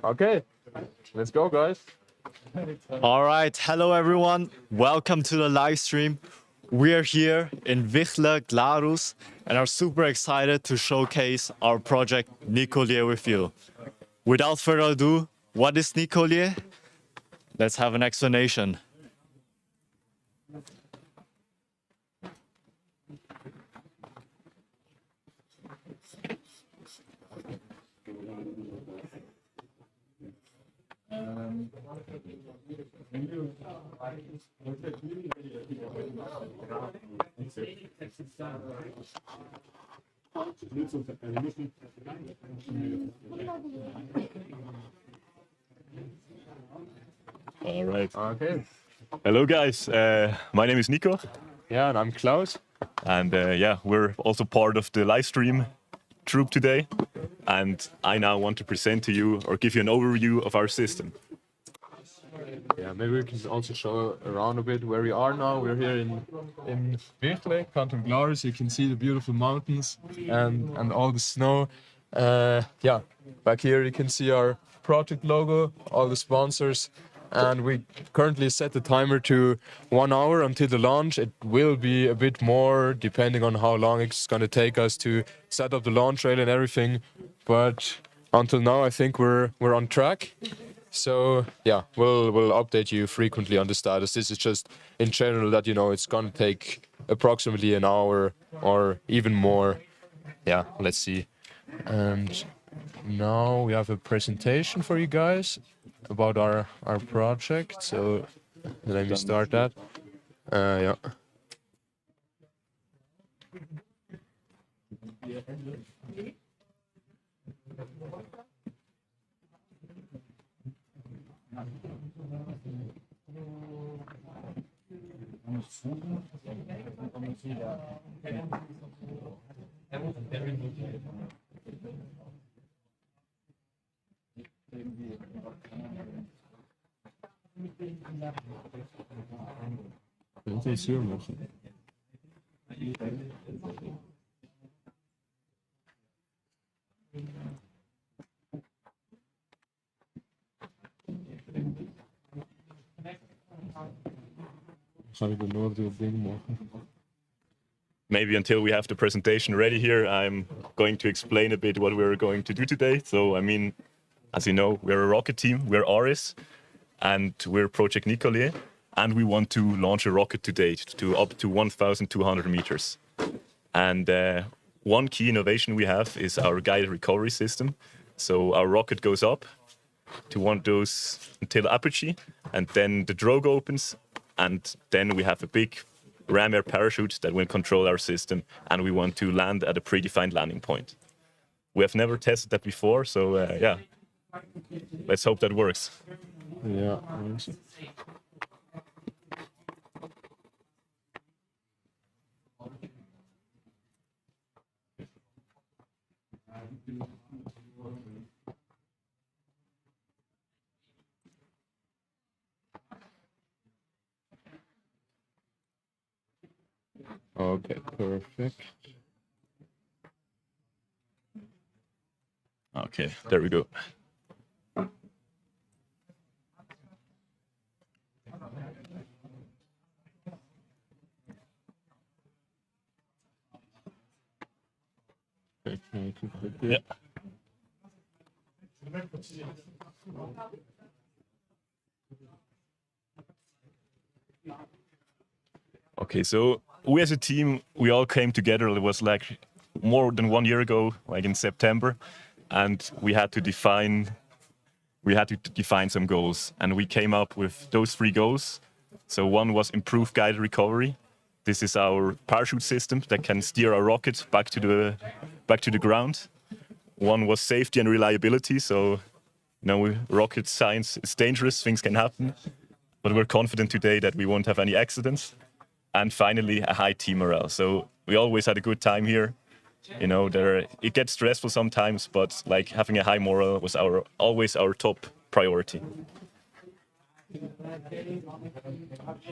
Okay, let's go, guys. All right, hello everyone. Welcome to the live stream. We're here in Wichlen, Glarus, and are super excited to showcase our project NICOLLIER with you. Without further ado, what is NICOLLIER? Let's have an explanation. All right. Okay. Hello, guys. My name is Nico, Yeah, and I'm Klaus. and yeah, we're also part of the live stream troupe today. And I now want to present to you or give you an overview of our system. Yeah, maybe we can also show around a bit where we are now. We're here in Wichlen, Canton Glarus. You can see the beautiful mountains and all the snow. Yeah, back here you can see our project logo, all the sponsors. And we currently set the timer to 1 hour until the launch. It will be a bit more depending on how long it's going to take us to set up the launch rail and everything. But until now, I think we're on track. So yeah, we'll update you frequently on the status. This is just in general that, you know, it's going to take approximately an hour or even more. Yeah, let's see. And now we have a presentation for you guys about our project. So let me start that. Yeah. Maybe until we have the presentation ready here, I'm going to explain a bit what we're going to do today. So, I mean, as you know, we're a rocket team, we're ARIS, and we're Project NICOLLIER, and we want to launch a rocket today to up to 1,200 meters. And one key innovation we have is our guided recovery system. So our rocket goes up to one of those until apogee, and then the drogue opens, and then we have a big ram air parachute that will control our system, and we want to land at a predefined landing point. We have never tested that before, so yeah, let's hope that works. Yeah. Okay, perfect. Okay, there we go. Yeah. Okay, so we as a team, we all came together. It was like more than 1 year ago, like in September, and we had to define some goals, and we came up with those 3 goals. So one was improve guided recovery. This is our parachute system that can steer our rocket back to the ground. One was safety and reliability. So, you know, rocket science is dangerous, things can happen, but we're confident today that we won't have any accidents. And finally, a high team morale. So we always had a good time here. You know, it gets stressful sometimes, but like having a high morale was always our top priority.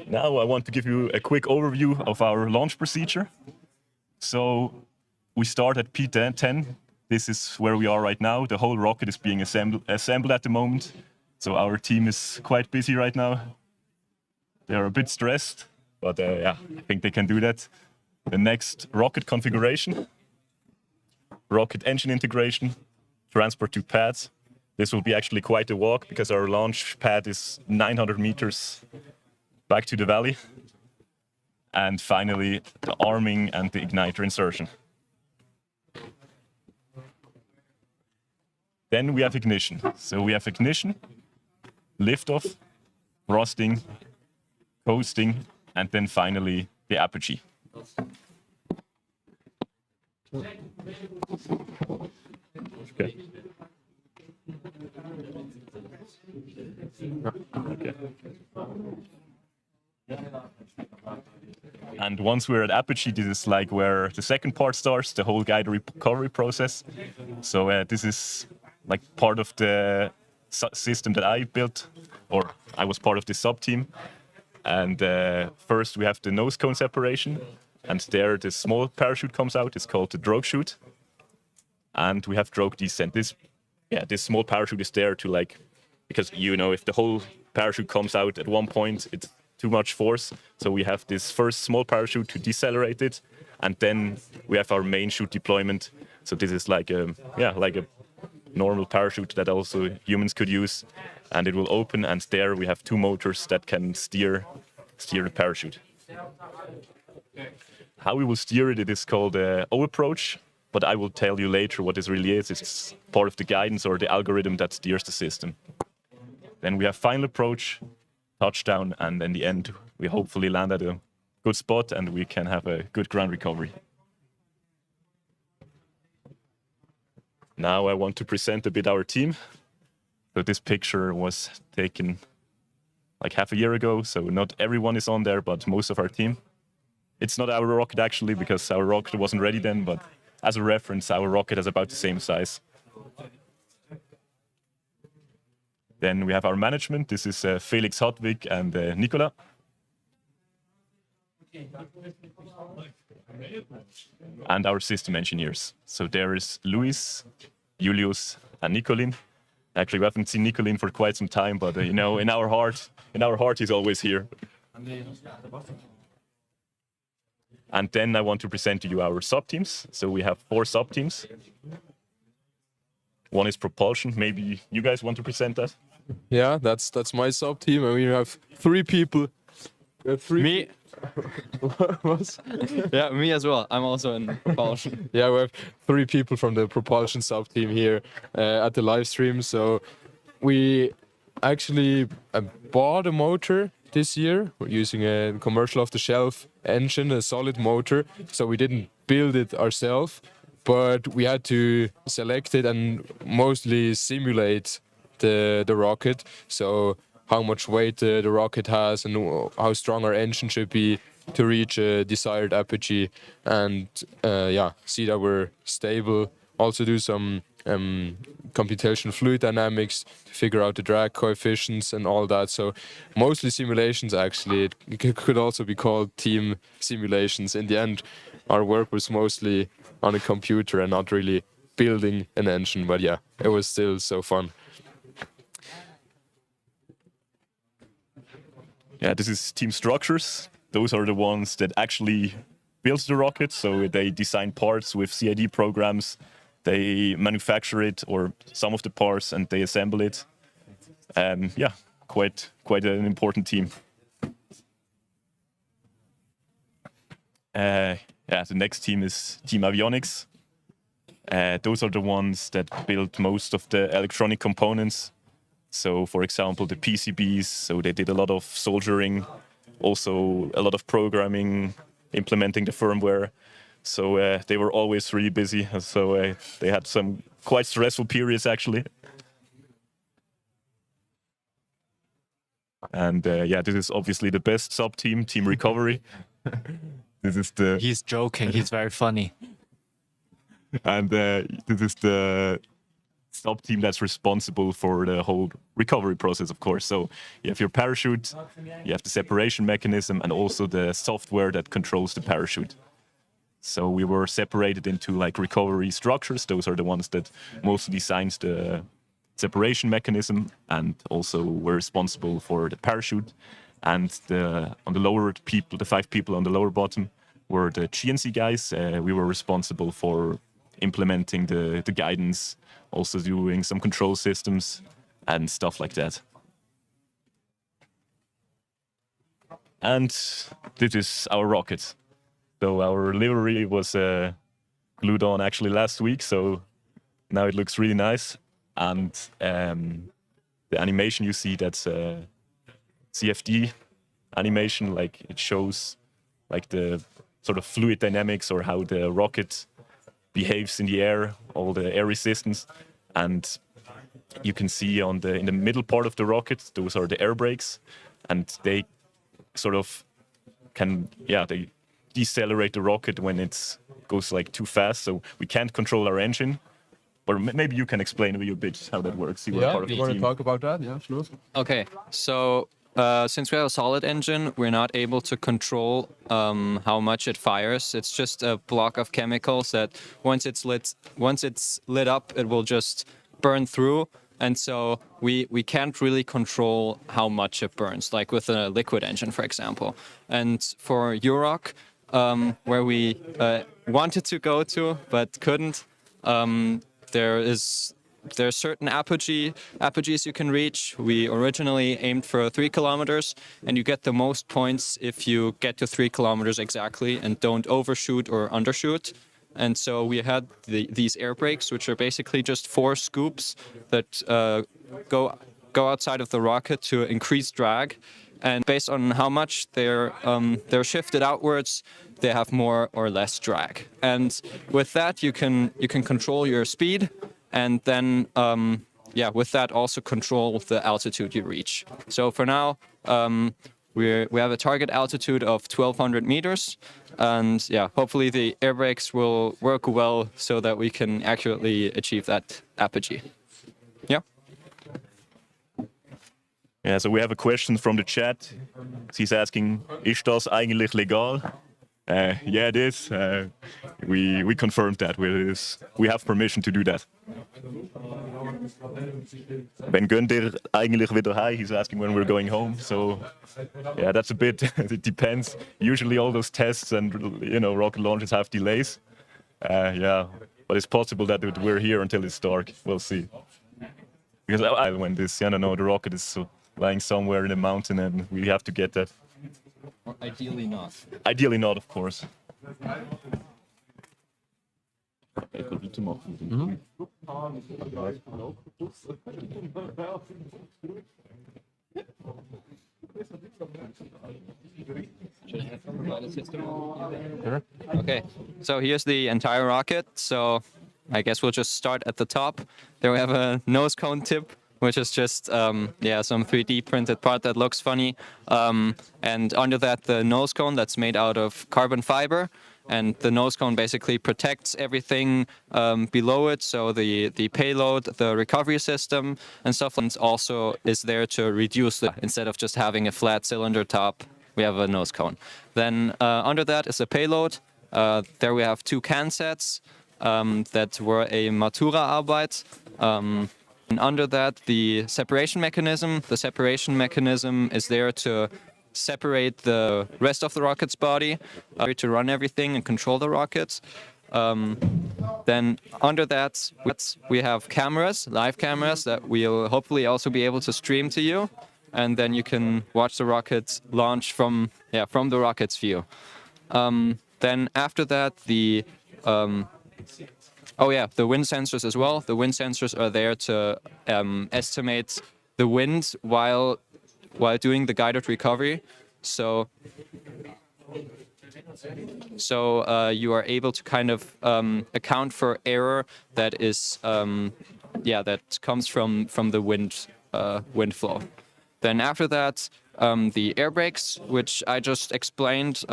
Now I want to give you a quick overview of our launch procedure. So we start at P10 this is where we are right now. The whole rocket is being assembled at the moment. So our team is quite busy right now. They are a bit stressed, but yeah, I think they can do that. The next rocket configuration, rocket engine integration, transport to pads. This will be actually quite a walk because our launch pad is 900 meters back to the valley. And finally, the arming and the igniter insertion. Then we have ignition. So we have ignition, liftoff, thrusting, coasting, and then finally the apogee. Okay. Okay. And once we're at apogee, this is like where the second part starts, the whole guide recovery process. So this is like part of the system that I built, or I was part of this sub-team. And first we have the nose cone separation, and there the small parachute comes out. It's called the drogue chute. And we have drogue descent. This small parachute is there to because if the whole parachute comes out at one point, it's too much force. So we have this first small parachute to decelerate it, and then we have our main chute deployment. So this is like a normal parachute that also humans could use, and it will open, and there we have two motors that can steer the parachute. How we will steer it, it is called O approach, but I will tell you later what this really is. It's part of the guidance or the algorithm that steers the system. Then we have final approach, touchdown, and in the end we hopefully land at a good spot and we can have a good ground recovery. Now I want to present a bit our team. So this picture was taken like half a year ago, so not everyone is on there, but most of our team. It's not our rocket actually, because our rocket wasn't ready then, but as a reference, our rocket is about the same size. Then we have our management. This is Felix, Hartwig, and Nicola. And our system engineers. So there is Luis, Julius, and NICOLLIER. Actually, we haven't seen NICOLLIER for quite some time, but in our heart, he's always here. And then I want to present to you our sub-teams. So we have 4 sub-teams. One is propulsion. Maybe you guys want to present that? Yeah, that's my sub-team, and we have 3 people. Me? What? Yeah, me as well. I'm also in propulsion. Yeah, we have 3 people from the propulsion sub-team here at the live stream. So we actually bought a motor this year. We're using a commercial off-the-shelf engine, a solid motor. So we didn't build it ourselves, but we had to select it and mostly simulate the rocket. So how much weight the rocket has and how strong our engine should be to reach a desired apogee, and see that we're stable. Also do some computational fluid dynamics to figure out the drag coefficients and all that. So mostly simulations actually. It could also be called team simulations. In the end, our work was mostly on a computer and not really building an engine, but yeah, it was still so fun. Yeah, this is team structures. Those are the ones that actually build the rocket. So they design parts with CAD programs. They manufacture it, or some of the parts, and they assemble it. Yeah, quite an important team. The next team is Team Avionics. Those are the ones that build most of the electronic components. So, for example, the PCBs, so they did a lot of soldering, also a lot of programming, implementing the firmware. So they were always really busy. So they had some quite stressful periods, actually. And this is obviously the best sub-team, Team Recovery. This is the... He's joking. He's very funny. And this is the sub-team that's responsible for the whole recovery process, of course. So you have your parachute, you have the separation mechanism, and also the software that controls the parachute. So we were separated into like recovery structures. Those are the ones that mostly designs the separation mechanism, and also were responsible for the parachute. And on the lower people, the 5 people on the lower bottom, were the GNC guys. We were responsible for implementing the guidance, also doing some control systems and stuff like that. And this is our rocket. So our livery was glued on actually last week, so now it looks really nice. And the animation you see, that's CFD animation, like it shows like the sort of fluid dynamics or how the rocket behaves in the air, all the air resistance. And you can see in the middle part of the rocket, those are the air brakes, and they sort of they decelerate the rocket when it goes like too fast. So we can't control our engine. Or maybe you can explain a bit how that works. You were part of the you want to team. talk about that? Yeah, sure. Okay, so since we have a solid engine, we're not able to control how much it fires. It's just a block of chemicals that once it's lit up, it will just burn through. And so we can't really control how much it burns, like with a liquid engine, for example. And for UROC, where we wanted to go to but couldn't, there's certain apogees you can reach. We originally aimed for 3 kilometers, and you get the most points if you get to 3 kilometers exactly and don't overshoot or undershoot. And so we had these air brakes, which are basically just 4 scoops that go outside of the rocket to increase drag. And based on how much they're shifted outwards, they have more or less drag. And with that, you can control your speed, and then with that also control the altitude you reach. So for now, we have a target altitude of 1,200 meters, and hopefully the air brakes will work well so that we can accurately achieve that apogee. Yeah. Yeah, so we have a question from the chat. He's asking, is das eigentlich legal? Yeah, it is. We confirmed that. We have permission to do that. When gönnt ihr eigentlich wieder heim? He's asking when we're going home. So, yeah, that's a bit, it depends. Usually all those tests and, rocket launches have delays. But it's possible that we're here until it's dark. We'll see. Because when the rocket is lying somewhere in a mountain and we have to get that. Or ideally not. Ideally not, of course. Okay, so here's the entire rocket. So I guess we'll just start at the top. There we have a nose cone tip, which is just some 3D printed part that looks funny. And under that, the nose cone that's made out of carbon fiber. And the nose cone basically protects everything below it. So the payload, the recovery system and stuff, and also is there to reduce it. Instead of just having a flat cylinder top, we have a nose cone. Then under that is a payload. There we have 2 can sets that were a Matura-Arbeit. And under that, the separation mechanism. The separation mechanism is there to separate the rest of the rocket's body, to run everything and control the rockets. Then under that, we have cameras, live cameras, that we'll hopefully also be able to stream to you. And then you can watch the rockets launch from the rocket's view. Then after that, the wind sensors as well. The wind sensors are there to estimate the wind while doing the guided recovery. So you are able to kind of account for error that is that comes from the wind flow. Then after that, the air brakes, which I just explained.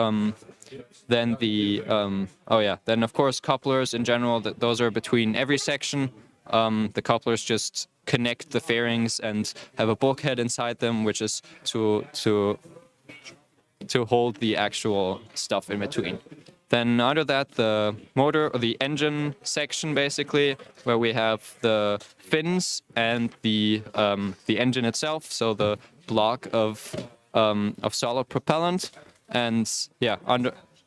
Then then of course couplers in general. Those are between every section. The couplers just connect the fairings and have a bulkhead inside them, which is to hold the actual stuff in between. Then under that, the motor or the engine section, basically, where we have the fins and the engine itself, so the block of solid propellant, and yeah,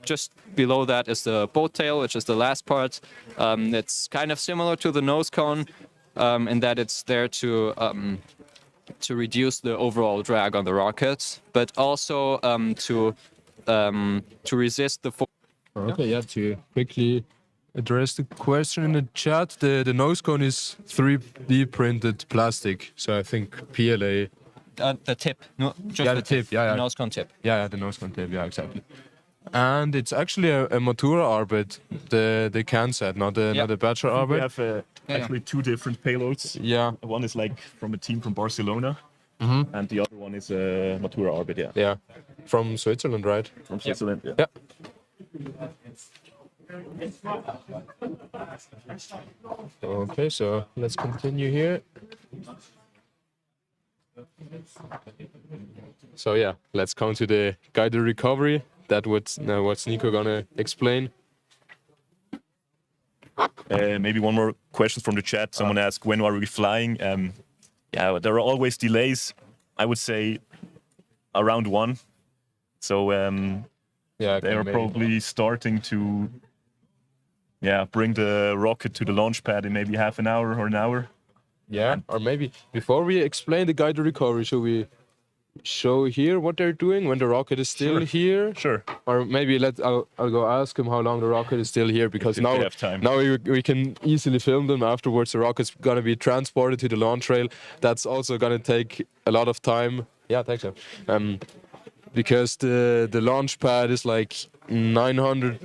just below that is the boat tail, which is the last part. It's kind of similar to the nose cone in that it's there to reduce the overall drag on the rocket, but also to resist the force. Okay, yeah, to quickly address the question in the chat, the nose cone is 3D printed plastic, so I think PLA. The tip, no, just Yeah, the tip, yeah, the yeah. nose cone tip. Yeah, the nose cone tape, yeah, exactly. And it's actually a Motorarbeit, the can set, not a Yeah. We Bachelorarbeit. have actually two different payloads. Yeah, One is like from a team from Barcelona, and the other one is Matura Orbit, yeah, yeah. From Switzerland, right? from Switzerland. Yeah. Yeah. Okay, so let's continue here. So yeah, let's come to the guided recovery. What's Nico gonna explain. Maybe one more question from the chat. Someone asked, when are we flying? Yeah, there are always delays. I would say around 1. So Yeah, they are maybe. probably starting to bring the rocket to the launch pad in maybe half an hour or an hour. Yeah, or maybe before we explain the guided recovery, should we show here what they're doing when the rocket is still here? Sure. Or maybe I'll go ask him how long the rocket is still here, because If now they have time. we can easily film them. Afterwards, the rocket's gonna be transported to the launch rail. That's also gonna take a lot of time. Yeah, thanks. Because the launch pad is like 900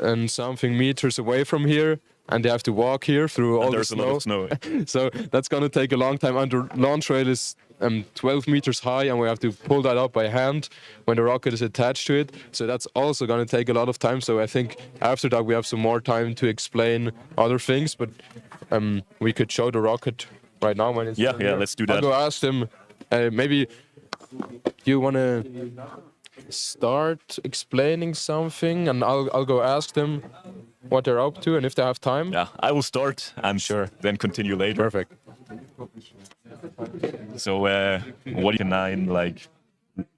and something meters away from here, and they have to walk here through all the There's a lot snow. of snow. So that's gonna take a long time. And the launch rail is 12 meters high, and we have to pull that up by hand when the rocket is attached to it. So that's also gonna take a lot of time. So I think after that we have some more time to explain other things. But we could show the rocket right now when it's Yeah, still yeah, here. let's do I'll that. go ask them. Maybe you wanna start explaining something, and I'll go ask them what they're up to and if they have time. Yeah, I will start and then continue later. Perfect. So what you can like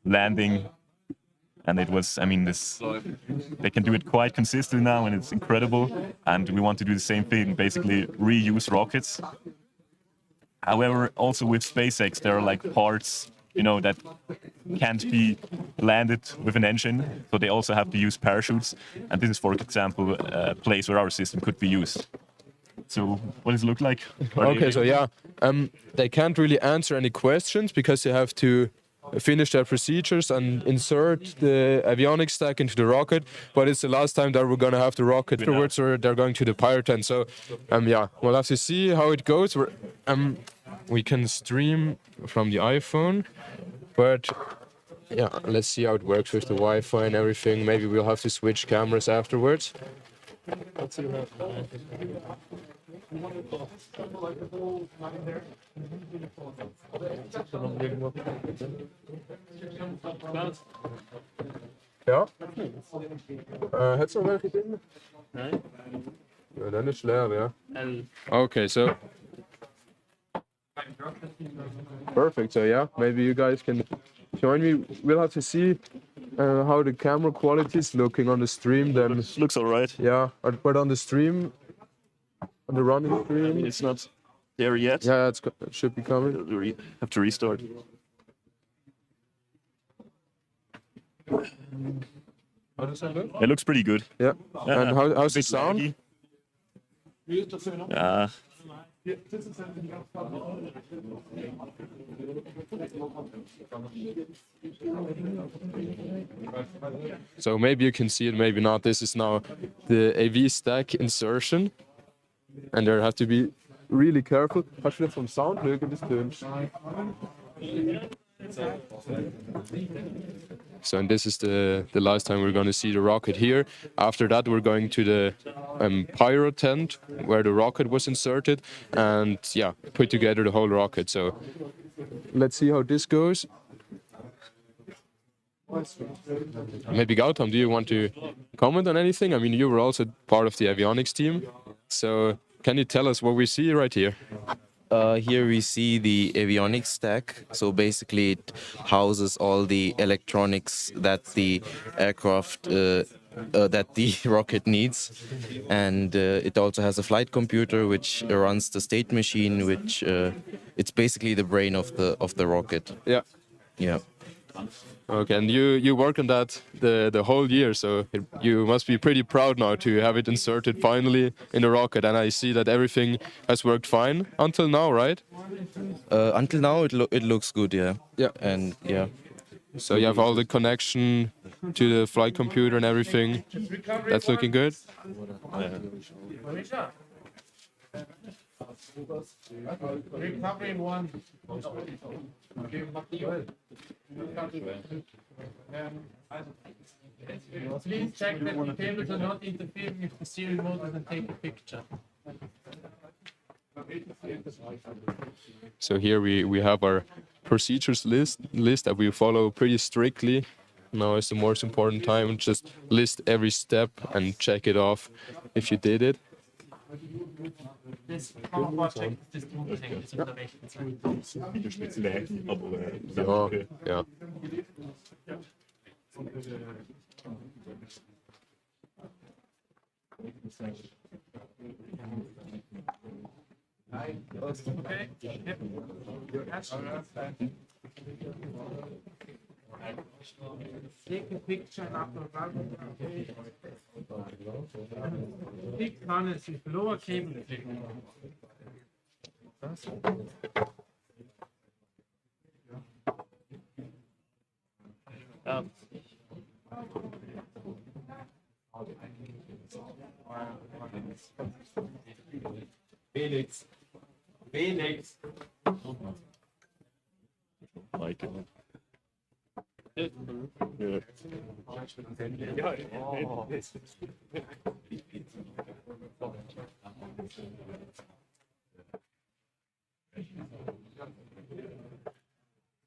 landing, and it was, I mean, they can do it quite consistently now, and it's incredible. And we want to do the same thing, basically reuse rockets. However, also with SpaceX, there are like parts, that can't be landed with an engine, so they also have to use parachutes. And this is, for example, a place where our system could be used. So what does it look like? Okay, so yeah, they can't really answer any questions because they have to finish their procedures and insert the avionics stack into the rocket. But it's the last time that we're gonna have the rocket afterwards, or they're going to the pirate tent. So yeah, we'll have to see how it goes. We can stream from the iPhone, but yeah, let's see how it works with the Wi-Fi and everything. Maybe we'll have to switch cameras afterwards. Ja. Hättest du noch welche drin? Nein. Ja, dann ist leer, ja. Okay, so. Perfect, so yeah, maybe you guys can join me. We'll have to see how the camera quality is looking on the stream then. It looks all right. Yeah, but on the stream, on the running stream. It's not there yet. Yeah, it should be coming. We have to restart. How does that look? It looks pretty good. Yeah. And how's the Bit sound? laggy. Yeah. So maybe you can see it, maybe not. This is now the AV stack insertion, and there have to be really careful. Kannst du vom Sound schauen, das tönt? So, and this is the last time we're going to see the rocket here. After that, we're going to the pyro tent where the rocket was inserted, and yeah, put together the whole rocket. So let's see how this goes. Maybe Gautam, do you want to comment on anything? I mean, you were also part of the avionics team, so can you tell us what we see right here? Here we see the avionics stack. So basically, it houses all the electronics that the aircraft, that the rocket needs, and it also has a flight computer which runs the state machine, which it's basically the brain of the rocket. Yeah. Yeah. Okay, and you work on that the whole year, so you must be pretty proud now to have it inserted finally in the rocket. And I see that everything has worked fine until now, right? Until now, it looks good. Yeah. Yeah. And yeah. So you have all the connection to the flight computer and everything. That's looking good. Recovery one. Please check that the cables are not interfering with the serial motors and take a picture. So here we have our procedures list that we follow pretty strictly. Now is the most important time. Just list every step and check it off if you did it. Das kann man vorstellen, dass das drunter hängt, das auf der rechten Seite. Nicht speziell, aber Ja, ja. Okay. Take a picture after click harness with lower cable click. Felix. Felix. like it.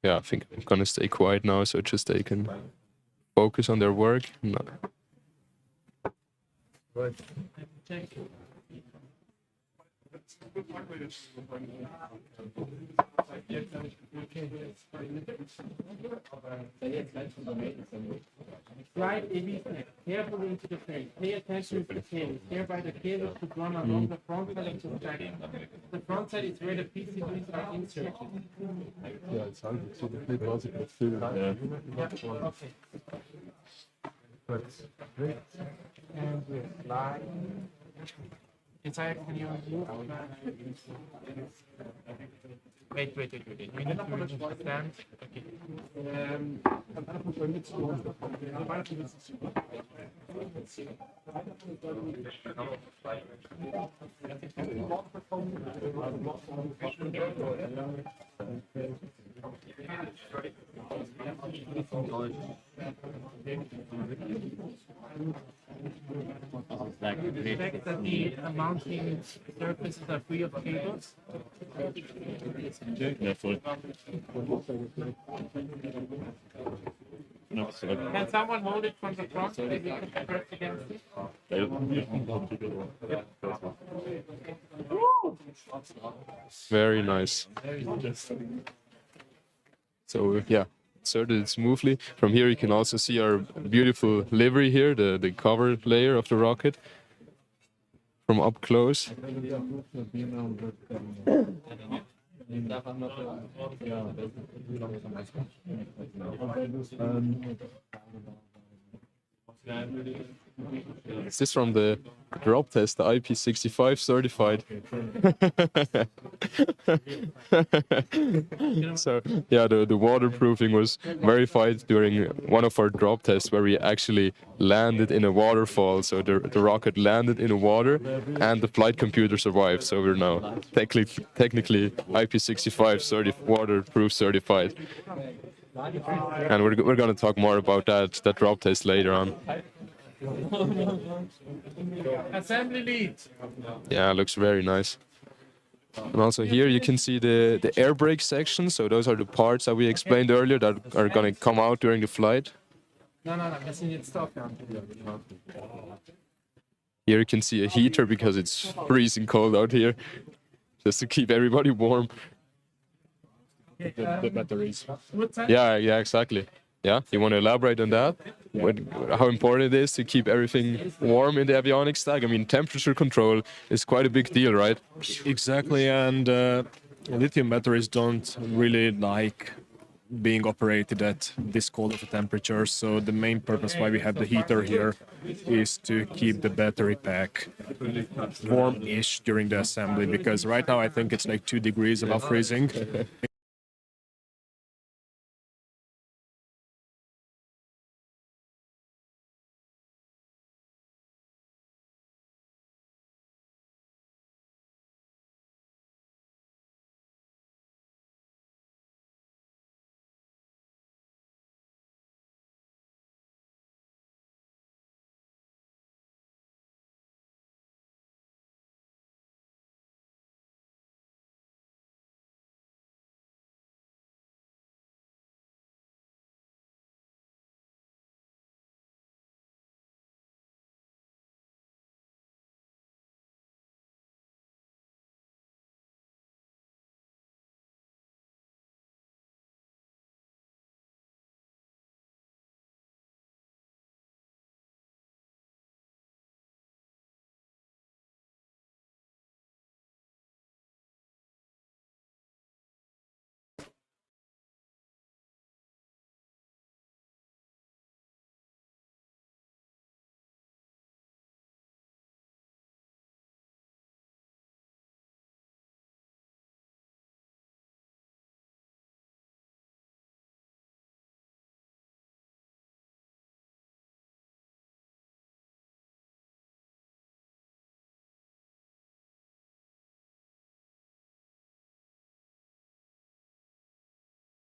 Yeah, I think I'm gonna stay quiet now, so just they can focus on their work. No. Slide AV snap carefully into the frame. Pay attention to the cable. Hereby the cable should run along the front side of the track. The front side is where the PCBs are inserted. Ja, jetzt halt so das nicht, was ich jetzt fühle. Okay. And we slide. Inside, can you move? Wait. We need to reach the stand. Okay. Check that the mounting surfaces are free of cables. Ja, voll. Can someone hold it from the front? Maybe you can press against it. Very nice. So yeah, inserted it smoothly. From here you can also see our beautiful livery here, the cover layer of the rocket from up close. Is this from the drop test, the IP65 certified? So yeah, the waterproofing was verified during one of our drop tests where we actually landed in a waterfall. So the rocket landed in the water and the flight computer survived. So we're now technically IP65 waterproof certified. And we're going to talk more about that drop test later on. Assembly lead. Yeah, it looks very nice. And also here you can see the air brake section. So those are the parts that we explained earlier that are going to come out during the flight. No, wir sind jetzt da. Here you can see a heater because it's freezing cold out here, just to keep everybody warm. The batteries. Yeah, exactly. Yeah, you want to elaborate on that? What, how important it is to keep everything warm in the avionics stack? I mean, temperature control is quite a big deal, right? Exactly, and lithium batteries don't really like being operated at this cold of a temperature. So the main purpose why we have the heater here is to keep the battery pack warm-ish during the assembly. Because right now I think it's like 2 degrees above freezing.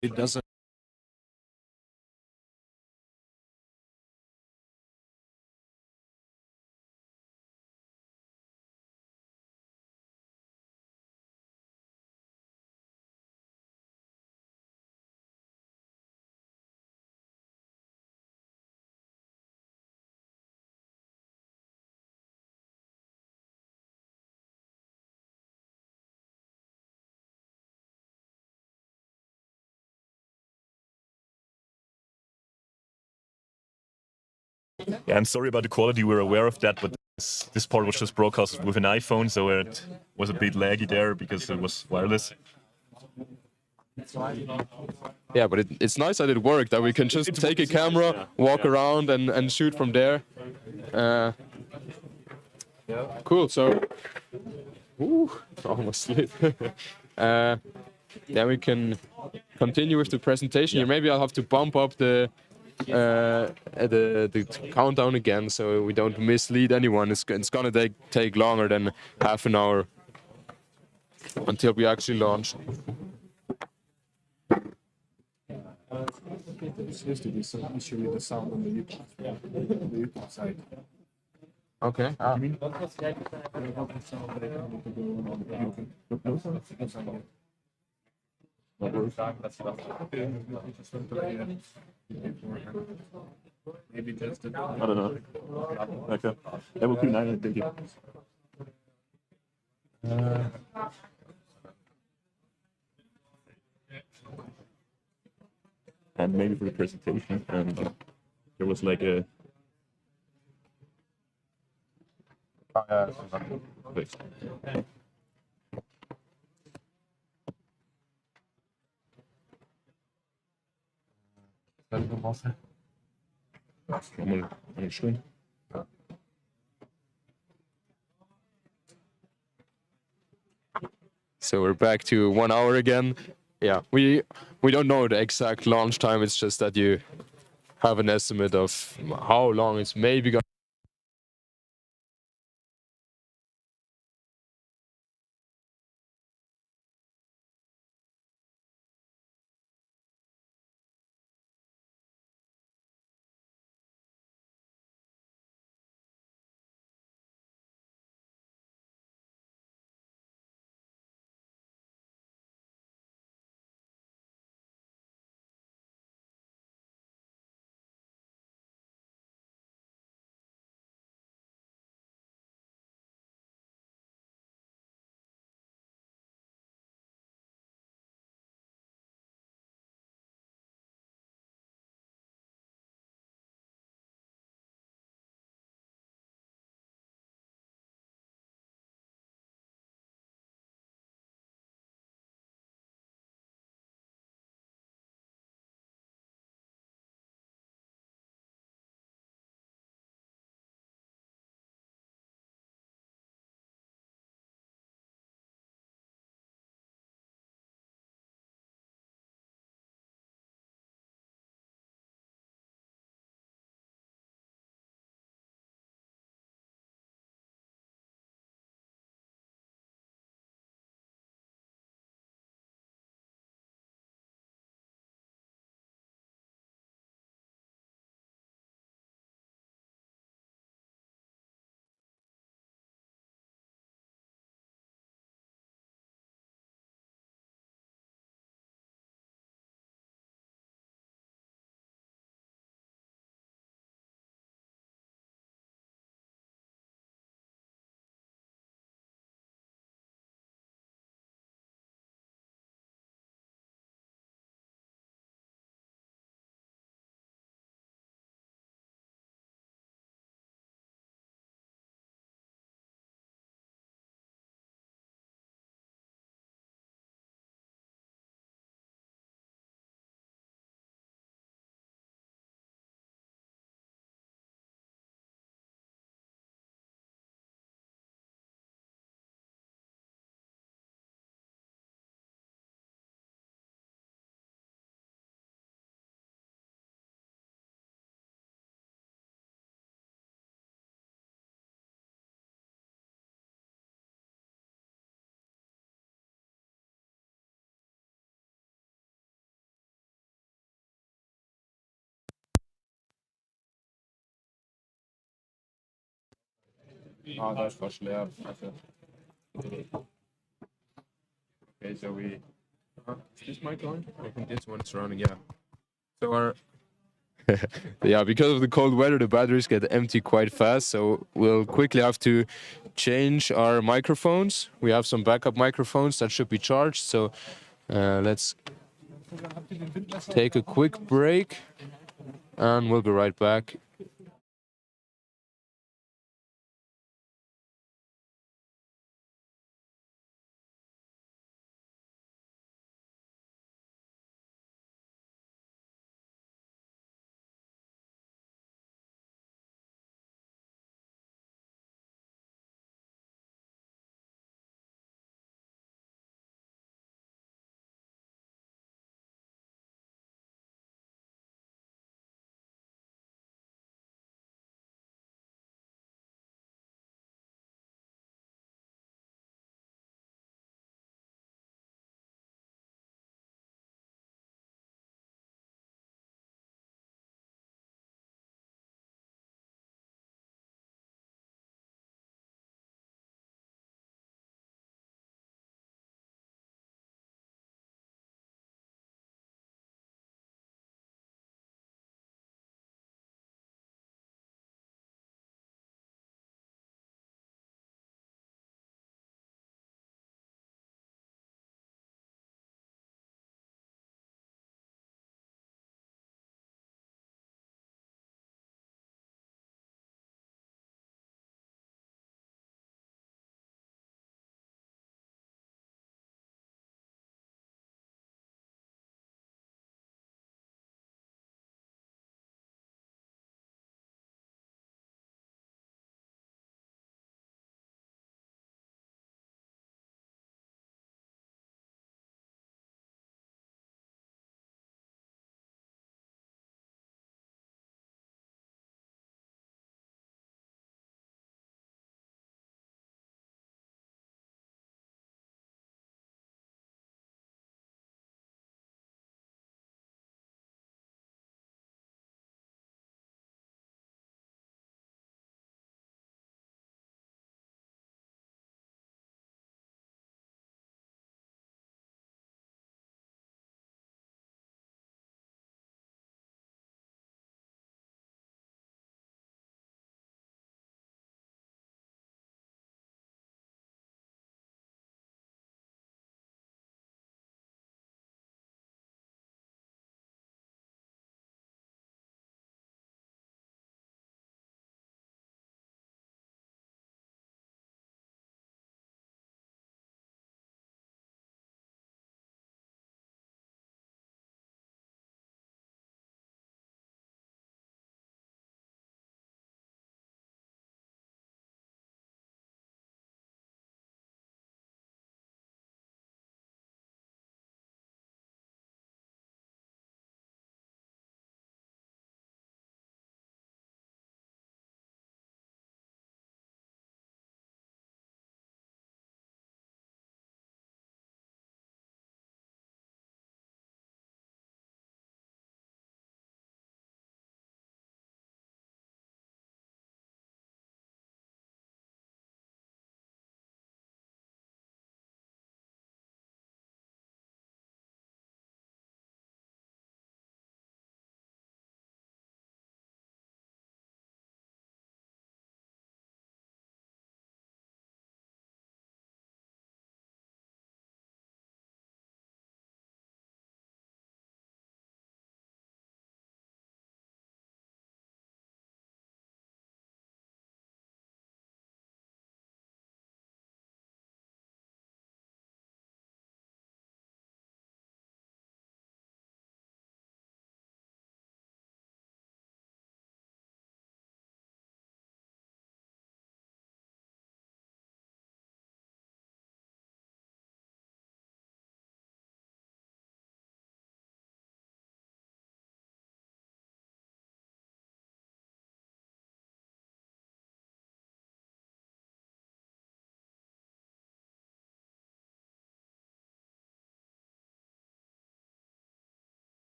It doesn't. Yeah, I'm sorry about the quality. We're aware of that, but this part was just broadcasted with an iPhone, so it was a bit laggy there because it was wireless. Yeah, but it's nice that it worked, that we can just take a camera, walk around and shoot from there. Cool, so... Ooh, almost slid. Then we can continue with the presentation. Here, maybe I'll have to bump up the countdown again so we don't mislead anyone. It's gonna take longer than half an hour until we actually launch. It's used to be some issue with the sound on the YouTube side. Okay. Maybe just the I don't know. Okay. Yeah, we'll keep an eye on it. Thank you. And maybe for the presentation, and there was like a. Wait. Nochmal einstellen. So we're back to 1 hour again. Yeah, we don't know the exact launch time. It's just that you have an estimate of how long it's maybe gonna Ah, da ist fast leer. Also. Okay, so we. Is this mic on? I think this one's running, yeah. So our. Yeah, because of the cold weather, the batteries get empty quite fast, so we'll quickly have to change our microphones. We have some backup microphones that should be charged, so let's take a quick break and we'll be right back.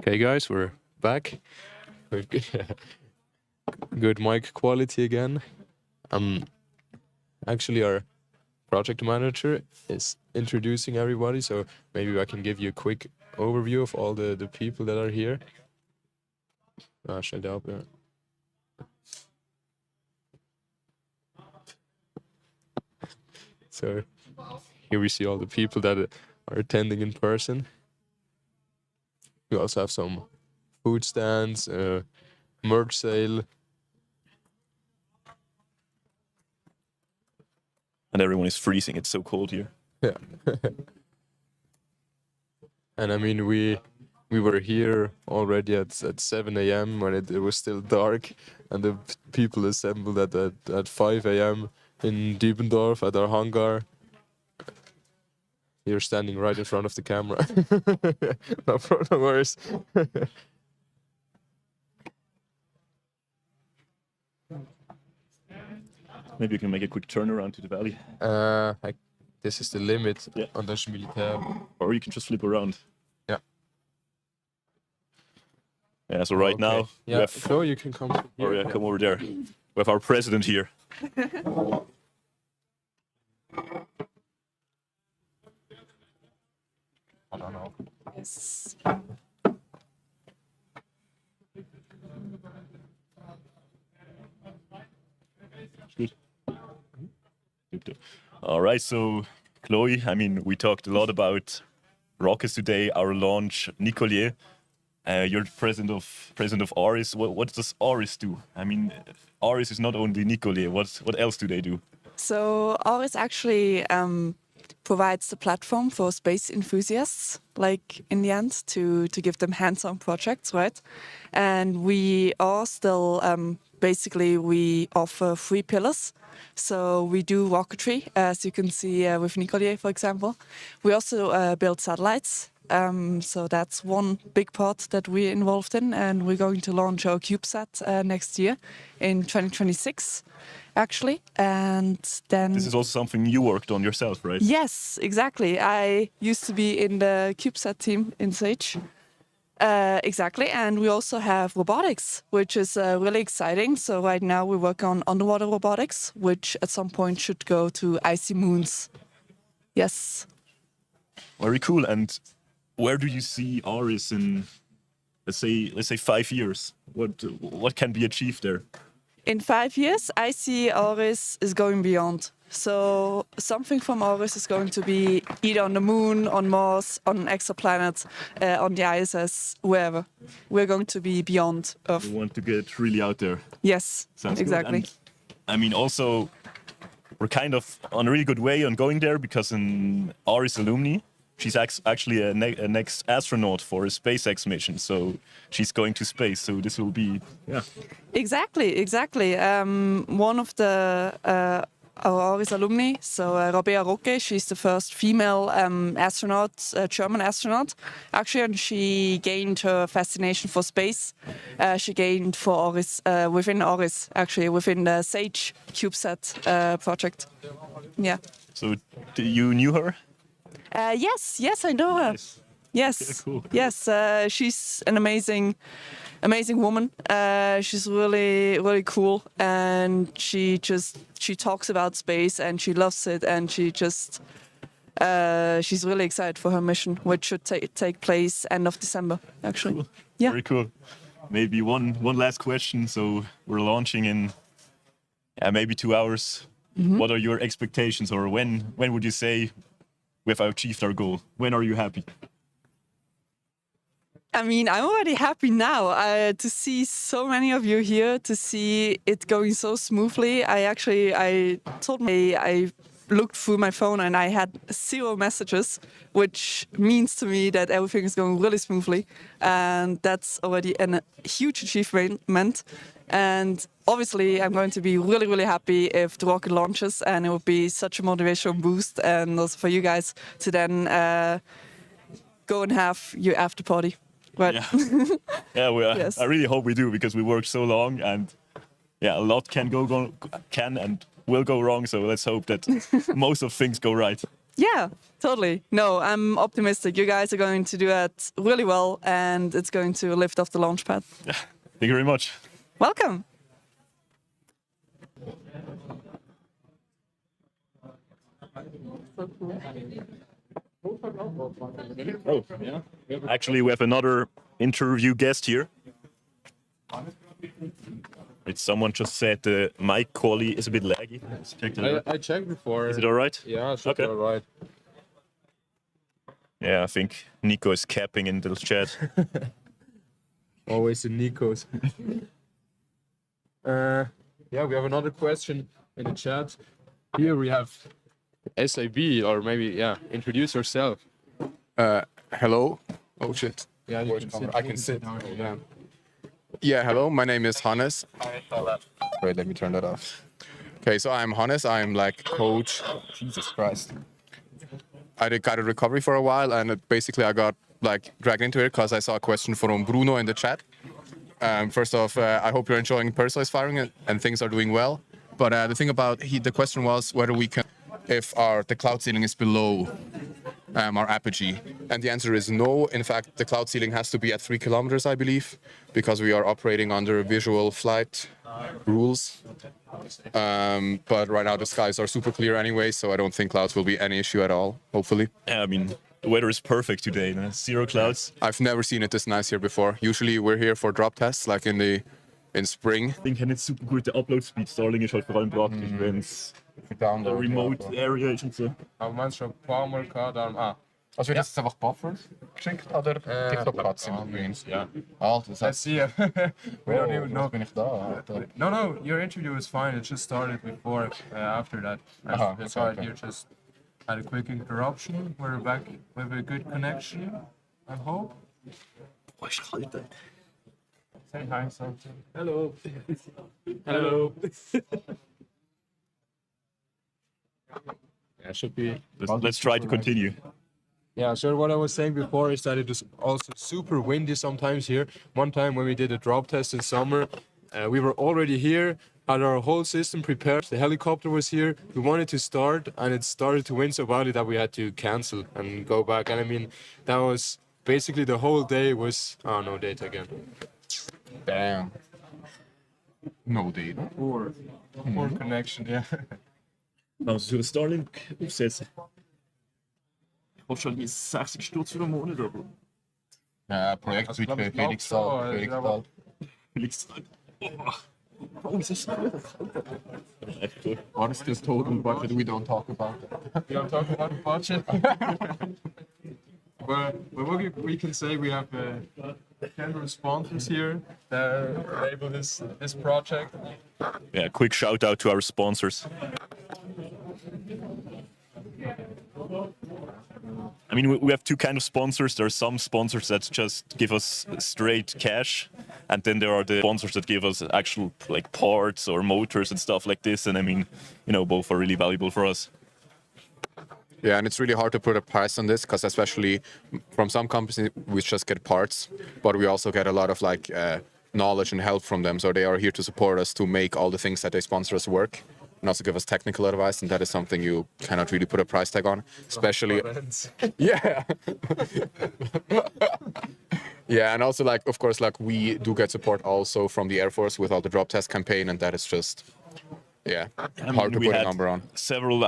Okay, guys, we're back. With good mic quality again. Actually, our project manager is introducing everybody, so maybe I can give you a quick overview of all the people that are here. Shut up, yeah. So here we see all the people that are attending in person. We also have some food stands, merch sale. And everyone is freezing. It's so cold here. Yeah. And I mean, we were here already at 7 a.m. when it was still dark, and the people assembled at 5 a.m. in Diebendorf at our hangar. You're standing right in front of the camera. No worries. Maybe you can make a quick turnaround to the valley. This is the limit Yeah. on Dutch Militair. Or you can just flip around. Yeah. Yeah, so right now we Yeah, have... so you can come here. Or yeah, come over there. We have our president here. I don't know. Yes. Good. All right, so Chloe, I mean, we talked a lot about rockets today, our launch, NICOLLIER. You're the president of ARIS. What does ARIS do? I mean, ARIS is not only NICOLLIER. What else do they do? So ARIS actually provides the platform for space enthusiasts, like in the end, to give them hands-on projects, right? And we are still basically we offer 3 pillars. So we do rocketry, as you can see with NICOLLIER, for example. We also build satellites. So that's one big part that we're involved in, and we're going to launch our CubeSat next year in 2026, actually. And then This is also something you worked on yourself, right? yes, exactly. I used to be in the CubeSat team in Sage. Exactly, and we also have robotics, which is really exciting. So right now we work on underwater robotics, which at some point should go to icy moons. Yes. Very cool. And where do you see ARIS in, let's say 5 years? What can be achieved there? In 5 years, I see ARIS is going beyond. So something from ARIS is going to be either on the moon, on Mars, on exoplanets, on the ISS, wherever. We're going to be beyond Earth. We want to get really out there. Yes, Sounds exactly. good. And, I mean, also, we're kind of on a really good way on going there because in ARIS alumni, she's actually a next astronaut for a SpaceX mission. So she's going to space. So this will be, yeah. Exactly. One of the our ARIS alumni, so Rabea Rocke, she's the first female astronaut, German astronaut, actually, and she gained her fascination for space. She gained for ARIS, within ARIS, actually, within the SAGE CubeSat project. Yeah. So you knew her? Yes, I know her. Nice. Yes, Okay, cool. yes, she's an amazing woman. She's really cool, and she talks about space and she loves it, and she's really excited for her mission, which should take place end of December, actually. Cool. Yeah. Very cool. Maybe one last question. So we're launching in maybe 2 hours. Mm-hmm. What are your expectations, or when would you say we've achieved our goal? When are you happy? I mean, I'm already happy now to see so many of you here, to see it going so smoothly. I looked through my phone and I had 0 messages, which means to me that everything is going really smoothly. And that's already a huge achievement. And obviously, I'm going to be really happy if the rocket launches, and it will be such a motivational boost. And also for you guys to then go and have your after party. Right. Yeah, Yes. I really hope we do, because we worked so long, and a lot can and will go wrong. So let's hope that most of things go right. Yeah, totally. No, I'm optimistic. You guys are going to do it really well, and it's going to lift off the launch pad. Thank you very much. Welcome. Oh, yeah. Actually, we have another interview guest here. It's someone just said the mic quality is a bit laggy. Let's check that out. I checked before. Is it all right? Yeah, it should be Okay. all right. Yeah, I think Nico is capping in the chat. Always the Nikos. Yeah, we have another question in the chat. Here we have SAB, or maybe, yeah, introduce yourself. Hello. Oh shit. Yeah, you can sit. I can sit. Yeah, hello. My name is Hannes. Wait, let me turn that off. Okay, so I'm Hannes. I'm like coach. Jesus Christ. I did guided recovery for a while, and basically I got like dragged into it because I saw a question from Bruno in the chat. First off, I hope you're enjoying personalized firing and things are doing well. But the thing about the question was whether we can, if the cloud ceiling is below our apogee, and the answer is no. In fact, the cloud ceiling has to be at 3 kilometers, I believe, because we are operating under visual flight rules. But right now the skies are super clear anyway, so I don't think clouds will be any issue at all, hopefully. Yeah, I mean, the weather is perfect today. No? 0 clouds. I've never seen it this nice here before. Usually we're here for drop tests, like in spring. Ich denke, nicht super gute Upload-Speed. Starlink ist halt vor allem praktisch, wenn es eine remote area ist und so. Aber meinst du schon ein paar Mal gehabt? Also wird das jetzt einfach buffert geschickt oder TikTok-Platz übrigens? Yeah. Alter, das I heißt, see. We don't even know. bin ich da, Alter. No, your interview is fine. It just started before, after that. Aha, That's okay, why okay. here just had a quick interruption. We're back with a good connection, I hope. Boah, ist kalt, ey. Say hi, something. Hello. Hello. Yeah, it should be. Let's try to continue. Yeah, so what I was saying before is that it is also super windy sometimes here. One time when we did a drop test in summer, we were already here, had our whole system prepared. The helicopter was here. We wanted to start, and it started to wind so badly that we had to cancel and go back. And I mean, that was basically the whole day was. Oh, no data again. Damn. No data. Poor connection, yeah. Also, so ein Starlink aufsetzen. Ich hoffe schon, die 60 Stutz für einen Monat, aber Projektsuite glaub für ich Felixtal. so, Felixtal. vielleicht. Oh, ist das kalt? Echt cool. What is this total budget we don't talk about? We don't talk about the budget. But what we can say, we have 10 sponsors here that enable this project. Yeah, quick shout out to our sponsors. I mean, we have two kind of sponsors. There are some sponsors that just give us straight cash, and then there are the sponsors that give us actual like parts or motors and stuff like this. And I mean, you know, both are really valuable for us. Yeah, and it's really hard to put a price on this because especially from some companies we just get parts, but we also get a lot of like knowledge and help from them. So they are here to support us to make all the things that they sponsor us work, and also give us technical advice. And that is something you cannot really put a price tag on, especially. Yeah. Yeah, and also like of course like we do get support also from the Air Force with all the drop test campaign, and that is just hard to we put a had number on. several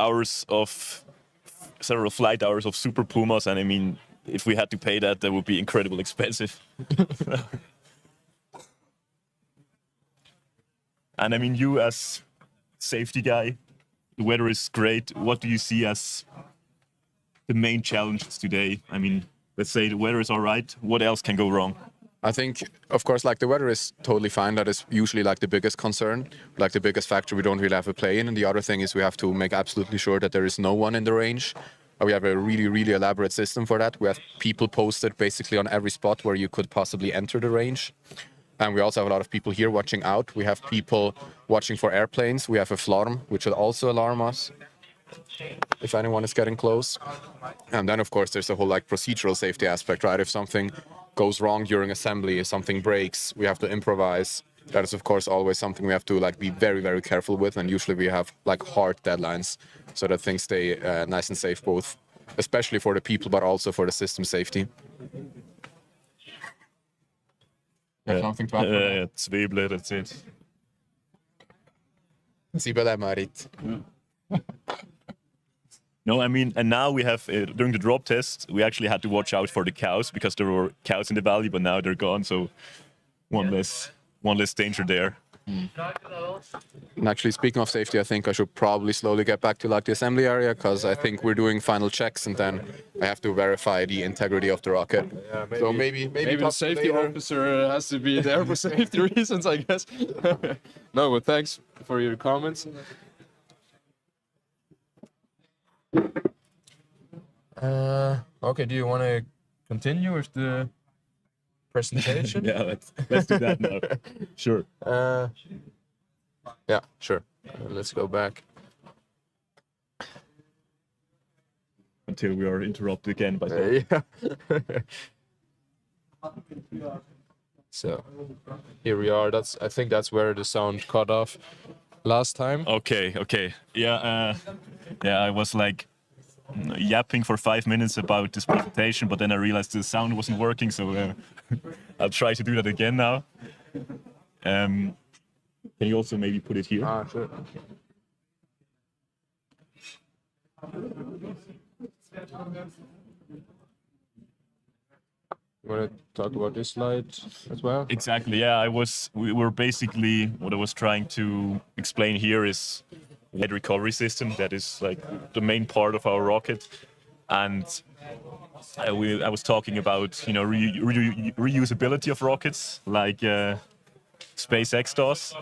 flight hours of Super Pumas, and I mean, if we had to pay that, that would be incredibly expensive. And I mean, you as safety guy, the weather is great. What do you see as the main challenges today? I mean, let's say the weather is all right. What else can go wrong? I think, of course, like the weather is totally fine. That is usually like the biggest concern, like the biggest factor we don't really have a play in. And the other thing is we have to make absolutely sure that there is no one in the range. We have a really, really elaborate system for that. We have people posted basically on every spot where you could possibly enter the range. And we also have a lot of people here watching out. We have people watching for airplanes. We have a FLARM, which will also alarm us if anyone is getting close. And then, of course, there's the whole like procedural safety aspect, right? If something goes wrong during assembly, if something breaks, we have to improvise. that is of course always something we have to like be very, very careful with, and usually we have like hard deadlines so that things stay nice and safe, both especially for the people but also for the system safety. Something to add? Zwiebeln, that's it. Zwiebeln, Marit. No, I mean, and now we have, during the drop test, we actually had to watch out for the cows because there were cows in the valley, but now they're gone, so one less danger there. And actually, speaking of safety, I think I should probably slowly get back to like the assembly area, because I think we're doing final checks and then I have to verify the integrity of the rocket. Yeah, So maybe the safety officer has to be there for safety reasons, I guess. No, but thanks for your comments. Okay, do you want to continue with the presentation? Yeah, let's do that now. Sure. Yeah, sure. Let's go back. Until we are interrupted again by that. Yeah. So here we are. I think that's where the sound cut off last time. Okay. Yeah, I was like yapping for 5 minutes about this presentation, but then I realized the sound wasn't working, so I'll try to do that again now. Can you also maybe put it here? Sure. You want to talk about this slide as well? Exactly, yeah. We were basically, what I was trying to explain here is the recovery system that is like the main part of our rocket. And I was talking about, reusability of rockets, like SpaceX does.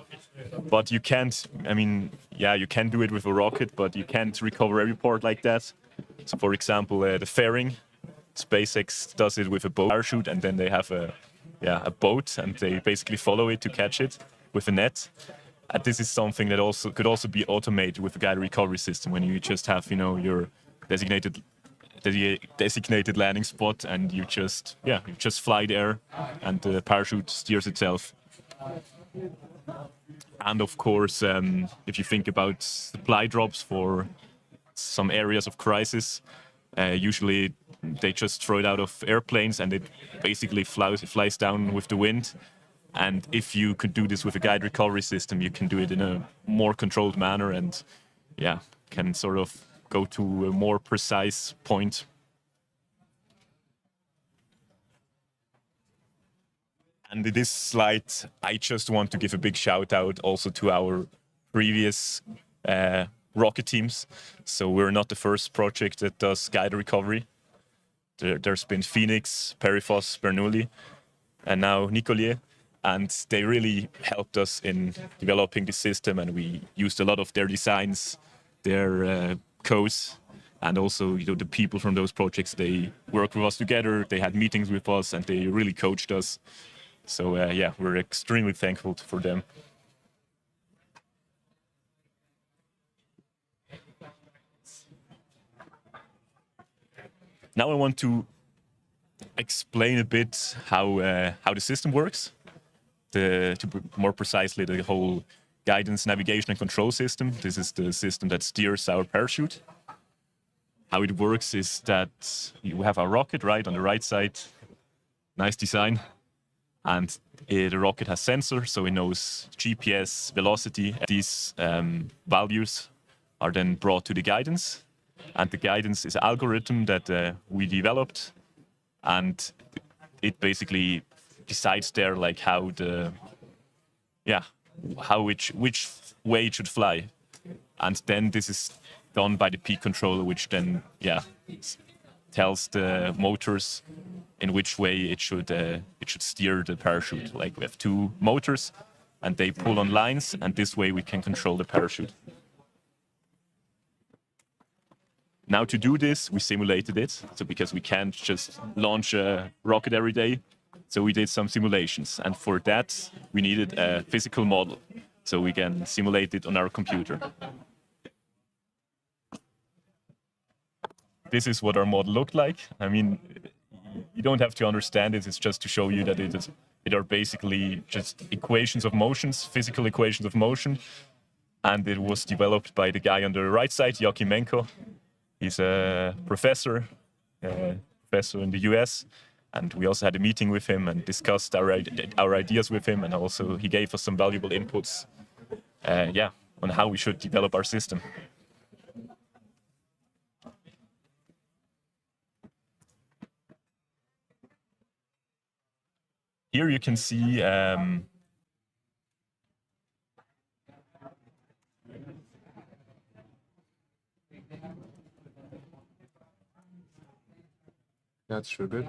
But you can't, you can do it with a rocket, but you can't recover every part like that. So for example, the fairing, SpaceX does it with a boat parachute, and then they have a boat, and they basically follow it to catch it with a net. And this is something that could also be automated with a guided recovery system, when you just have your designated landing spot, and you just fly there, and the parachute steers itself. And of course, if you think about supply drops for some areas of crisis, usually they just throw it out of airplanes, and it basically flies down with the wind. And if you could do this with a guided recovery system, you can do it in a more controlled manner, and can sort of go to a more precise point. And in this slide, I just want to give a big shout out also to our previous rocket teams. So we're not the first project that does guided recovery. There's been Phoenix, Periphos, Bernoulli, and now NICOLLIER. And they really helped us in developing the system, and we used a lot of their designs, their codes, and also the people from those projects. They worked with us together, they had meetings with us, and they really coached us. So we're extremely thankful for them. Now I want to explain a bit how the system works. More precisely, the whole guidance, navigation, and control system. This is the system that steers our parachute. How it works is that we have our rocket right on the right side. Nice design. And the rocket has sensors, so it knows GPS, velocity. These values are then brought to the guidance. And the guidance is an algorithm that we developed. And it basically decides there like which way it should fly. And then this is done by the peak controller, which then tells the motors in which way it should steer the parachute. Like we have two motors, and they pull on lines, and this way we can control the parachute. Now to do this, we simulated it. So because we can't just launch a rocket every day, so we did some simulations. And for that, we needed a physical model, so we can simulate it on our computer. This is what our model looked like. I mean, you don't have to understand it. It's just to show you that it are basically just equations of motions, physical equations of motion. And it was developed by the guy on the right side, Yakimenko. He's a professor in the US. And we also had a meeting with him and discussed our ideas with him. And also he gave us some valuable inputs, on how we should develop our system. Here you can see That's sure good.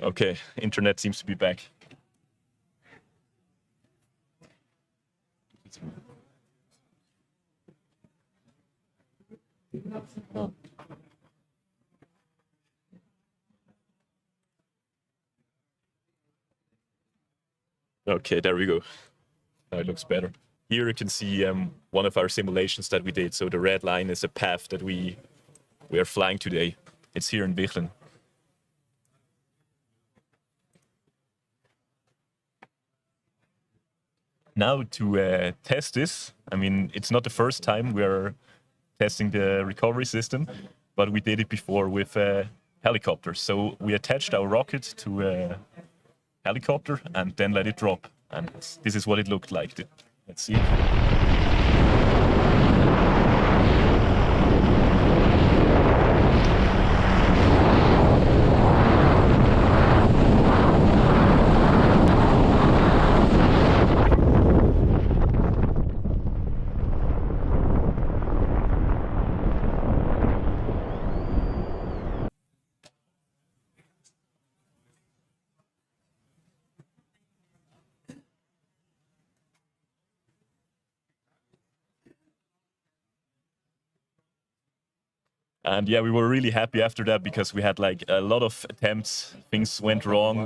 okay, internet seems to be back. Okay, there we go. Now it looks better. Here you can see one of our simulations that we did. So the red line is a path that we are flying today. It's here in Wichlen. Now to test this, I mean, it's not the first time we are testing the recovery system, but we did it before with helicopters. So we attached our rocket to a helicopter and then let it drop. And this is what it looked like. Let's see. And yeah, we were really happy after that because we had like a lot of attempts. Things went wrong.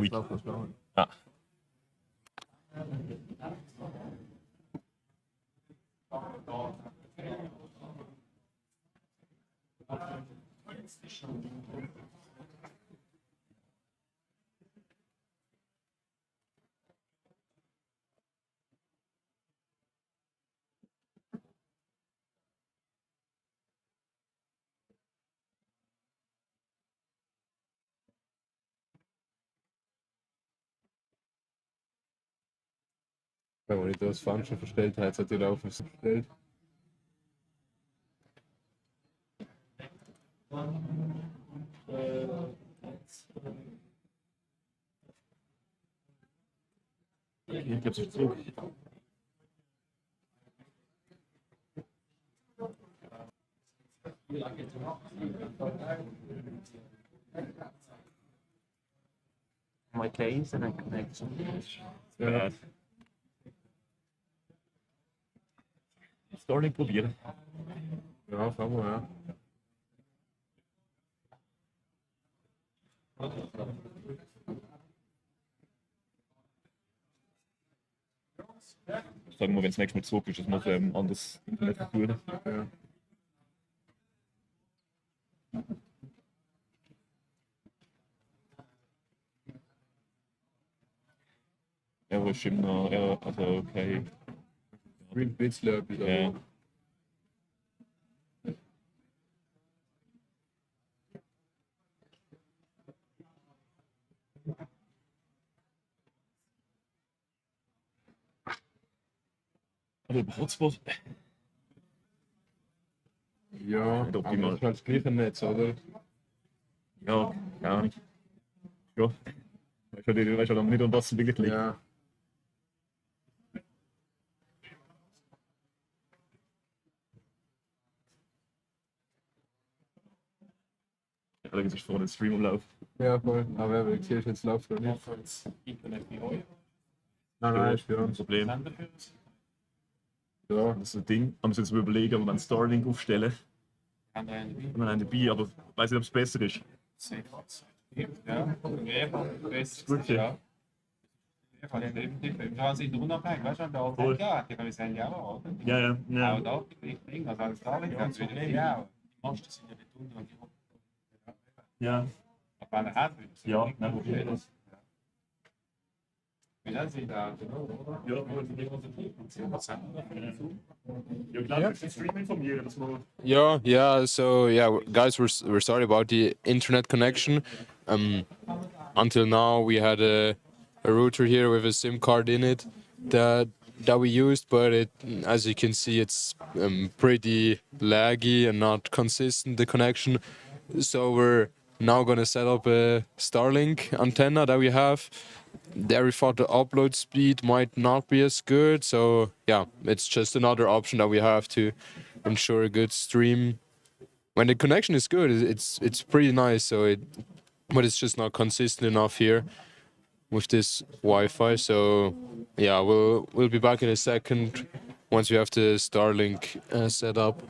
Wenn man nicht das Function verstellt hat, hat er auch was verstellt. Ich glaube, es zurück. My case and I connect. Ja. Starlink probieren. Ja, fangen wir, ja. Sagen wir, wenn es nächstes Mal zurück ist, das muss anders Internet verführen. Ja. Ja, aber stimmt noch. Ja, also okay. Ein bisschen etwas, aber Ja. Also Hotspot. ja, Nicht aber optimal. das ist halt das gleiche Netz, oder? Ja, keine Ahnung. Ja. Weißt du noch nicht, um was es wirklich liegt. Ja. Allerdings ist vorne ein Stream am Lauf. Ja, voll. Aber wenn du siehst, jetzt läuft er nicht. Nein, nein, ist für Ein uns. Problem. Ja. Das ist ein Ding. Man muss jetzt mal überlegen, ob man Starlink aufstellen. Kann man einen dabei, aber ich weiß nicht, ob es besser ist. Ja, besser. Gut, ja. Ich kann definitiv. Da sind unabhängig, weißt du, da Voll. ja, die können wir ja auch, oder? Ja, ja. Ja. Auch da, ich denke, also alles Starlink, ganz wieder ja. Masten sind ja nicht unten. Ja. Op aan de haat. Ja, nein, okay. Wie dat zie daar? Ja, klar, ich Stream informieren, dass wir Yeah. So yeah, guys, we're sorry about the internet connection. Until now, we had a router here with a SIM card in it that we used, but as you can see, it's pretty laggy and not consistent, the connection. So we're now gonna set up a Starlink antenna that we have. There we thought the upload speed might not be as good, so yeah, it's just another option that we have to ensure a good stream. When the connection is good, it's pretty nice. But it's just not consistent enough here with this Wi-Fi. So yeah, we'll be back in a second once we have the Starlink set up.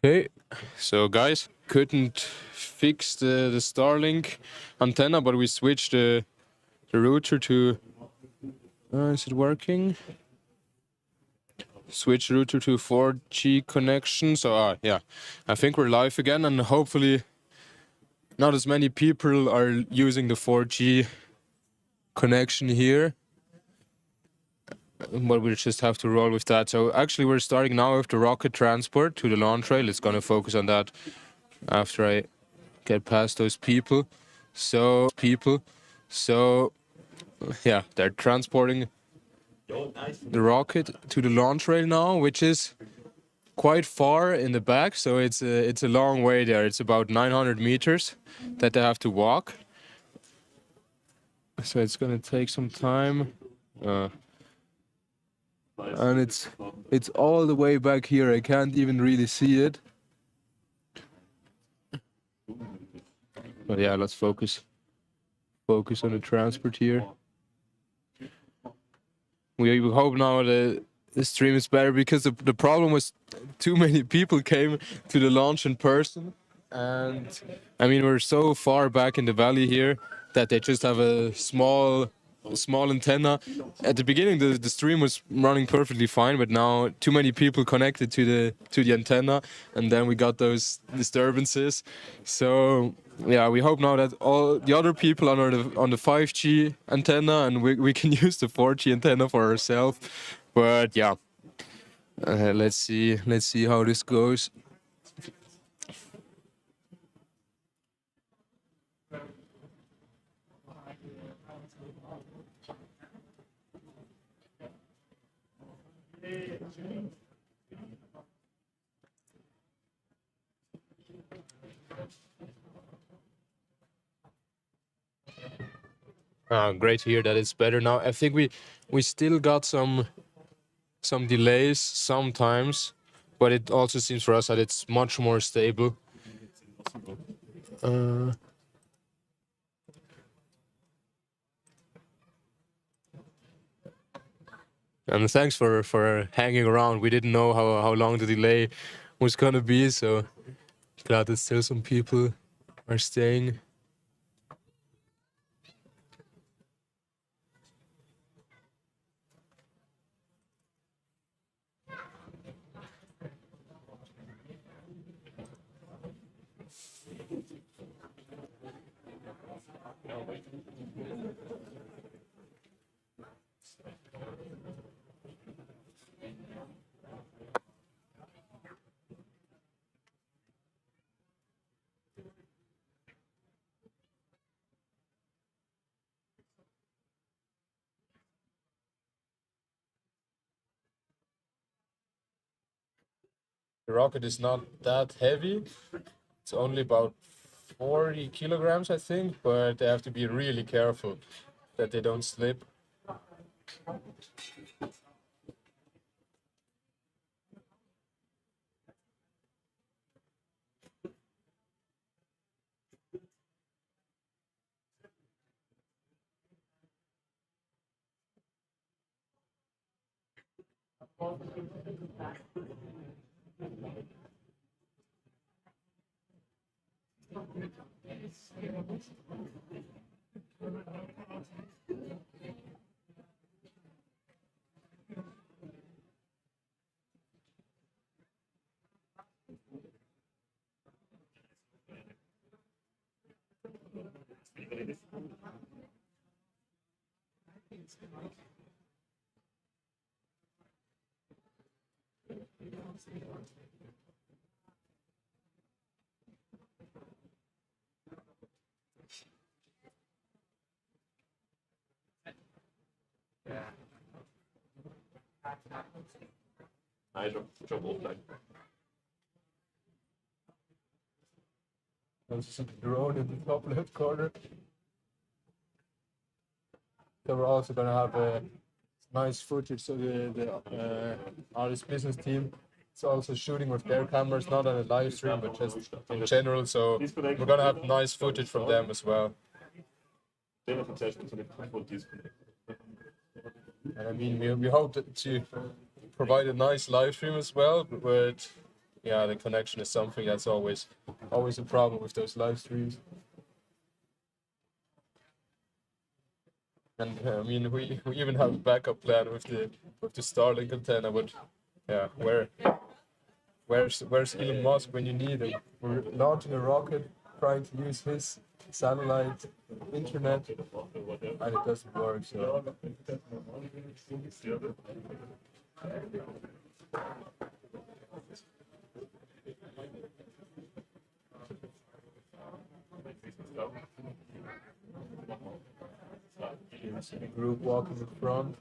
Okay, so guys, couldn't fix the Starlink antenna, but we switched the router to. Is it working? Switch router to 4G connection. So yeah, I think we're live again, and hopefully not as many people are using the 4G connection here. But we'll just have to roll with that. So actually we're starting now with the rocket transport to the launch rail. It's gonna focus on that after I get past those people. So yeah, they're transporting the rocket to the launch rail now, which is quite far in the back. So it's a long way there. It's about 900 meters that they have to walk. So it's gonna take some time. And it's all the way back here. I can't even really see it. But yeah, let's focus on the transport here. We hope now the stream is better, because the problem was too many people came to the launch in person, and I mean we're so far back in the valley here that they just have a small antenna. At the beginning the stream was running perfectly fine, but now too many people connected to the antenna, and then we got those disturbances. So yeah, we hope now that all the other people are on the 5G antenna, and we can use the 4G antenna for ourselves. But yeah, let's see how this goes. Great to hear that it's better now. I think we still got some delays sometimes, but it also seems for us that it's much more stable. And thanks for hanging around. We didn't know how long the delay was gonna be, so glad that still some people are staying. The rocket is not that heavy. It's only about 40 kilograms, I think, but they have to be really careful that they don't slip. I drop offline. There's a drone in the top left corner. So we're also gonna have a nice footage. So the artist business team is also shooting with their cameras, not on a live stream, but just in general. So we're gonna have nice footage from them as well. And I mean, we hope to provide a nice live stream as well, but yeah, the connection is something that's always a problem with those live streams. And I mean, we even have a backup plan with the Starlink antenna, but yeah, where's Elon Musk when you need him? We're launching a rocket, trying to use his satellite internet, and it doesn't work. So. Here's the group walking in front,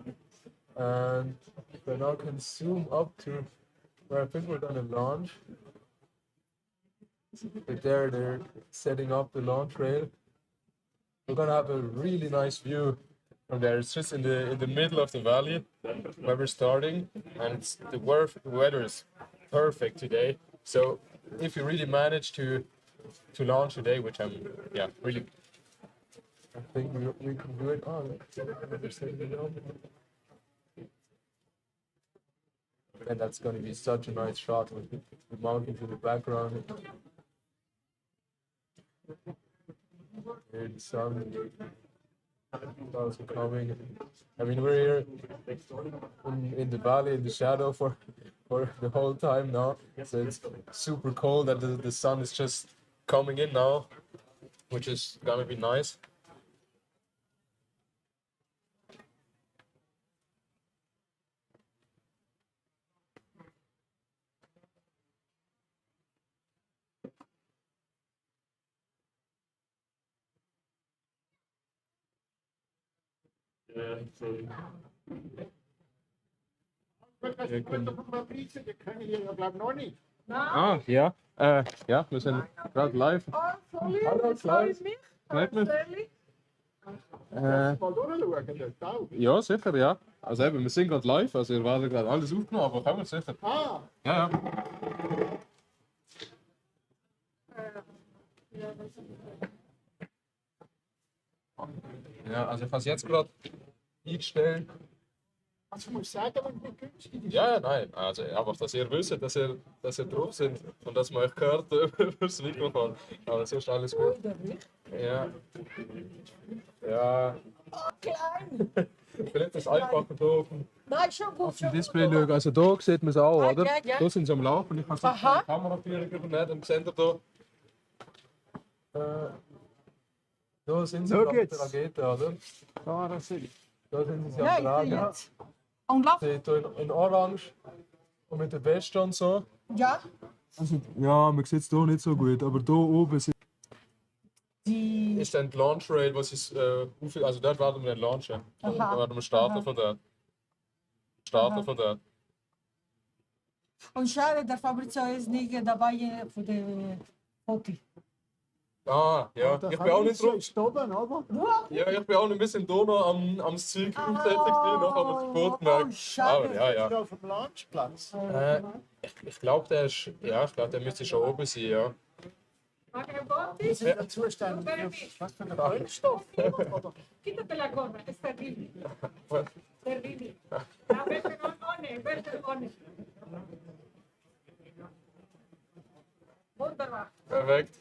and if I now can zoom up to where I think we're gonna launch. Right there, they're setting up the launch rail. We're gonna have a really nice view from there. It's just in the middle of the valley where we're starting, and the weather is perfect today. So if you really manage to launch today, which I'm really, I think we can do it. Oh, they're setting it up. And that's going to be such a nice shot with the mountains in the background. Here the sun is also coming. I mean, we're here in the valley, in the shadow for the whole time now. So it's super cold and the sun is just coming in now, which is gonna be nice. Ah, ja. Ja, wir sind gerade live. Hallo, Klaus. Freut mich. Ja, sicher, ja. Also eben, wir sind gerade live, also ihr werdet gerade alles aufgenommen, aber kommen wir sicher. Ah! Ja, ja. Ja, also ich habe es jetzt gerade eingestellt. Also muss ich sagen, wenn es nicht günstig ist. Ja, nein, also einfach, dass ihr wisst, dass ihr drauf sind und dass man euch hört über das Mikrofon. Aber sonst alles gut. Ja. Ja. Oh, klein! Vielleicht ist es einfacher da oben. Nein, schon gut. Auf dem Display schauen. Also da sieht man es auch, oder? Ja, ja. Da sind sie am Laufen. Ich kann es Aha. die Kameraführung übernehmen, dann seht ihr da. Da sind sie mit der Rakete, oder? Ja, das sehe ich. Da sind sie Ja, am Tragen. jetzt. Und lauf. Seht ihr in Orange und mit der Weste und so. Ja. Also, ja, man sieht es hier nicht so gut, aber da oben ist dann die Launch Rail, was ist, also dort werden wir dann launchen. Da werden wir starten von dort. Von dort. Und schade, der Fabrizio ist nicht dabei für die Foto. Ah, ja, ich bin auch nicht drauf. Ist oben, oder? Ja, ich bin auch ein bisschen da noch am Zeug umtätig, noch haben wir das Boot gemerkt. Aber ja. Ist auf dem Launchplatz. Ich glaube, der müsste schon oben sein, ja. Das ist der Zustand. Was für ein Brennstoff? Quítate la gorra, es terrible. Terrible. A ver, perdone. Wunderbar. Perfekt.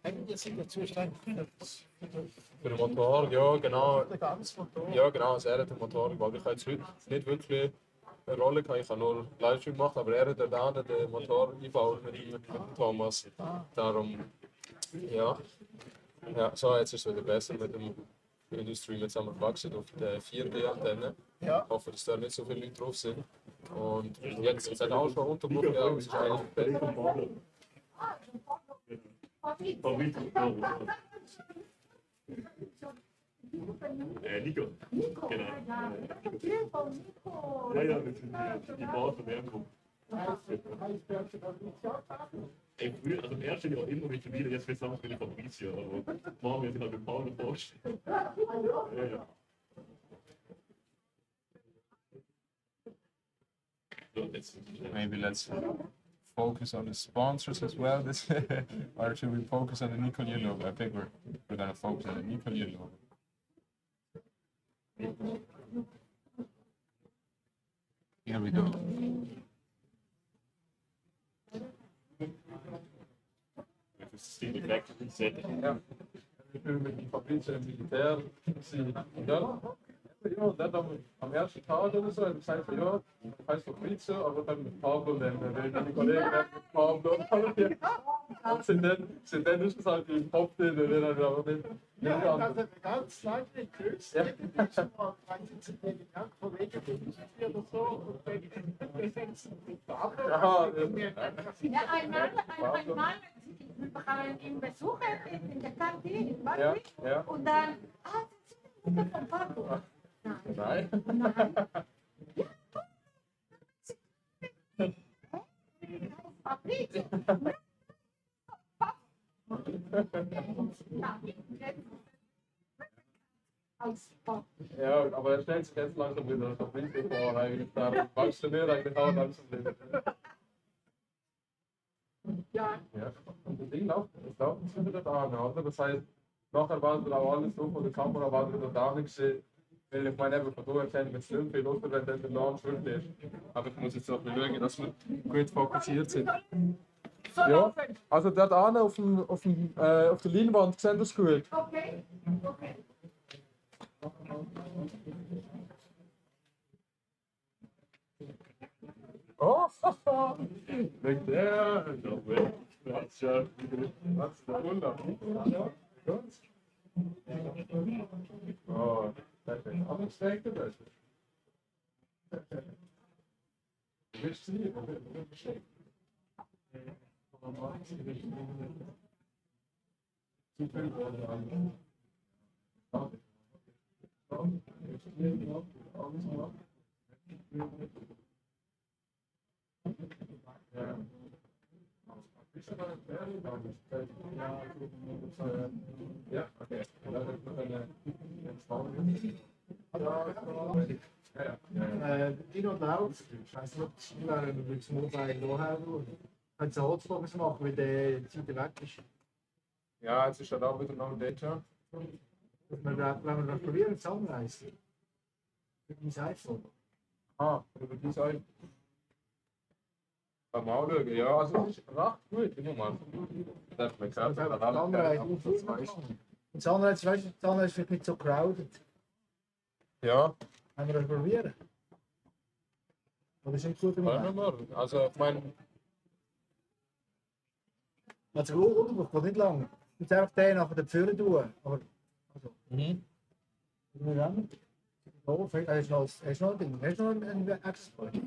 Eigentlich sind der Zustand Für den Motor, ja genau. der ganze Motor. Ja genau, also er hat den Motor gebaut. Ich habe jetzt heute nicht wirklich eine Rolle gehabt, ich habe nur Livestream gemacht, aber er hat dort den Motor eingebaut mit dem Thomas. Darum, ja. Ja, so jetzt ist es wieder besser mit dem Industrie. Jetzt haben wir gewachsen auf der 4G-Antenne. Ja. Ich hoffe, dass da nicht so viele Leute drauf sind. Und jetzt ist es auch schon unterbrochen, ja, aber es ist eigentlich besser. Nico. Genau. Ja, das sind die Bauern von Werbung. Ey, früher, also im ersten Jahr immer mit Familie, jetzt wird es auch mit der Fabrizio, aber machen wir sich halt mit Paul vorstellen. Ja. So, Maybe let's focus on the sponsors as well. This, or should we focus on the NICOLLIER logo? I think we're gonna focus on the NICOLLIER logo. Here we go. Ja. Ich bin mit dem Fabrice im Militär. Ja, ja, dann am ersten Tag oder so, dann sagt er, ja, heißt Fabrice, aber dann mit Pablo, dann die Kollegen mit Pablo. Und sind dann ist es halt im Kopf drin, und dann aber nicht. Also ganz lange Grüße, ja. Wenn Sie zu den Kollegen oder so und besetzen mit Pablo. Ja, einmal wir ihn besuchen in der Kantine in Wichlen Ja. und dann, sind Sie von Pablo? Nein. Fabrizio. Ja, aber er stellt sich jetzt langsam wieder Fabrice vor, eigentlich. Da magst du mir eigentlich auch langsam leben. Ja. Ja, und das Ding läuft jetzt wieder da, oder? Das heißt, nachher war wieder auch alles so von der Kamera, war wieder da nichts. Weil ich meine, eben von da erkennen wir es nicht viel, oder wenn dann der Launch wirklich ist. Aber ich muss jetzt auch mal schauen, dass wir gut fokussiert sind. Ja, also dort an auf der Leinwand sehen wir es gut. Okay. Okay. Oh, look there. No way. That's the Wunder. Ja, gut. Oh, that's unexpected. Willst du nicht? Ja, okay. In- und aus. Ich weiß nicht, ob das wir das Mobile noch haben. Können Sie Hotspots machen, weil die Zeit weg ist? Ja, jetzt ist ja da wieder noch ein Data. Wenn wir das probieren, Sunrise. Mit meinem iPhone. Ah, über die Seite. Kann man auch schauen. Ja, also das ist recht gut, immer mal. Darf man gesagt, Und Sunrise, weißt du, Sunrise wird nicht so crowded. Ja, Können wir das probieren? Oder ist nicht gut im wollen wir Moment? mal. Also, ich meine, Also gut, geht nicht lang. Jetzt einfach den nachher den Führer tun. Aber, also. Wir haben. Oh, hast du noch ein Ding? Hast du noch einen Access Point?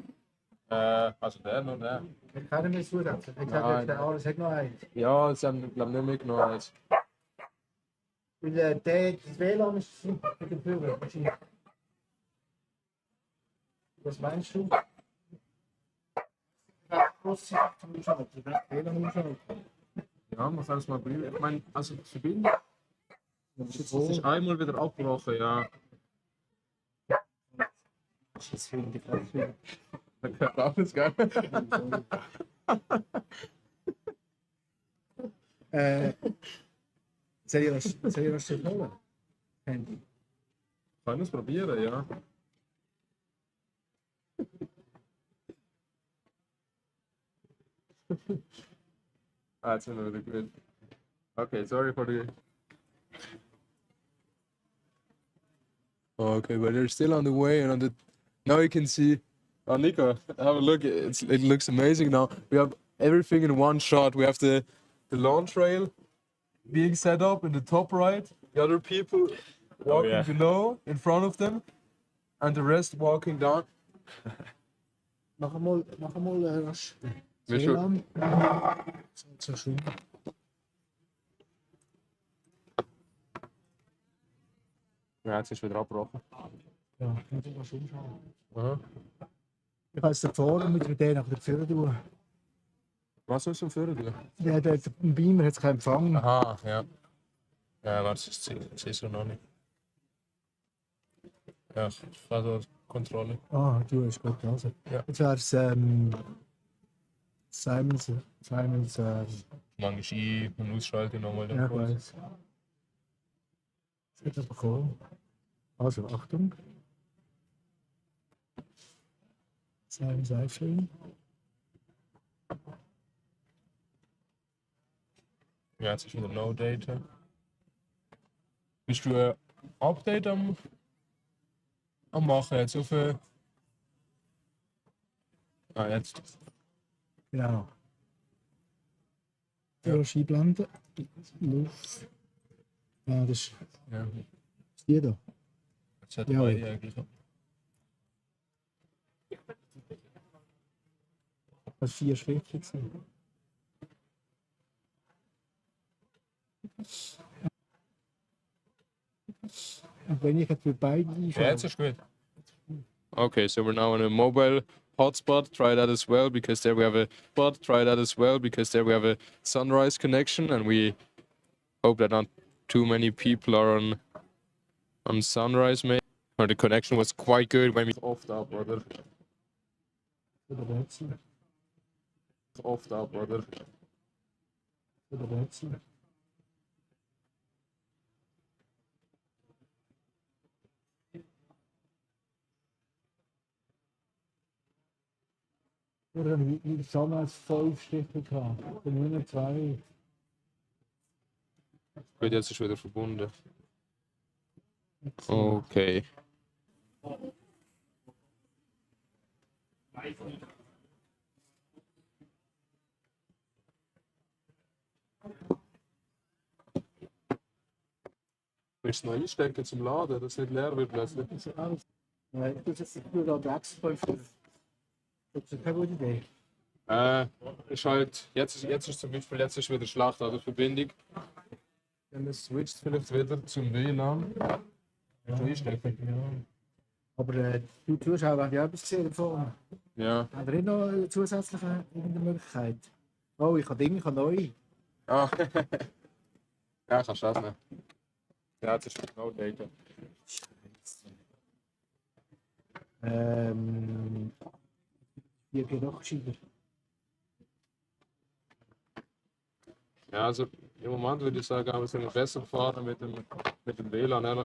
also der noch der. Ich kann nicht mehr zusetzen. Ich sage jetzt, der alles hat noch eins. Ja, sie haben, glaube ich, nicht mitgenommen. Jetzt. Weil das WLAN ist mit dem Führer. Was meinst du? Ja, man kann es mal probieren. Ich meine, also die Verbindung. Das ist einmal wieder abgebrochen, ja. Das finde ich auch wieder. Da gehört alles, gell? Soll ich was zu holen? Handy. Kann es probieren, ja. Jetzt sind wir wieder gut. Okay, sorry for the. Okay, but they're still on the way, and now you can see. Oh, Nico, have a look. It looks amazing now. We have everything in one shot. We have the launch rail being set up in the top right. The other people walking below, in front of them, and the rest walking down. Mach einmal was. Wir schon. So schön. Ja, jetzt ist wieder abgebrochen. Ja, ich muss was umschauen. Aha. Ich kann es da vorne mit der nach der Führer tun. Was sollst du für tun? Der Beamer hat keinen Empfang. Aha, ja. Ja, warte, das siehst du noch nicht. Ja, also Kontrolle. Ah, du hast gut also. Ja. Jetzt wäre es Simons Manchmal ein- und ausschalten nochmal. ja, ich weiß. Das hat er bekommen. Also, Achtung. Simons iPhone. Ja, jetzt ist wieder No Data. Bist du ein Update am machen jetzt auf jetzt. Genau. Führersch einblenden. Luft. Ja, das ist Ja. die da. Jetzt hat Ja, beide ja. eigentlich. Das 4 Schritte jetzt. Und wenn ich jetzt für beide Ja, jetzt ist gut. Okay, so we're now on a mobile hotspot. Try that as well because there we have a spot. Try that as well because there we have a sunrise connection, and we hope that not too many people are on sunrise. Maybe or the connection was quite good when we off up, brother. Oder Rätsel. Off up, brother. Oder Rätsel. Oder wie damals 5 Stiche gehabt. Und nur noch 2. Gut, jetzt ist wieder verbunden. Okay. Willst du noch einstecken zum Laden, dass es nicht leer wird plötzlich? Nein, das ist nur der Wechselkäufer. Das ist keine gute Idee. Ist halt, jetzt ist zum Beispiel jetzt ist wieder schlecht an der Verbindung. Dann es switcht vielleicht wieder zum WLAN. Einstecken. Ja. Aber die Zuschauer haben ja etwas gesehen davon. Ja. Haben ihr nicht noch eine zusätzliche irgendeine Möglichkeit? Oh, ich habe Dinge, ich habe neu. Ah. Ja, kannst du das nehmen. Ja, jetzt ist wieder No Data. Hier geht noch gescheiter. Ja, also im Moment würde ich sagen, wir sind besser gefahren mit dem WLAN.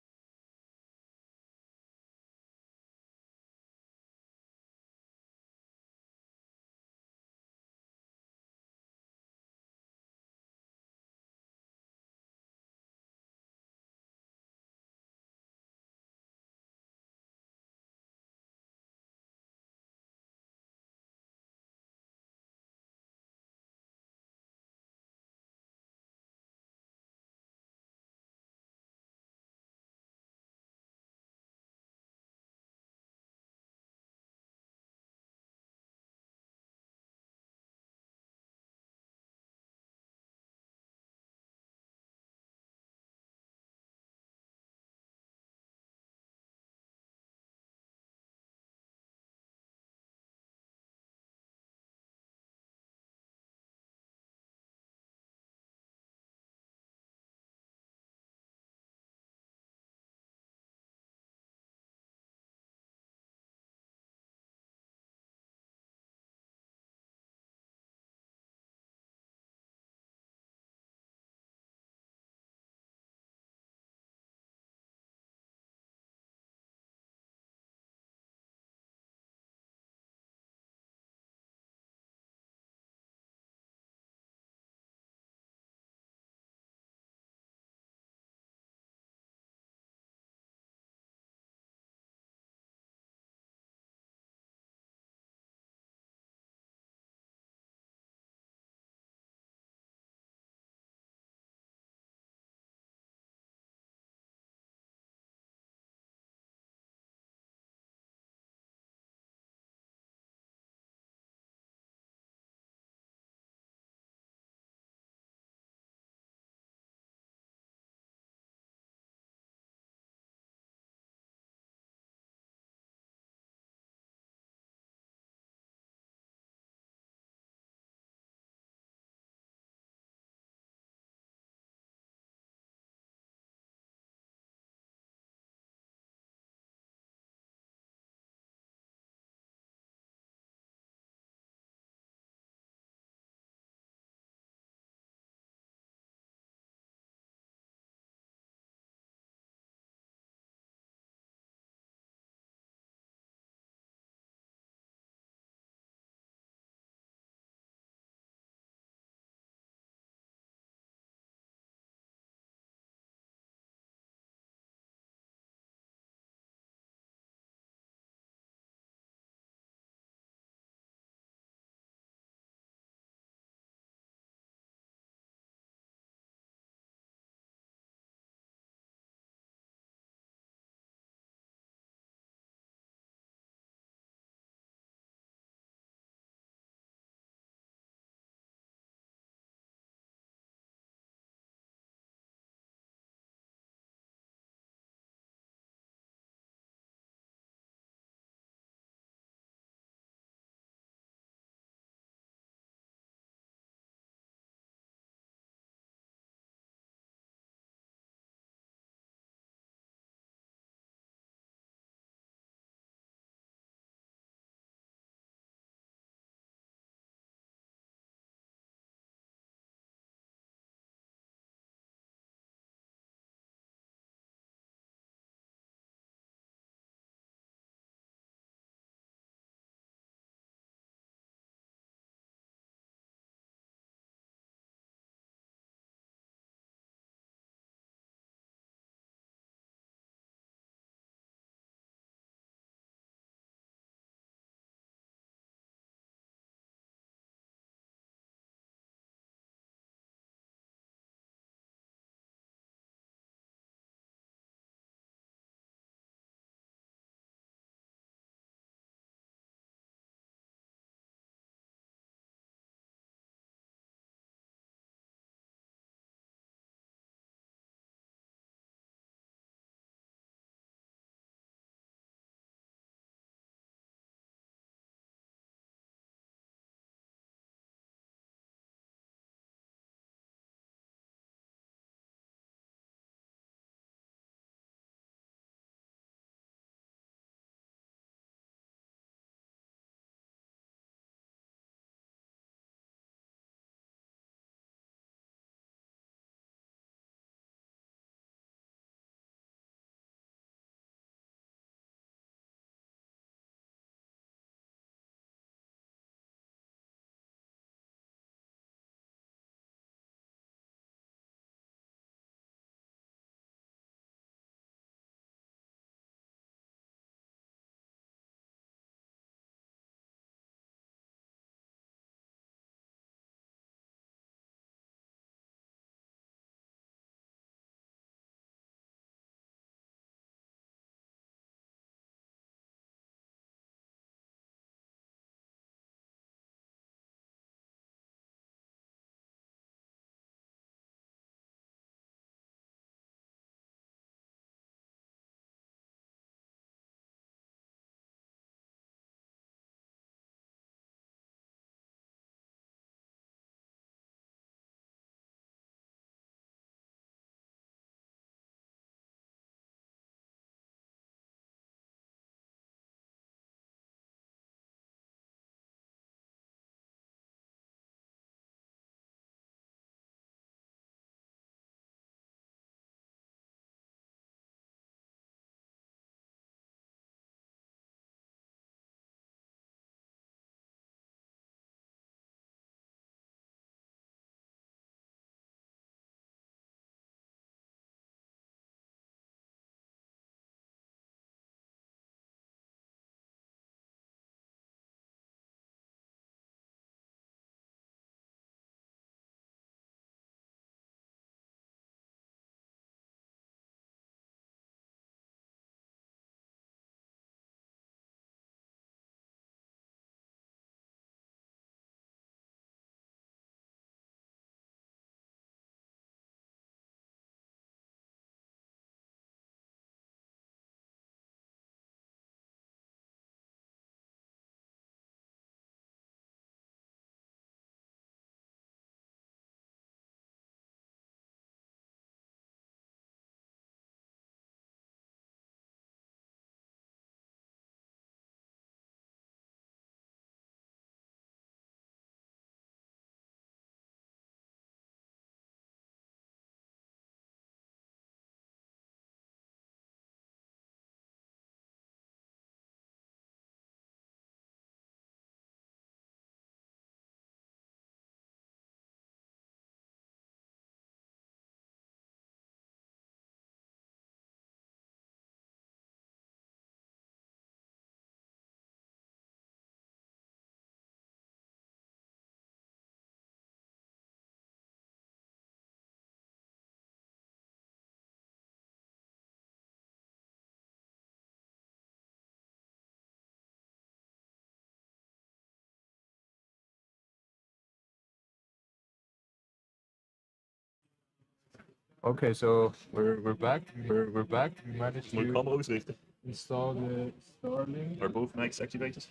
Okay, so we're back. We're back. We managed Moet to ik allemaal uitrichten? install the Starlink. Are both mics activated?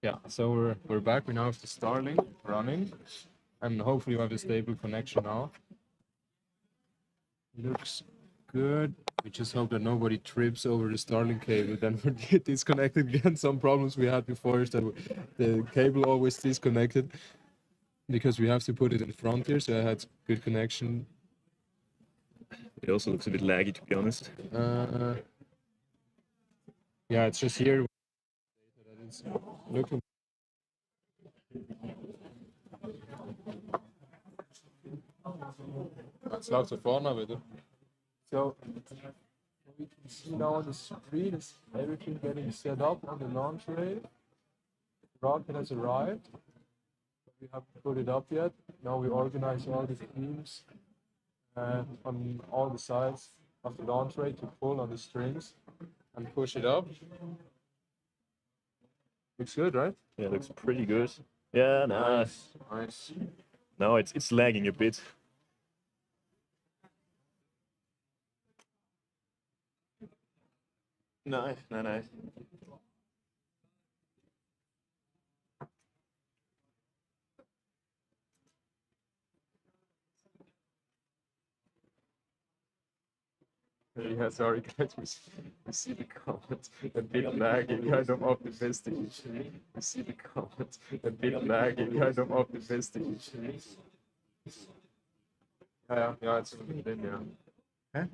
Yeah, so we're back. We now have the Starlink running, and hopefully we have a stable connection now. Looks good. We just hope that nobody trips over the Starlink cable. Then we get disconnected again. Some problems we had before is that the cable always disconnected because we have to put it in front here. So I had good connection. It also looks a bit laggy, to be honest. Yeah, it's just here. That it's looking. It's lots of fun with it. So we can see now on the screen is everything getting set up on the launch rail. The rocket has arrived. But we haven't put it up yet. Now we organize all the teams on all the sides of the launch rail to pull on the strings and push it up. Looks good, right? Yeah, it looks pretty good. Yeah, nice. Nice. No, it's lagging a bit. Nice. Yeah, sorry guys, we see the comment a bit lagging, kind of optimistic. We see the comment a bit lagging, kind of optimistic. Yeah, it's in, yeah. Huh?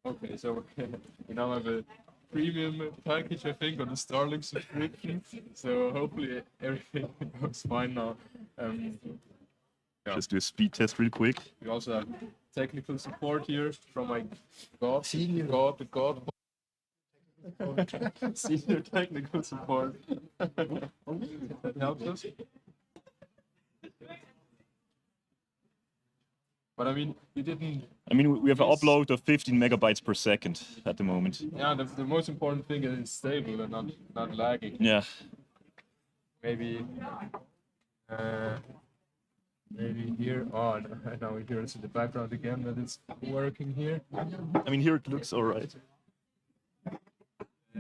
Okay, so we now have a premium package, I think, on the Starlink subscription. So hopefully everything goes fine now. Yeah. Just do a speed test real quick. We also have technical support here from my God, the God, senior technical support that helps us. But I mean, you didn't. I mean, we have an upload of 15 megabytes per second at the moment. Yeah, the most important thing is it's stable and not lagging. Yeah. Maybe. maybe here. Oh, now we hear us in the background again that it's working here. I mean, here it looks all right.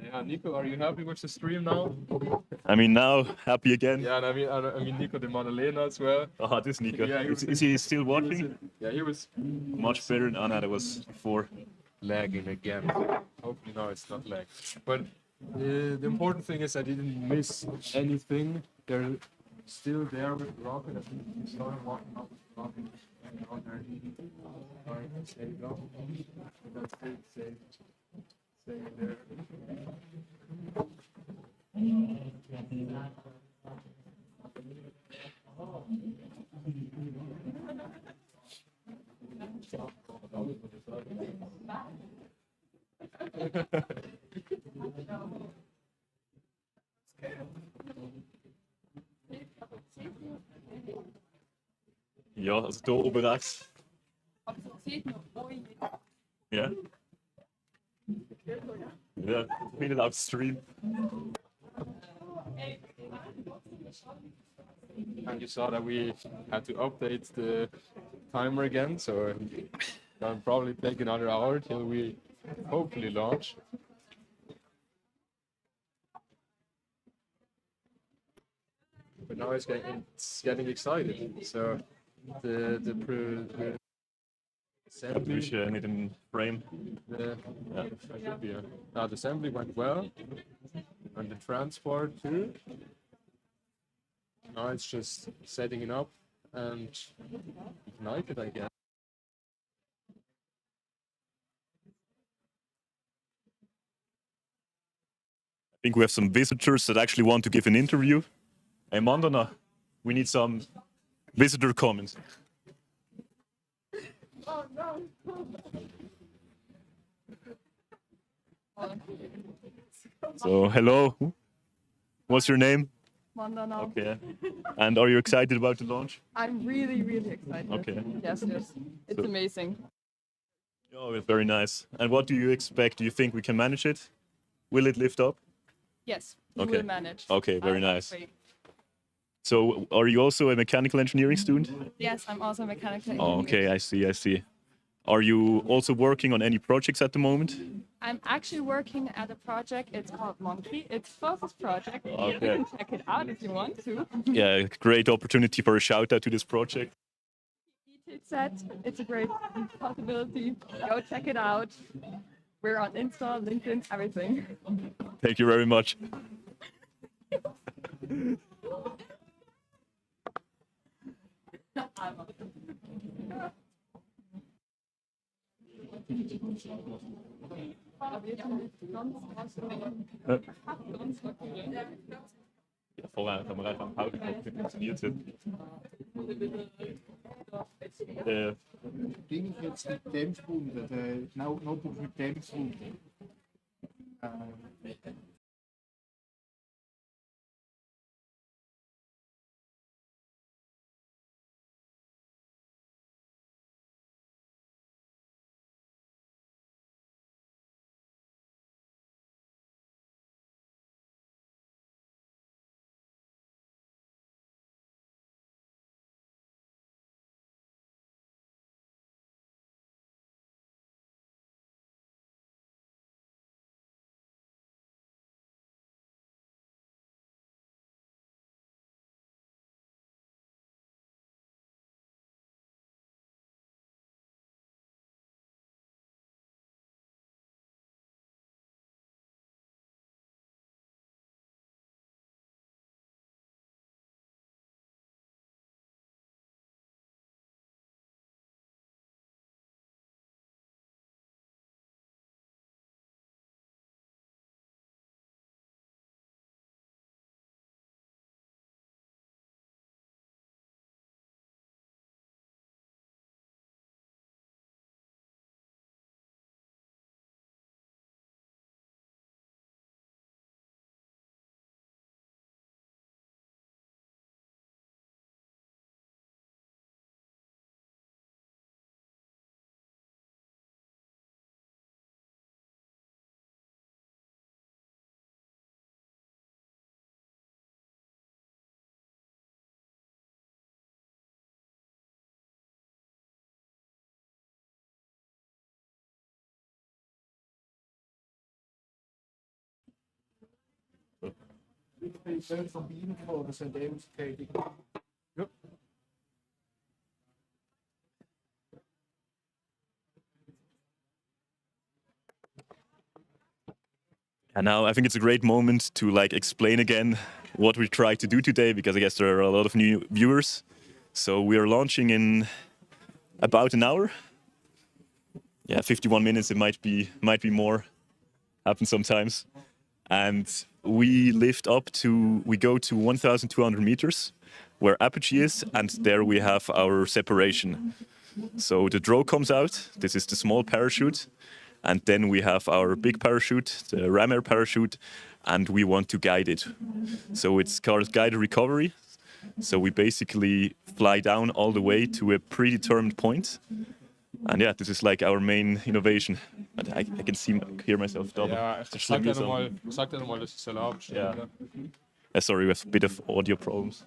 Yeah, Nico, are you happy with the stream now? I mean, now happy again. Yeah, and I mean Nico de Maddalena as well. Oh, this Nico. Yeah, Is he still watching? Yeah, he was Much better than Anna was before. lagging again. Hopefully now it's not lag. But the important thing is I didn't miss anything. They're still there with the rocket. I think we started walking up with the rocket. And now they're alright, there you go. That's it, stay there. Ja, also da oben rechts. Ja. Ja, really loud stream. And you saw that we had to update the timer again, so it'll probably take another hour till we hopefully launch. But now it's getting excited. So the assembly, Nicht in frame. the assembly went well, and the transport too. Now it's just setting it up and ignite it, I guess. I think we have some visitors that actually want to give an interview. Hey, Mandana, we need some visitor comments. Oh no. So, hello. What's your name? Mandana. Okay. And are you excited about the launch? I'm really, really excited. Okay. Yes, yes. It's So- amazing. Oh, it's very nice. And what do you expect? Do you think we can manage it? Will it lift up? Yes, we Okay. will manage. Okay, very I have nice. faith. So, are you also a mechanical engineering student? Yes, I'm also a mechanical Oh, engineer. okay, I see. Are you also working on any projects at the moment? I'm actually working at a project. It's called Monkey. It's Foss's project. You Okay. can check it out if you want to. Yeah, great opportunity for a shout out to this project. It's set. It's a great possibility. Go check it out. We're on Insta, LinkedIn, everything. Thank you very much. Ja, vooraan gaan we even aan het houden of het funktioniert het. Ding jetzt mit dem verbunden, der Notebook mit dem verbunden. Ich bin schön vom Beamer gekommen, das sind Demonstrating. Yep. And now I think it's a great moment to like explain again what we tried to do today, because I guess there are a lot of new viewers. So we are launching in about an hour. Yeah, 51 minutes. It might be more. Happens sometimes. And we go to 1,200 meters where apogee is, and there we have our separation. So the drogue comes out. This is the small parachute. And then we have our big parachute, the ram air parachute, and we want to guide it. So it's called guided recovery. So we basically fly down all the way to a predetermined point. And yeah, this is like our main innovation. And I can hear myself double. Ja, sag dir nochmal, dass ich es erlaubt. Yeah. Sorry, we have a bit of audio problems.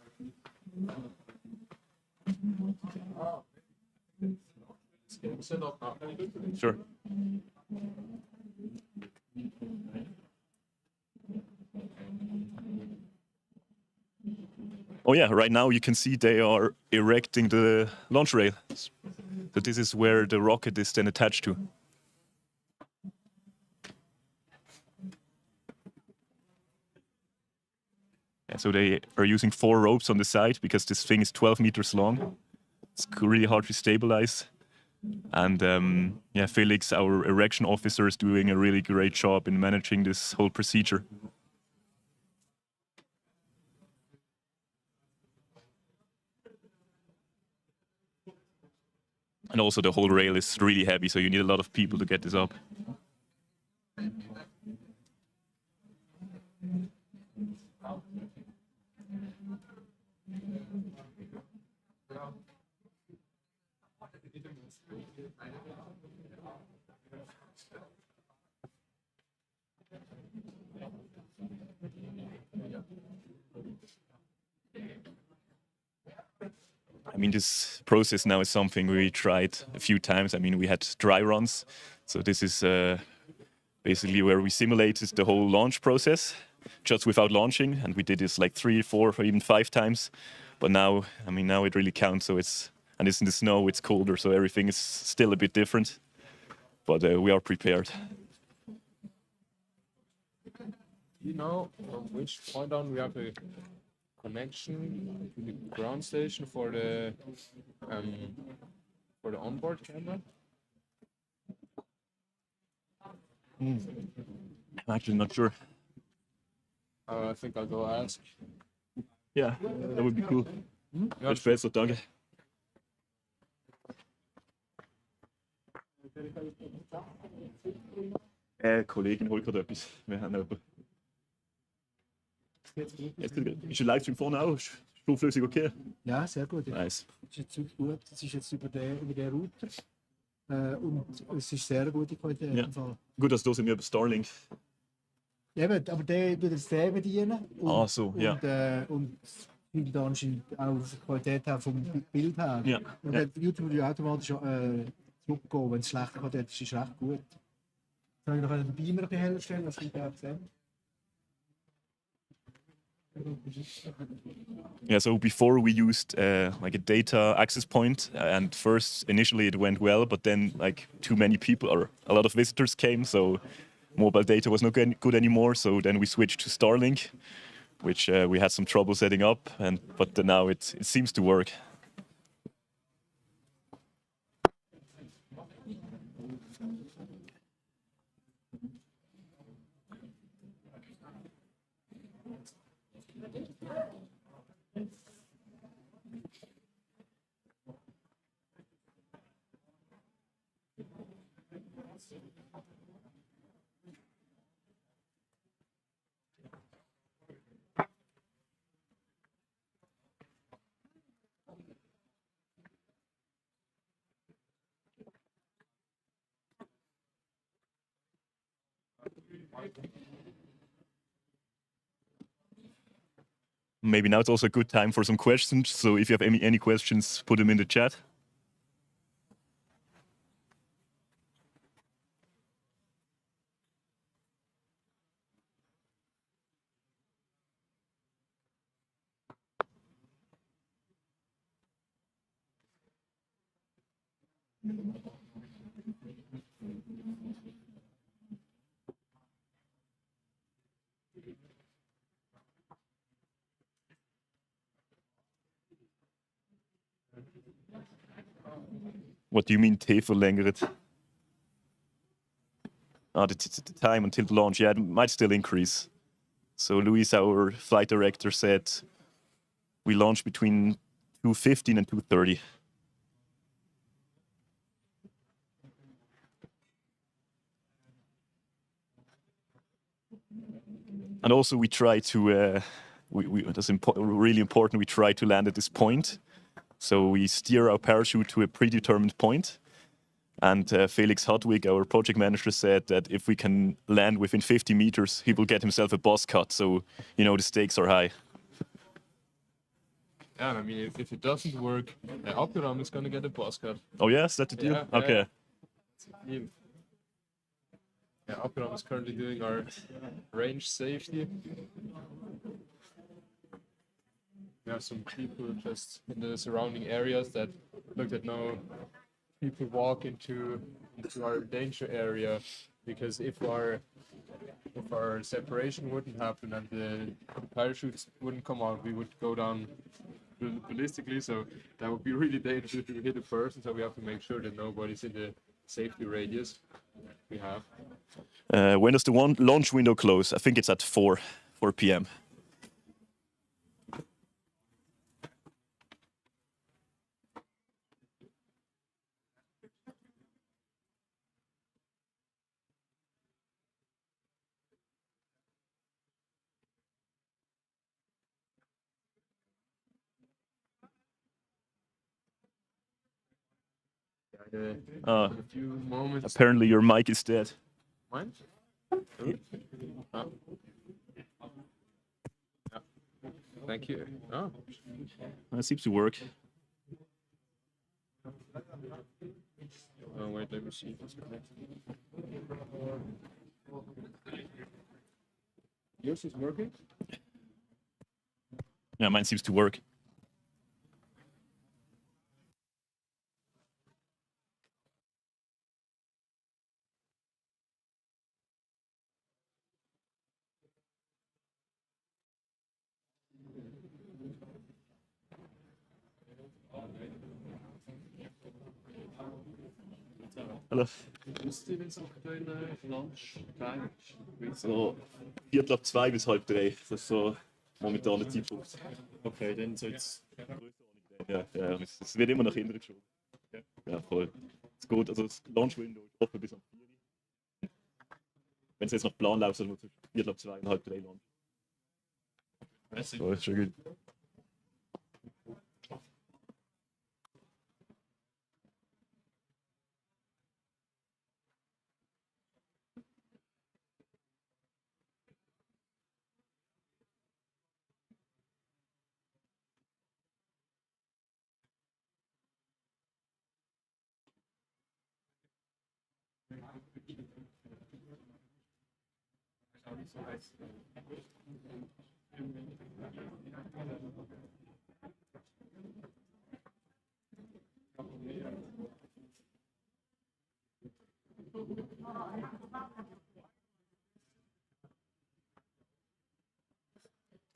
Sure. Oh yeah, right now you can see they are erecting the launch rail. So this is where the rocket is then attached to. Yeah, so they are using 4 ropes on the side because this thing is 12 meters long. It's really hard to stabilize. And yeah, Felix, our erection officer, is doing a really great job in managing this whole procedure. And also the whole rail is really heavy, so you need a lot of people to get this up. I mean, this process now is something we tried a few times. I mean, we had dry runs. So this is basically where we simulated the whole launch process just without launching. And we did this like 3, 4, or even 5 times. But now, I mean, now it really counts. So it's in the snow, it's colder. So everything is still a bit different. But we are prepared. You know from which point on we have a connection to the ground station for the onboard camera? I'm actually not sure. I think I'll go ask. Yeah, that would be cool. Much better, danke. Kollegin holt gerade etwas. Wir haben jemanden. Jetzt ist der Livestream vorne auch flüssig okay? Ja, sehr gut. Nice. Das ist jetzt super gut. Das ist jetzt über den Router. Und es ist sehr gute Qualität. Ja. Gut, dass du sind wir über Starlink. Eben, aber der würde es den bedienen. Und, So, ja. Und will da anscheinend auch die Qualität haben vom Bild her. Ja. Und Ja. YouTube würde automatisch zurückgehen, wenn es schlechter Qualität ist, ist es recht gut. Jetzt habe ich noch einen Beamer ein bisschen heller stellen, das könnt ihr auch sehen. Yeah, so before we used like a data access point, and first initially it went well, but then like too many people or a lot of visitors came, so mobile data was not good anymore. So then we switched to Starlink, which we had some trouble setting up, but now it seems to work. Maybe now it's also a good time for some questions. So if you have any questions, put them in the chat. What do you mean T verlängert? The time until the launch, yeah, it might still increase. So Luis, our flight director, said we launch between 2:15 and 2:30. And also we try to, that's really important, we try to land at this point. So we steer our parachute to a predetermined point. And Felix Hadwig, our project manager, said that if we can land within 50 meters, he will get himself a boss cut. So, you know, the stakes are high. Yeah, I mean, if it doesn't work, Optiram is going to get a boss cut. Oh, yeah? Is that the deal? Yeah, okay. Yeah, Optiram is currently doing our range safety. We have some people just in the surrounding areas that look at no people walk into our danger area, because if our separation wouldn't happen and the parachutes wouldn't come out, we would go down ballistically. So that would be really dangerous if we hit a person. So we have to make sure that nobody's in the safety radius we have. When does the launch window close? I think it's at 4 p.m. In a few moments. Apparently your mic is dead. Mine? Thank you. Oh. It seems to work. Oh, wait, let me see if it's connected. Yours is working? Yeah, mine seems to work. Hallo. Wisst ihr, wenn es aktuell Launch-Time ist? So 1:45 bis 1:30. Das ist so momentan der Zeitpunkt. Okay, dann soll es. Ja, es wird immer nach hinten geschoben. Ja, voll. Ist gut. Also das Launch-Window ist offen bis um 4 Uhr. Wenn es jetzt nach Plan läuft, dann muss es 2:45 und 1:30 launchen. So, ist schon gut.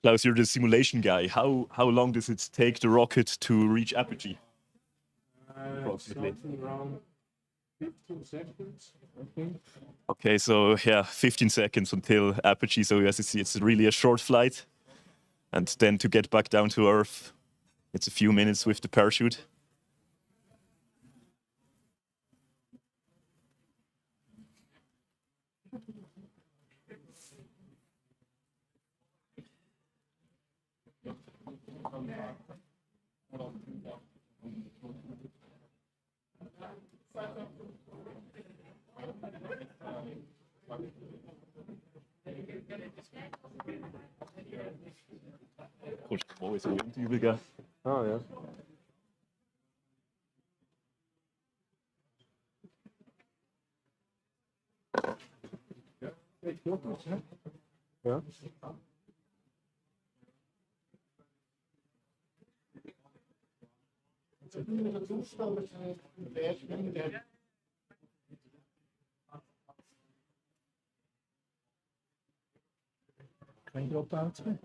Klaus, you're the simulation guy. How long does it take the rocket to reach apogee? Approximately. Something around 15 seconds, I think. Okay, so yeah, 15 seconds until apogee. So as you see, it's really a short flight. And then to get back down to Earth, it's a few minutes with the parachute. Always a Windübel, gell? Oh, ja. Ja. Kein Dropout mehr.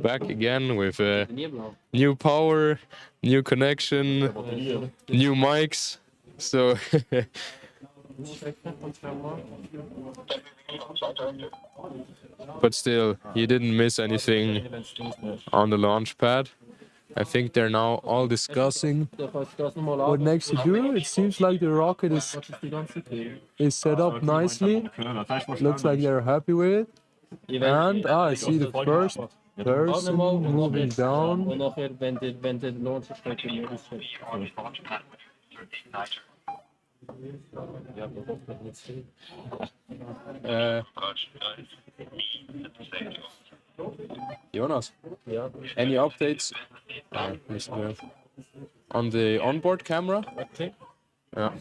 Back again with new power, new connection, new mics. So but still, you didn't miss anything on the launch pad. I think they're now all discussing what next to do. It seems like the rocket is set up nicely. Looks like they're happy with it. And I see the first person moving down. Jonas, any updates on the onboard camera? Yeah.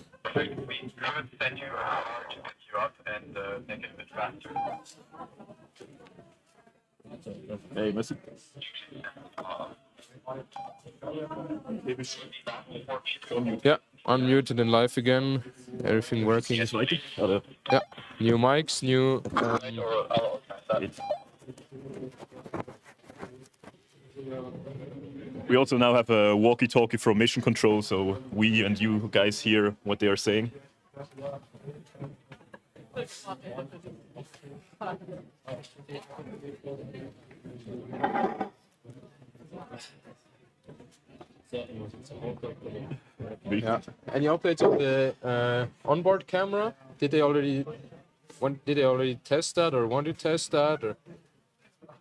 Hey, was Yeah, unmuted and live again. Everything working. Yeah, new mics, new. We also now have a walkie-talkie from Mission Control, so we and you guys hear what they are saying. Yeah. Any updates on the onboard camera? Did they already test that, or want to test that, or?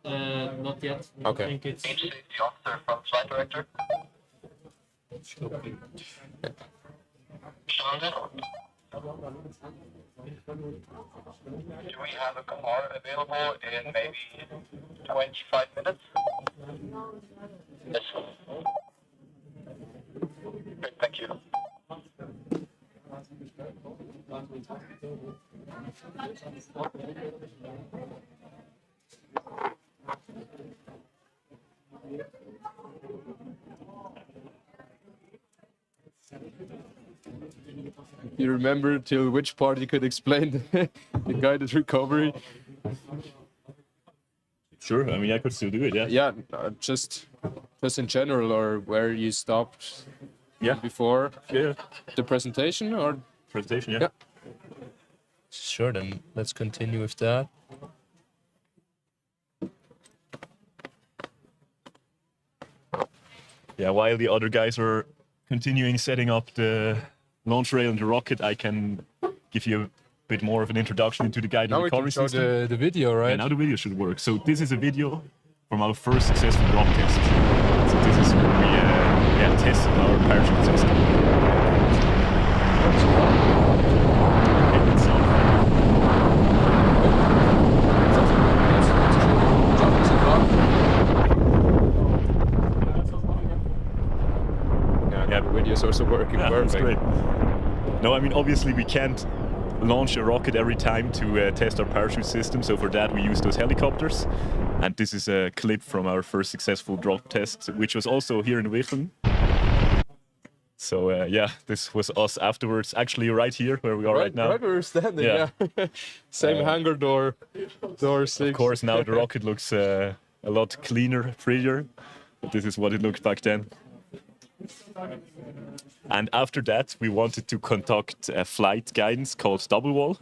Not yet. Okay. I think it's... The officer from flight director. Do we have a car available in maybe 25 minutes? Yes. Great, thank you. You remember till which part you could explain the guided recovery? Sure, I mean, I could still do it, yeah. Yeah, just in general, or where you stopped before the presentation, or? Presentation, yeah. Sure, then let's continue with that. Yeah, while the other guys are continuing setting up the launch rail and the rocket, I can give you a bit more of an introduction into the guided Now we recovery can show system. the video, right? Yeah, now the video should work. So this is a video from our first successful drop test. So this is where we tested our parachute system. Yeah, the video is also working perfect. That's great. No, I mean, obviously we can't launch a rocket every time to test our parachute system, so for that we use those helicopters. And this is a clip from our first successful drop test, which was also here in Wichlen. So yeah, this was us afterwards, actually right here where we are right now. Right where we're standing, yeah. Same hangar door 6. Of course, now the rocket looks a lot cleaner, prettier. But this is what it looked back then. And after that, we wanted to conduct a flight guidance called double wall.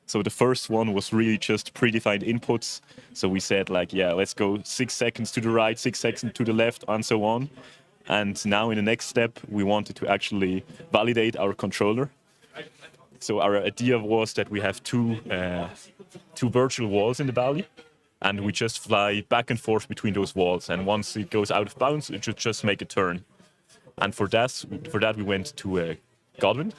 So the first one was really just predefined inputs. So we said like, yeah, let's go 6 seconds to the right, 6 seconds to the left, and so on. And now in the next step, we wanted to actually validate our controller. So our idea was that we have two virtual walls in the valley, and we just fly back and forth between those walls. And once it goes out of bounds, it should just make a turn. And for that we went to Godwin.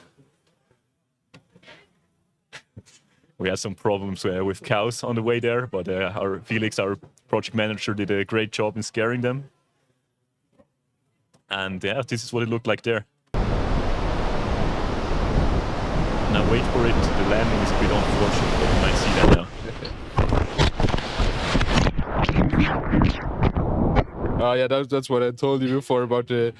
We had some problems with cows on the way there, but our Felix, our project manager, did a great job in scaring them. And yeah, this is what it looked like there. Now wait for it. The landing is a bit unfortunate, but you might see that now. Yeah, that's what I told you before about the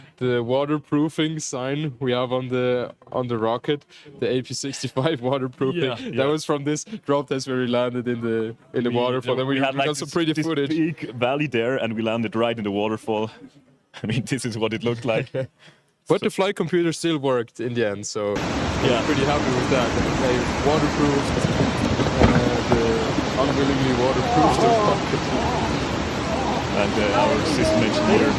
waterproofing sign we have on the rocket, the AP65 waterproofing. Yeah. That was from this drop test where we landed in the waterfall. And we had like got some pretty this footage. big valley there, and we landed right in the waterfall. I mean, this is what it looked like. But the flight computer still worked in the end, so Yeah. I'm pretty happy with that. They waterproofed, unwillingly waterproofed the rocket. And our system engineer.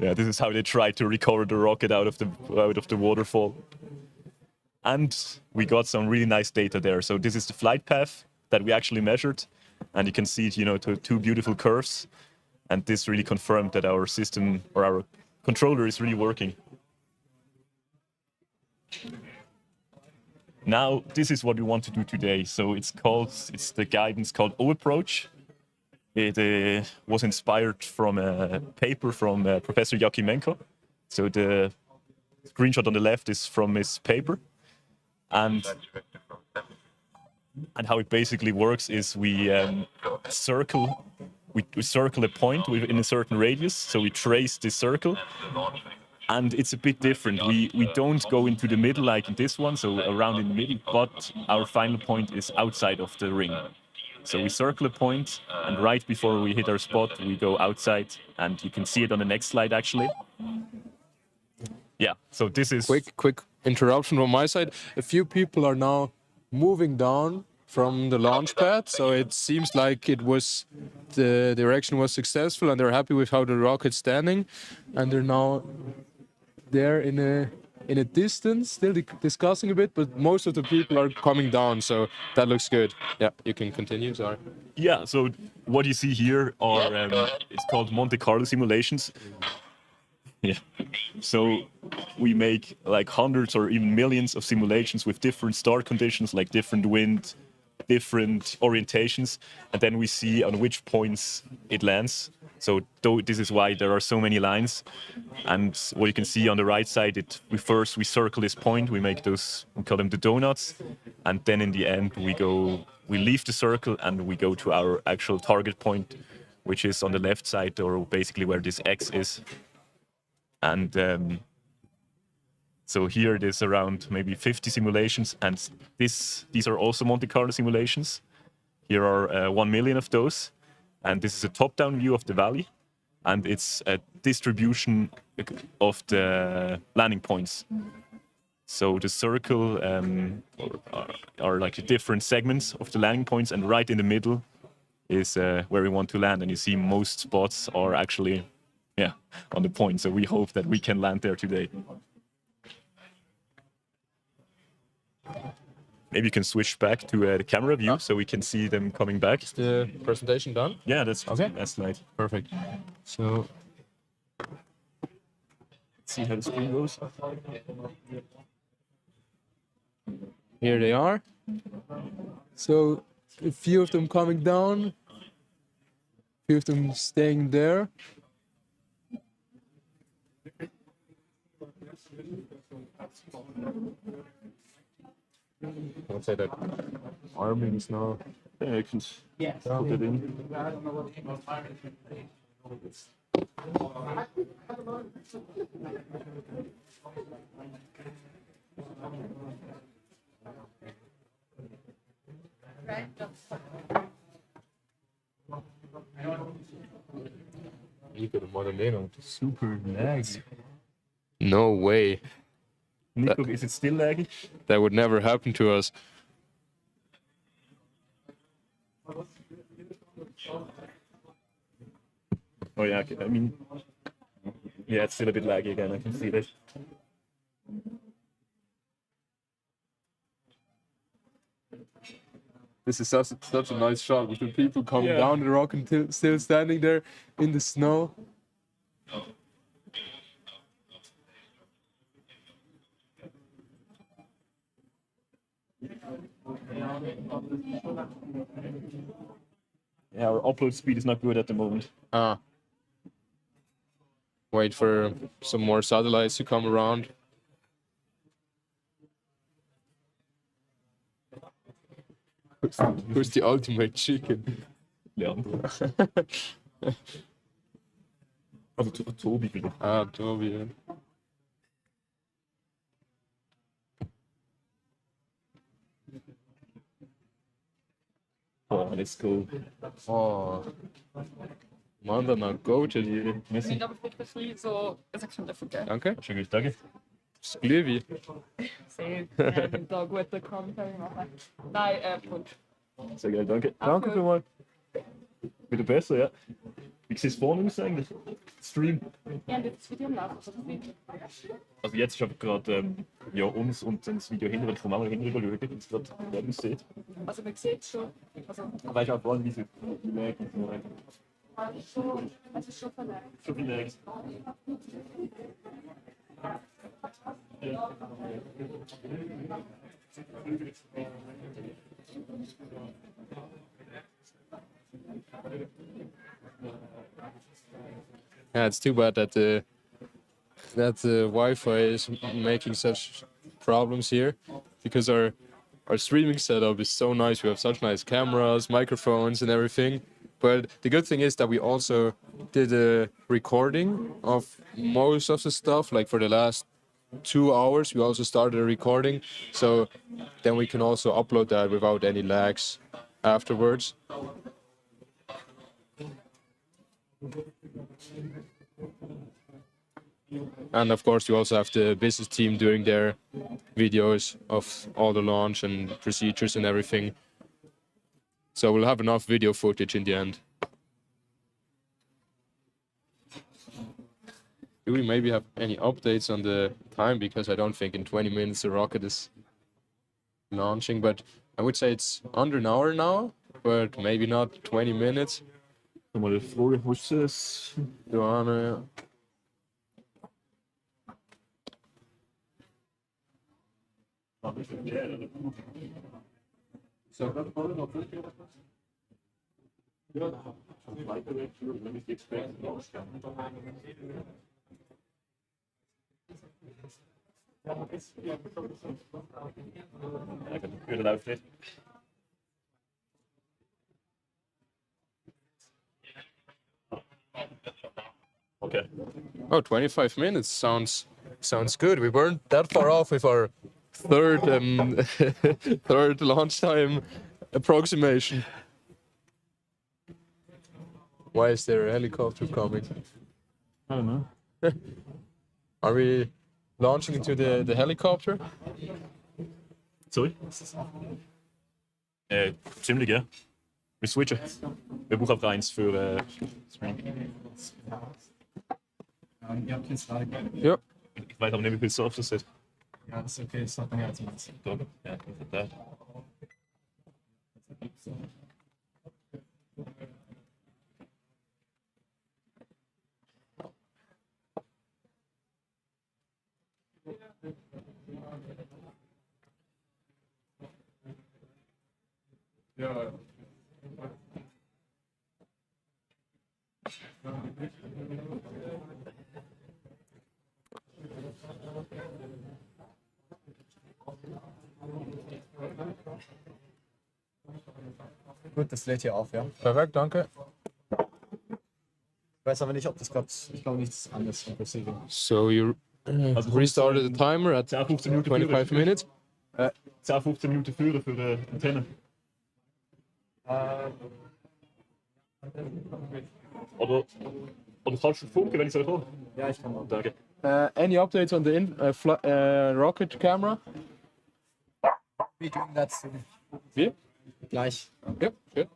Yeah, this is how they tried to recover the rocket out of the waterfall. And we got some really nice data there. So this is the flight path that we actually measured, and you can see it, two beautiful curves. And this really confirmed that our system or our controller is really working. Now, this is what we want to do today. So it's the guidance called O-Approach. It was inspired from a paper from Professor Yakimenko. So the screenshot on the left is from his paper. And how it basically works is we circle a point within a certain radius. So we trace this circle. And it's a bit different. We don't go into the middle like in this one, so around in the middle, but our final point is outside of the ring. So we circle a point, and right before we hit our spot, we go outside, and you can see it on the next slide, actually. Yeah, so this is... Quick interruption from my side. A few people are now moving down from the launch pad, so it seems like the direction was successful, and they're happy with how the rocket's standing, and they're now there in a distance, still discussing a bit, but most of the people are coming down, so that looks good. Yeah, you can continue, sorry. Yeah, so what you see here are, it's called Monte Carlo simulations. Yeah, so we make like hundreds or even millions of simulations with different start conditions, like different wind, different orientations, and then we see on which points it lands. So this is why there are so many lines. And what you can see on the right side, we circle this point, we call them the donuts, and then in the end we leave the circle and we go to our actual target point, which is on the left side, or basically where this X is. And so here it is around maybe 50 simulations, and these are also Monte Carlo simulations. Here are 1 million of those. And this is a top-down view of the valley, and it's a distribution of the landing points. So the circle are like different segments of the landing points, and right in the middle is where we want to land. And you see most spots are actually on the point. So we hope that we can land there today. Maybe you can switch back to the camera view so we can see them coming back. Is the presentation done? Yeah, that's okay. That's slide. Perfect. So let's see how the screen goes. Here they are. So a few of them coming down, a few of them staying there. I would say that arming is now. Yeah, I can put it in. Nico, the Modellino. Super laggy. No way. Nico, is it still laggy? That would never happen to us. Oh yeah, I mean, yeah, it's still a bit laggy again. I can see that. This is such a nice shot with the people coming down the rock and still standing there in the snow. Yeah, our upload speed is not good at the moment. Ah. Wait for some more satellites to come around. Who's the ultimate chicken? Leandro. Also Tobi vielleicht. Ah, Tobi, ja. Oh, let's go. Oh. Mann, dann noch goated hier. Merci. glaube, ich würde so 600 Futter. Danke. Schönen guten Tag. Das Glühwein. Sehr, da guten Commentary machen. Nein, Punsch. Sehr geil, danke. Danke vielmals. Wieder besser, ja. Wie sieht es vorne aus eigentlich? Stream. Ja, und jetzt das Video am Laufen. Also jetzt ist einfach gerade ja, uns und das Video hinter, ich komme auch mal hinterher schauen, wenn es gerade aussieht. Also man sieht schon. Also, Weißt du auch vor allem, wie sie Lag und so weiter. also schon verleiht. Schon viel Lags. Yeah, it's too bad that the Wi-Fi is making such problems here, because our streaming setup is so nice. We have such nice cameras, microphones, and everything. But the good thing is that we also did a recording of most of the stuff. Like for the last 2 hours, we also started a recording, so then we can also upload that without any lags afterwards. And of course, you also have the business team doing their videos of all the launch and procedures and everything. So we'll have enough video footage in the end. Do we maybe have any updates on the time? Because I don't think in 20 minutes the rocket is launching, but I would say it's under an hour now, but maybe not 20 minutes. Nochmal eine Frage, wo ist das? Johanna. Okay. Oh, 25 minutes sounds good. We weren't that far off with our third third launch time approximation. Why is there a helicopter coming? I don't know. Are we launching into the helicopter? Sorry? Ziemlich, ja. Wir switchen. Wir brauchen einfach eins für Stream. Ihr habt jetzt gerade. Ja. Ich weiß aber nicht, wie viel Surf das ist. Ja, das ist okay, das hat man ja als Maß. Ja, das ist das. Ja. Gut, das lädt hier auf, ja. Perfekt, danke. Ich weiß aber nicht, ob das klappt. Ich glaube nichts anderes vom Receiving. So you restarted the timer at 25 minutes. 10-15 Minuten führen für die Antenne. Oder Und kannst du funken, wenn ich soll kommen? Ja, ich kann mal. Danke. Any updates on the rocket camera? Wie doing that soon? Wie? Gleich. Yep, good.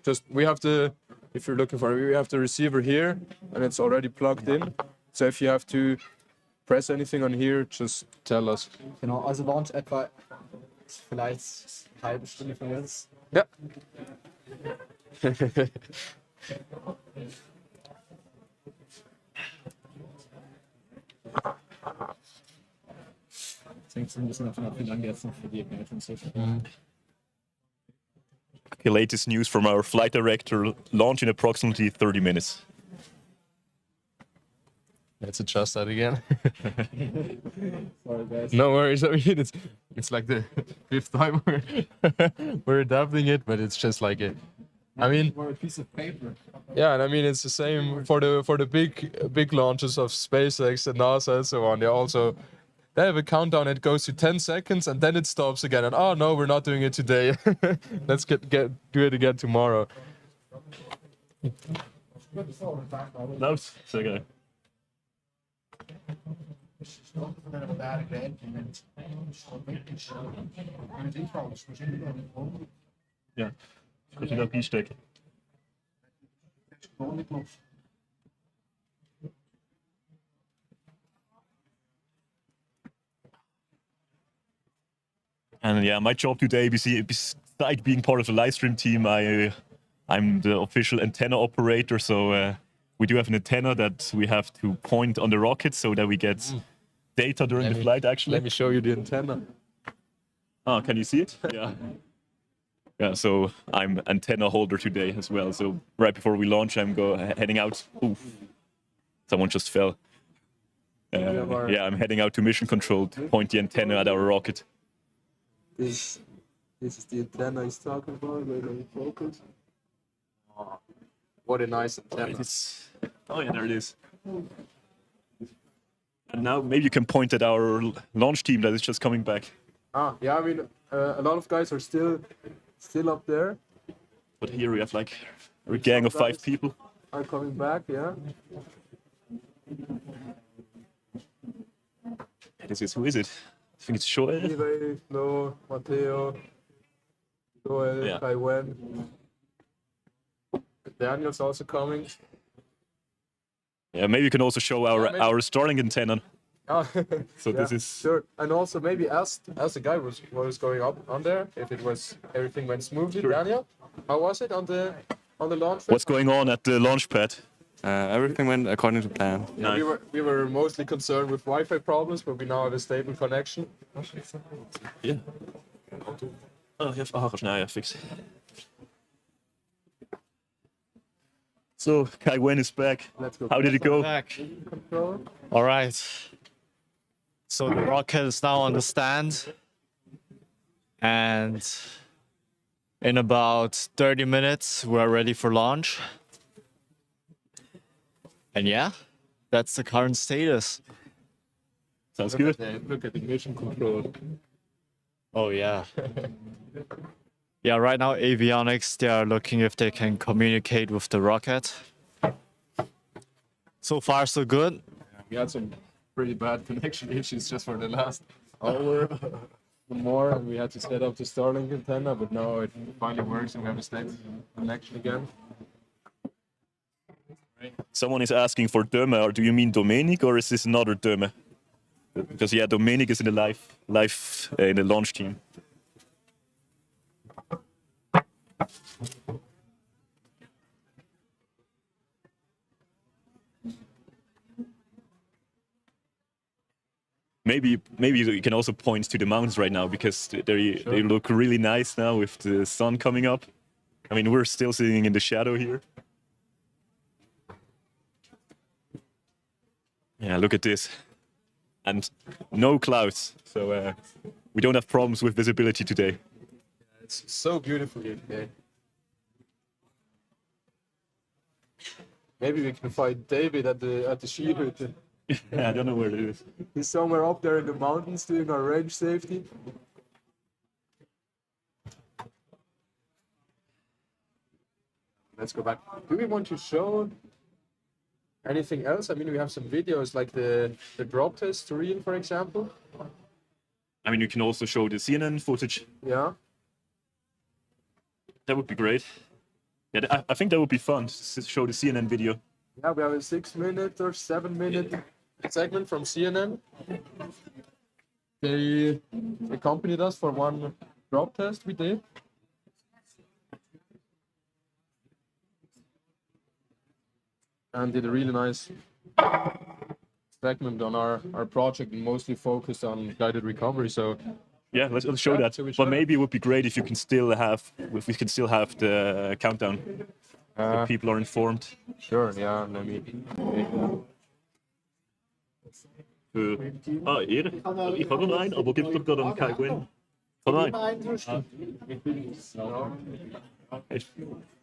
Just we have the, if you're looking for it, we have the receiver here and it's already plugged in. So if you have to press anything on here, just tell us. Genau, also Launch etwa vielleicht eine halbe Stunde von jetzt. Ja. Das hängt so ein bisschen davon ab, wie lange jetzt noch für die Ignition ist. Okay, latest news from our flight director. Launch in approximately 30 minutes. Let's adjust that again. Sorry guys. No worries. I mean, it's like the fifth time we're adapting it, but it's just like it. I mean, Or a piece of paper. yeah, and I mean it's the same for the big launches of SpaceX and NASA and so on. They have a countdown. It goes to 10 seconds and then it stops again. And oh no, we're not doing it today. Let's do it again tomorrow. No, sehr geil. Ja, ich muss ihn noch einstecken. And yeah, my job today, besides being part of the live stream team, I'm the official antenna operator. So we do have an antenna that we have to point on the rocket so that we get data during the flight. Actually, Let me show you the antenna. Oh, can you see it? Yeah. Yeah, so I'm antenna holder today as well. So right before we launch, I'm heading out. Oof, someone just fell. Yeah, I'm heading out to mission control to point the antenna at our rocket. This is the antenna he's talking about. Where they focus. Oh, what a nice antenna. Oh yeah, there it is. And now maybe you can point at our launch team that is just coming back. Ah, yeah. I mean, a lot of guys are still up there. But here we have like a gang of 5 people. Are coming back, yeah. Who is it? I think it's Joel. Anyway, no, Matteo, Joel, Yeah. Kaiwen. Daniel's also coming. Yeah, maybe you can also show our Starlink antenna. Oh, So yeah, this is sure. And also maybe ask the guy what was going up on there, if everything went smoothly. Daniel, how was it on the launch? what's going on at the launch pad. Everything went according to plan. Yeah, we were mostly concerned with Wi-Fi problems, but we now have a stable connection. Yeah. Oh, ja, fix. So Kai Wen is back. Let's go. How did it go? Back. All right. So the rocket is now on the stand. And in about 30 minutes, we're ready for launch. And yeah, that's the current status. Sounds good. Look at the mission control. Oh, yeah. Yeah, right now, avionics, they are looking if they can communicate with the rocket. So far, so good. We had some pretty bad connection issues just for the last hour or more, and we had to set up the Starlink antenna, but now it finally works and we have a stable connection again. Someone is asking for Döme, or do you mean Domenic, or is this another Döme? Because yeah, Domenic is in the in the launch team. Maybe you can also point to the mountains right now, because they look really nice now with the sun coming up. I mean, we're still sitting in the shadow here. Yeah, look at this. And no clouds, so we don't have problems with visibility today. It's so beautiful here today. Maybe we can find David at the Skihütte. Yeah, I don't know where it is. He's somewhere up there in the mountains doing our range safety. let's go back. Do we want to show anything else? I mean, we have some videos like the drop test reel, for example. I mean, you can also show the CNN footage. Yeah. That would be great. Yeah, I think that would be fun to show the CNN video. Yeah, we have a 6-minute or 7-minute segment from CNN. They accompanied us for one drop test we did. And did a really nice segment on our project, and mostly focused on guided recovery. So yeah, let's show that. So but maybe it would be great if you can still have, if we can still have the countdown. So people are informed. Sure, yeah. Let me. Ihr? Ich habe noch einen, aber gibt es gerade keinen Win? Kann noch einen?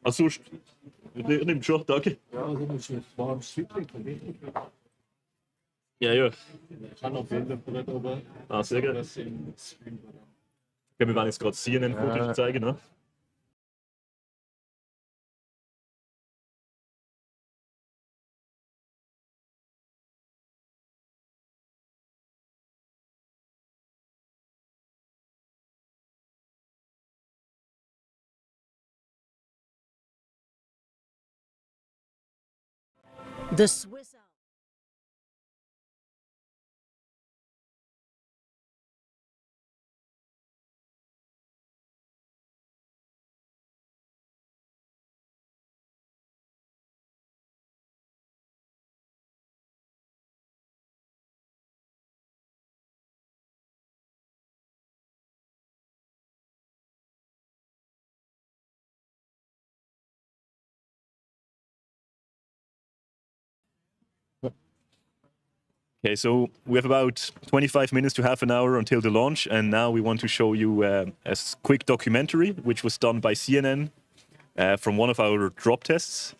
Also sonst, ich nehme schon, danke. Ja, ja. Ich kann noch Bilder von oben. Ah, sehr gut. Okay, wir werden jetzt gerade CNN-Footage zeigen, ne? The Swiss Alps. Okay, so we have about 25 minutes to half an hour until the launch, and now we want to show you a quick documentary which was done by CNN from one of our drop tests.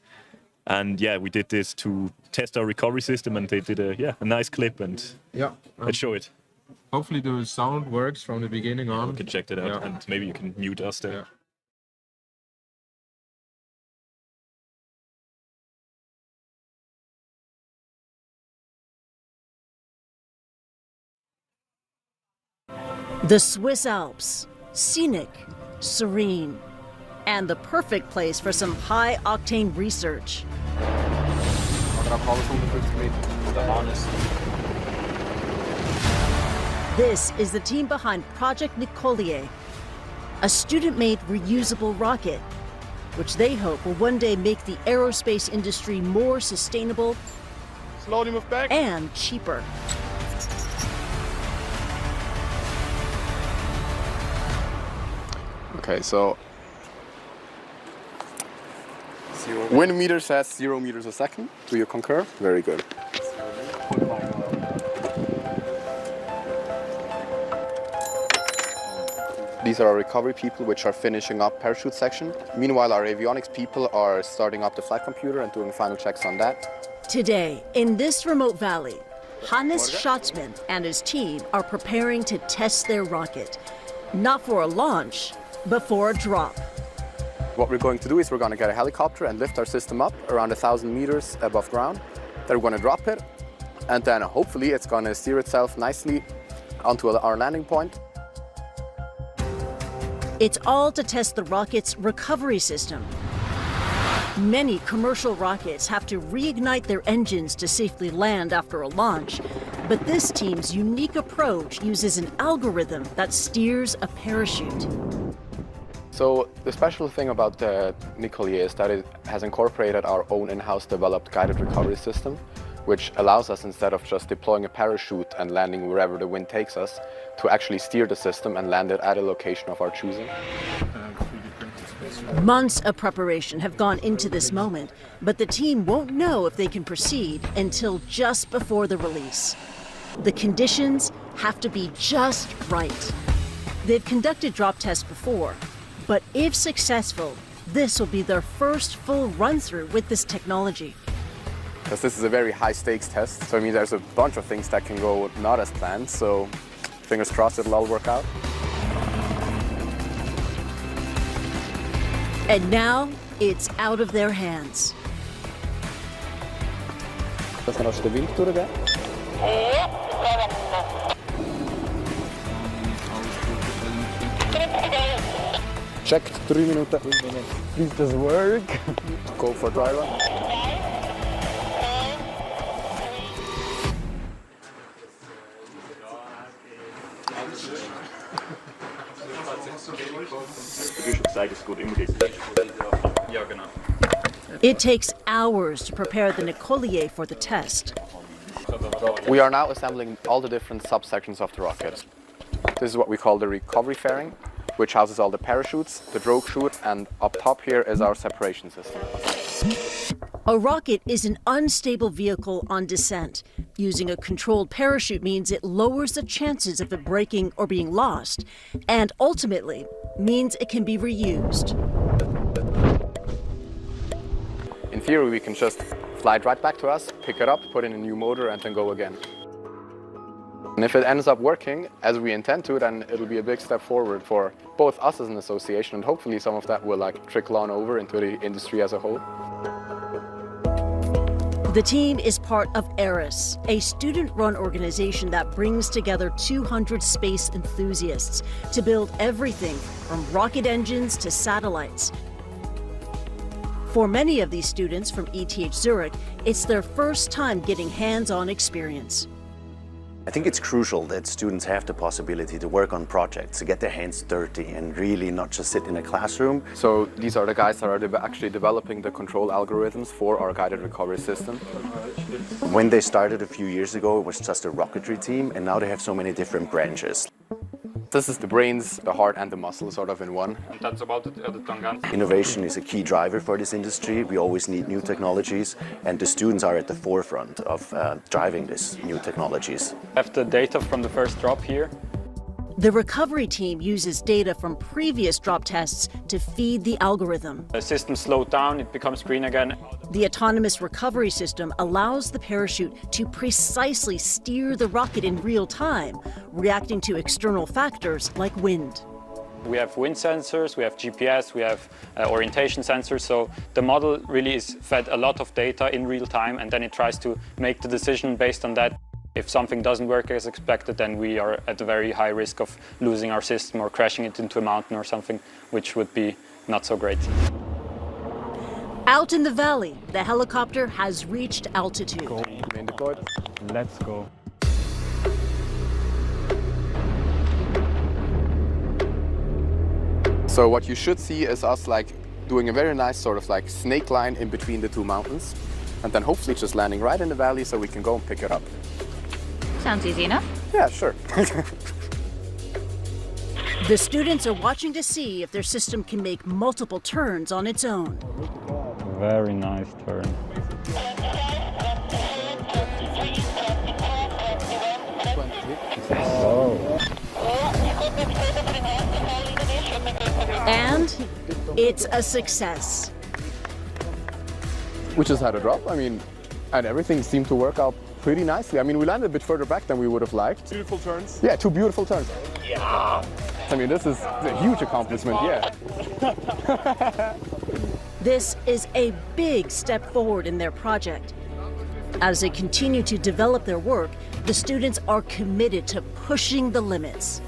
And yeah, we did this to test our recovery system, and they did a nice clip, and let's show it. Hopefully the sound works from the beginning on. You can check that out, and maybe you can mute us there. Yeah. The Swiss Alps, scenic, serene, and the perfect place for some high-octane research. This is the team behind Project NICOLLIER, a student-made reusable rocket, which they hope will one day make the aerospace industry more sustainable Slowly move back. And cheaper. Okay, so wind meter says 0 meters a second. Do you concur? Very good. These are our recovery people which are finishing up parachute section. Meanwhile, our avionics people are starting up the flight computer and doing final checks on that. Today, in this remote valley, Hannes Schatzman and his team are preparing to test their rocket. Not for a launch, but for a drop. What we're going to do is we're going to get a helicopter and lift our system up around 1,000 meters above ground. Then we're going to drop it, and then hopefully it's going to steer itself nicely onto our landing point. It's all to test the rocket's recovery system. Many commercial rockets have to reignite their engines to safely land after a launch, but this team's unique approach uses an algorithm that steers a parachute. So the special thing about the NICOLLIER is that it has incorporated our own in-house developed guided recovery system, which allows us, instead of just deploying a parachute and landing wherever the wind takes us, to actually steer the system and land it at a location of our choosing. Months of preparation have gone into this moment, but the team won't know if they can proceed until just before the release. The conditions have to be just right. They've conducted drop tests before, but if successful, this will be their first full run-through with this technology. Because this is a very high-stakes test, so I mean there's a bunch of things that can go not as planned, so fingers crossed it'll all work out. And now, it's out of their hands. Dass wir noch den Wind durchgehen? Checked, 3 Minuten. Does this work? Go for dry run. It takes hours to prepare the NICOLLIER for the test. We are now assembling all the different subsections of the rocket. This is what we call the recovery fairing, which houses all the parachutes, the drogue chute, and up top here is our separation system. A rocket is an unstable vehicle on descent. Using a controlled parachute means it lowers the chances of it breaking or being lost, and ultimately means it can be reused. In theory, we can just fly it right back to us, pick it up, put in a new motor, and then go again. And if it ends up working as we intend to, then it'll be a big step forward for both us as an association, and hopefully some of that will trickle on over into the industry as a whole. The team is part of ERIS, a student-run organization that brings together 200 space enthusiasts to build everything from rocket engines to satellites. For many of these students from ETH Zurich, it's their first time getting hands-on experience. I think it's crucial that students have the possibility to work on projects, to get their hands dirty and really not just sit in a classroom. So these are the guys that are actually developing the control algorithms for our guided recovery system. When they started a few years ago, it was just a rocketry team, and now they have so many different branches. This is the brains, the heart and the muscle sort of in one. Innovation is a key driver for this industry. We always need new technologies, and the students are at the forefront of driving these new technologies. I have the data from the first drop here. The recovery team uses data from previous drop tests to feed the algorithm. The system slowed down, it becomes green again. The autonomous recovery system allows the parachute to precisely steer the rocket in real time, reacting to external factors like wind. We have wind sensors, we have GPS, we have orientation sensors, so the model really is fed a lot of data in real time, and then it tries to make the decision based on that. If something doesn't work as expected, then we are at a very high risk of losing our system or crashing it into a mountain or something, which would be not so great. Out in the valley, the helicopter has reached altitude. Main deployed. Let's go. So what you should see is us doing a very nice sort of snake line in between the two mountains, and then hopefully just landing right in the valley so we can go and pick it up. Sounds easy enough. Yeah, sure. The students are watching to see if their system can make multiple turns on its own. Very nice turn. And it's a success. We just had a drop, and everything seemed to work out pretty nicely. We landed a bit further back than we would have liked. Beautiful turns. Yeah, 2 beautiful turns. Yeah. This is a huge accomplishment, yeah. This is a big step forward in their project. As they continue to develop their work, the students are committed to pushing the limits.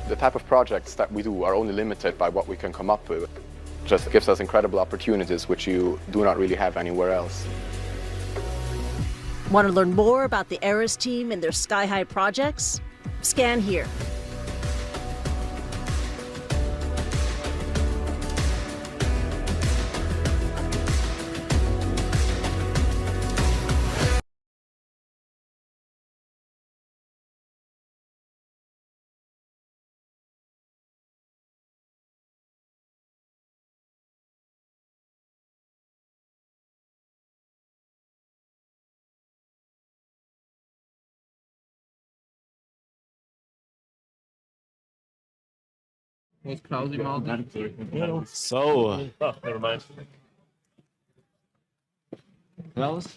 The type of projects that we do are only limited by what we can come up with. Just gives us incredible opportunities which you do not really have anywhere else. Want to learn more about the ERIS team and their sky-high projects? Scan here. So, Never mind. Klaus?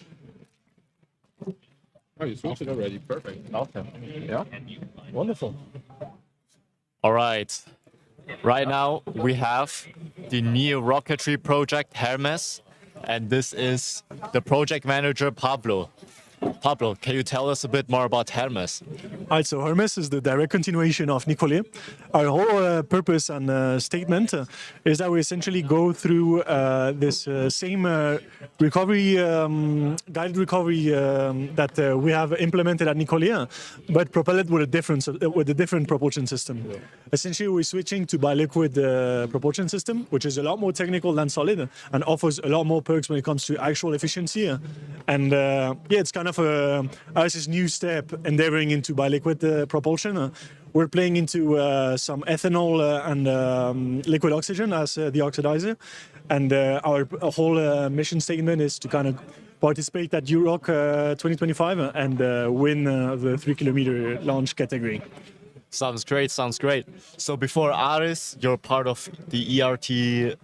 Oh, you switched it already. Perfect. Okay. Yeah. Wonderful. all right. Right now we have the new rocketry project Hermes, and this is the project manager Pablo. Pablo, can you tell us a bit more about Hermes? Right, so Hermes is the direct continuation of NICOLLIER. Our whole purpose and statement is that we essentially go through this same recovery, guided recovery that we have implemented at NICOLLIER, but propel it with a different propulsion system. Essentially, we're switching to bi-liquid propulsion system, which is a lot more technical than solid and offers a lot more perks when it comes to actual efficiency. And yeah, it's kind of us new step endeavoring into bi-liquid propulsion. We're playing into some ethanol and liquid oxygen as the oxidizer. And our whole mission statement is to kind of participate at EUROC 2025 and win the 3-kilometer launch category. Sounds great, sounds great. So before Aris, you're part of the ERT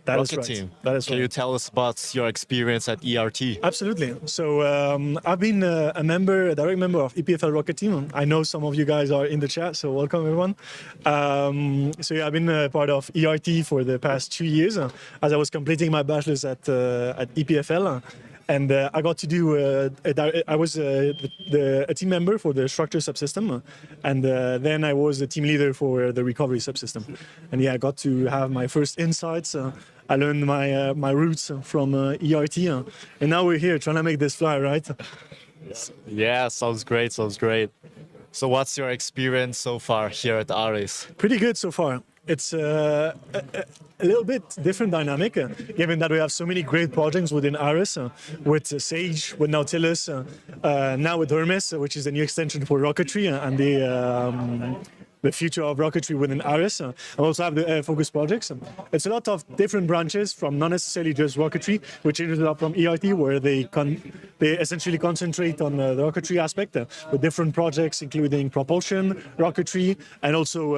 rocket team. That is Can you tell us about your experience at ERT? Absolutely. So I've been a direct member of EPFL rocket team. I know some of you guys are in the chat, so welcome everyone. So yeah, I've been part of ERT for the past 2 years as I was completing my bachelor's at EPFL. And I got to do, I was a team member for the structure subsystem, and then I was the team leader for the recovery subsystem. And yeah, I got to have my first insights. I learned my roots from ERT, and now we're here trying to make this fly, right? Yeah, sounds great, sounds great. So what's your experience so far here at Aris? Pretty good so far. It's a little bit different dynamic, given that we have so many great projects within Aris, with Sage, with Nautilus, now with Hermes, which is a new extension for rocketry and the future of rocketry within Aris. I also have the focus projects. It's a lot of different branches from not necessarily just rocketry, which ended up from ERT, where they essentially concentrate on the rocketry aspect with different projects, including propulsion, rocketry, and also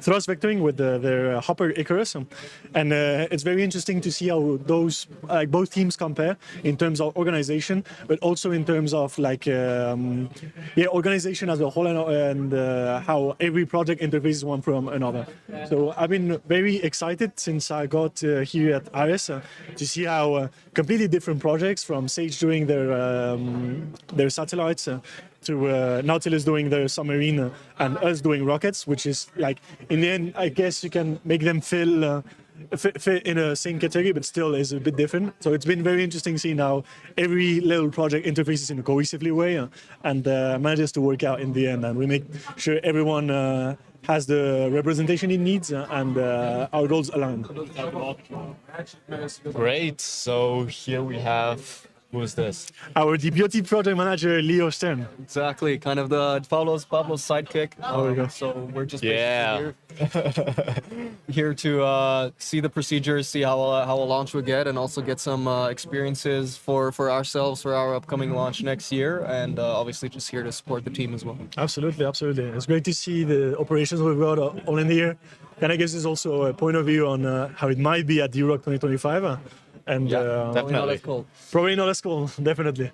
thrust vectoring with their Hopper Icarus. And it's very interesting to see how those both teams compare in terms of organization, but also in terms of organization as a whole and how every project interfaces one from another. So I've been very excited since I got here at Aris to see how completely different projects, from Sage doing their satellites to Nautilus doing their submarine and us doing rockets, which is in the end, I guess you can make them fit in a same category, but still is a bit different. So it's been very interesting seeing how every little project interfaces in a cohesively way and manages to work out in the end. And we make sure everyone has the representation it needs and our goals aligned. Great. So here we have, who is this? Our DPOT project manager, Leo Stern. Exactly, kind of the Pablo's sidekick. There we go. So we're just here to see the procedures, see how a launch would get, and also get some experiences for ourselves for our upcoming launch next year, and obviously just here to support the team as well. Absolutely, absolutely. It's great to see the operations we've got all in the air, and I guess there's also a point of view on how it might be at EUROC 2025. And definitely. Probably not as cool, definitely.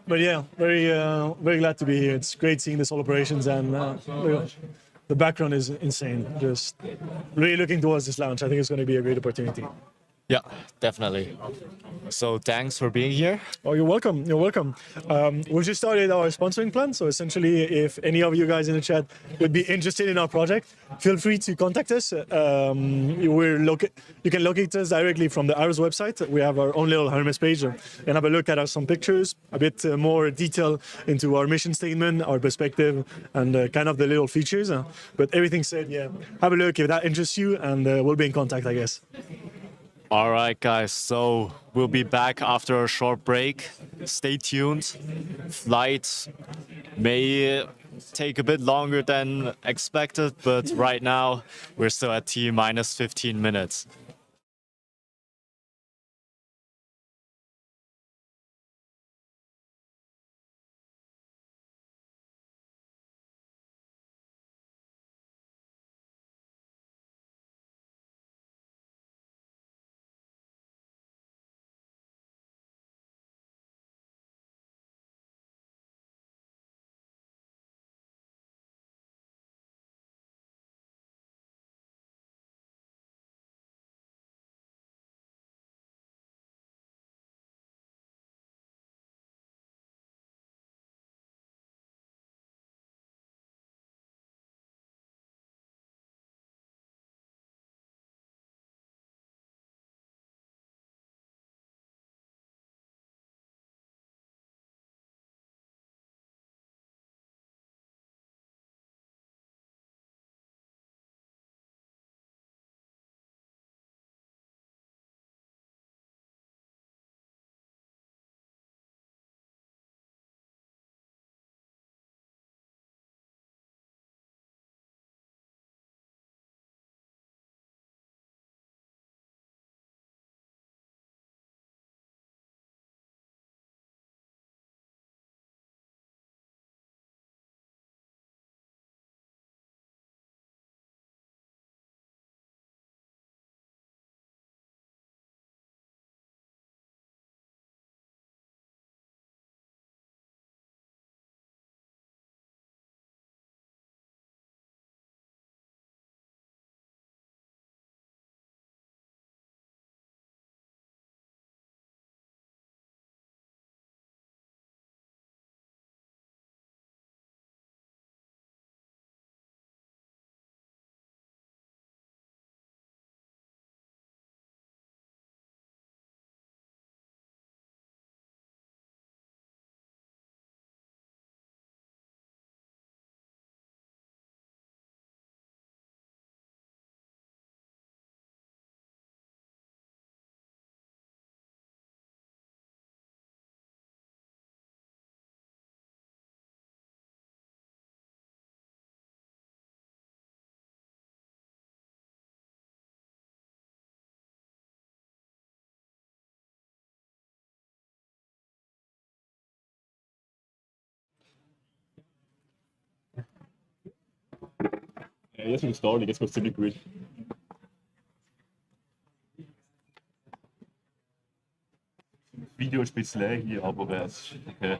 But yeah, very glad to be here. It's great seeing this whole operations, and the background is insane. Just really looking towards this launch. I think it's going to be a great opportunity. Yeah, definitely. So thanks for being here. Oh, you're welcome. You're welcome. We just started our sponsoring plan. So essentially, if any of you guys in the chat would be interested in our project, feel free to contact us. You can locate us directly from the Aris website. We have our own little Hermes page and have a look at some pictures, a bit more detail into our mission statement, our perspective, and kind of the little features. But everything said, yeah, have a look if that interests you, and we'll be in contact, I guess. All right, guys. So we'll be back after a short break. Stay tuned. Flight may take a bit longer than expected, but right now we're still at T minus 15 minutes. Jetzt mit Starlink, jetzt geht's ziemlich gut. Video ist ein bisschen leer hier, aber es ist okay.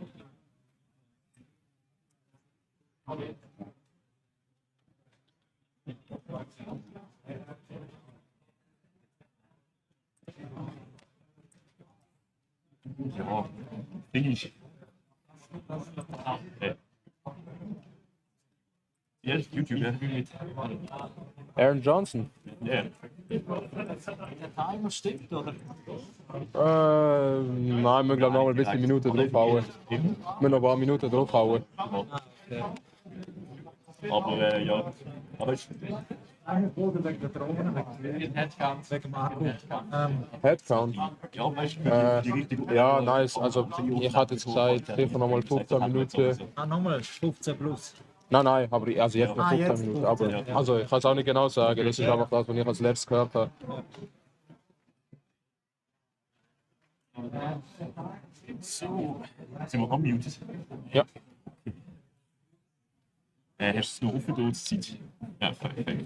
Ja, Ding ist. Okay. Ja, das ist YouTube, ja. Aaron Johnson. Ja. Der Timer stimmt, oder? Nein, wir glaube noch mal ein bisschen Minuten draufhauen. Wir noch ein paar Minuten draufhauen. Aber ja, alles. Eine Frage wegen der Drohnen, wegen Headcount, wegen dem Akku. Headcount? Ja, weißt du, die richtige. Ja, nice. Also ich hatte jetzt gesagt, sicher noch mal 15 Minuten. Ah, nochmal 15 plus. Nein, nein, aber also jetzt noch 15 Minuten. Aber, also ich kann es auch nicht genau sagen, das ist einfach das, was ich als letztes gehört habe. So, sind wir unmuted? Ja. Hast du es noch offen, die Zeit? Ja, perfekt.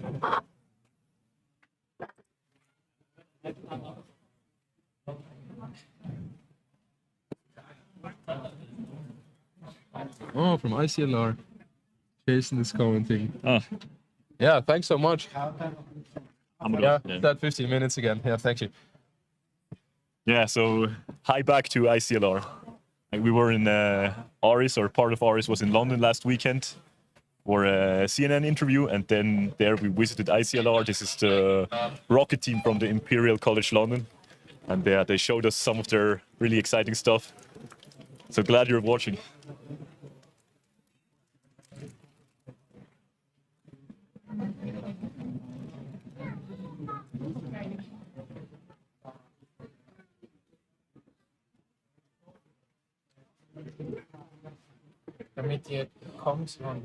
Oh, from ICLR. Jason is commenting. Ah. Yeah, thanks so much. Yeah, that 15 minutes again. Yeah, thank you. Yeah, so hi back to ICLR. We were in Aris, or part of Aris was in London last weekend for a CNN interview, and then there we visited ICLR. This is the rocket team from the Imperial College London, and they showed us some of their really exciting stuff. So glad you're watching. Damit ihr kommt und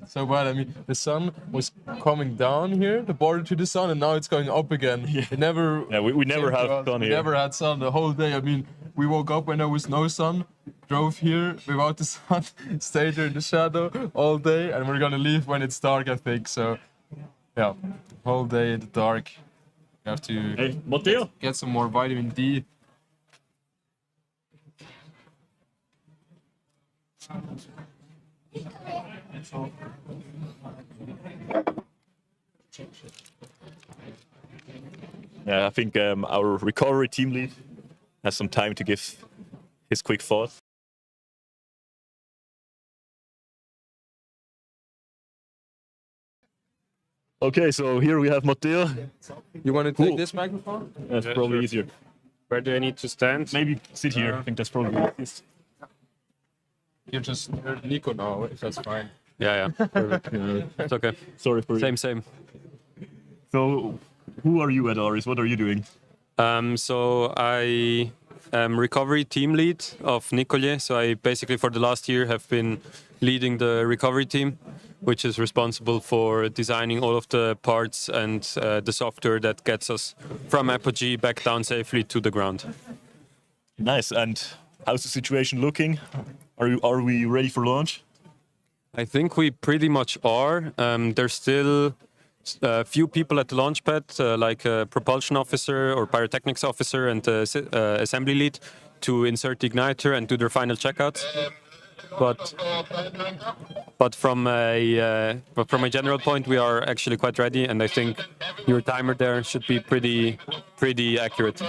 So bad. I mean, the sun was coming down here, the border to the sun, and now it's going up again. It never. Yeah, we never came to have us. sun We here. never had sun the whole day. I mean, we woke up when there was no sun, drove here without the sun, stayed here in the shadow all day, and we're gonna leave when it's dark, I think. So, yeah, whole day in the dark. We have to Hey, Matteo. get some more vitamin D. Yeah, I think our recovery team lead has some time to give his quick thoughts. Okay, so here we have Matteo. You want to take this microphone? That's probably easier. Where do I need to stand? Maybe sit here. I think that's probably the easiest. You're just Nico now, if that's fine. Yeah. Perfect. It's okay. Sorry for Same. So, who are you at Aris? What are you doing? So I am recovery team lead of NICOLLIER. So I basically for the last year have been leading the recovery team, which is responsible for designing all of the parts and the software that gets us from apogee back down safely to the ground. Nice. And how's the situation looking? Are we ready for launch? I think we pretty much are. There's still a few people at the launch pad, like a propulsion officer or pyrotechnics officer and the assembly lead to insert the igniter and do their final checkouts. But from a general point, we are actually quite ready, and I think your timer there should be pretty accurate.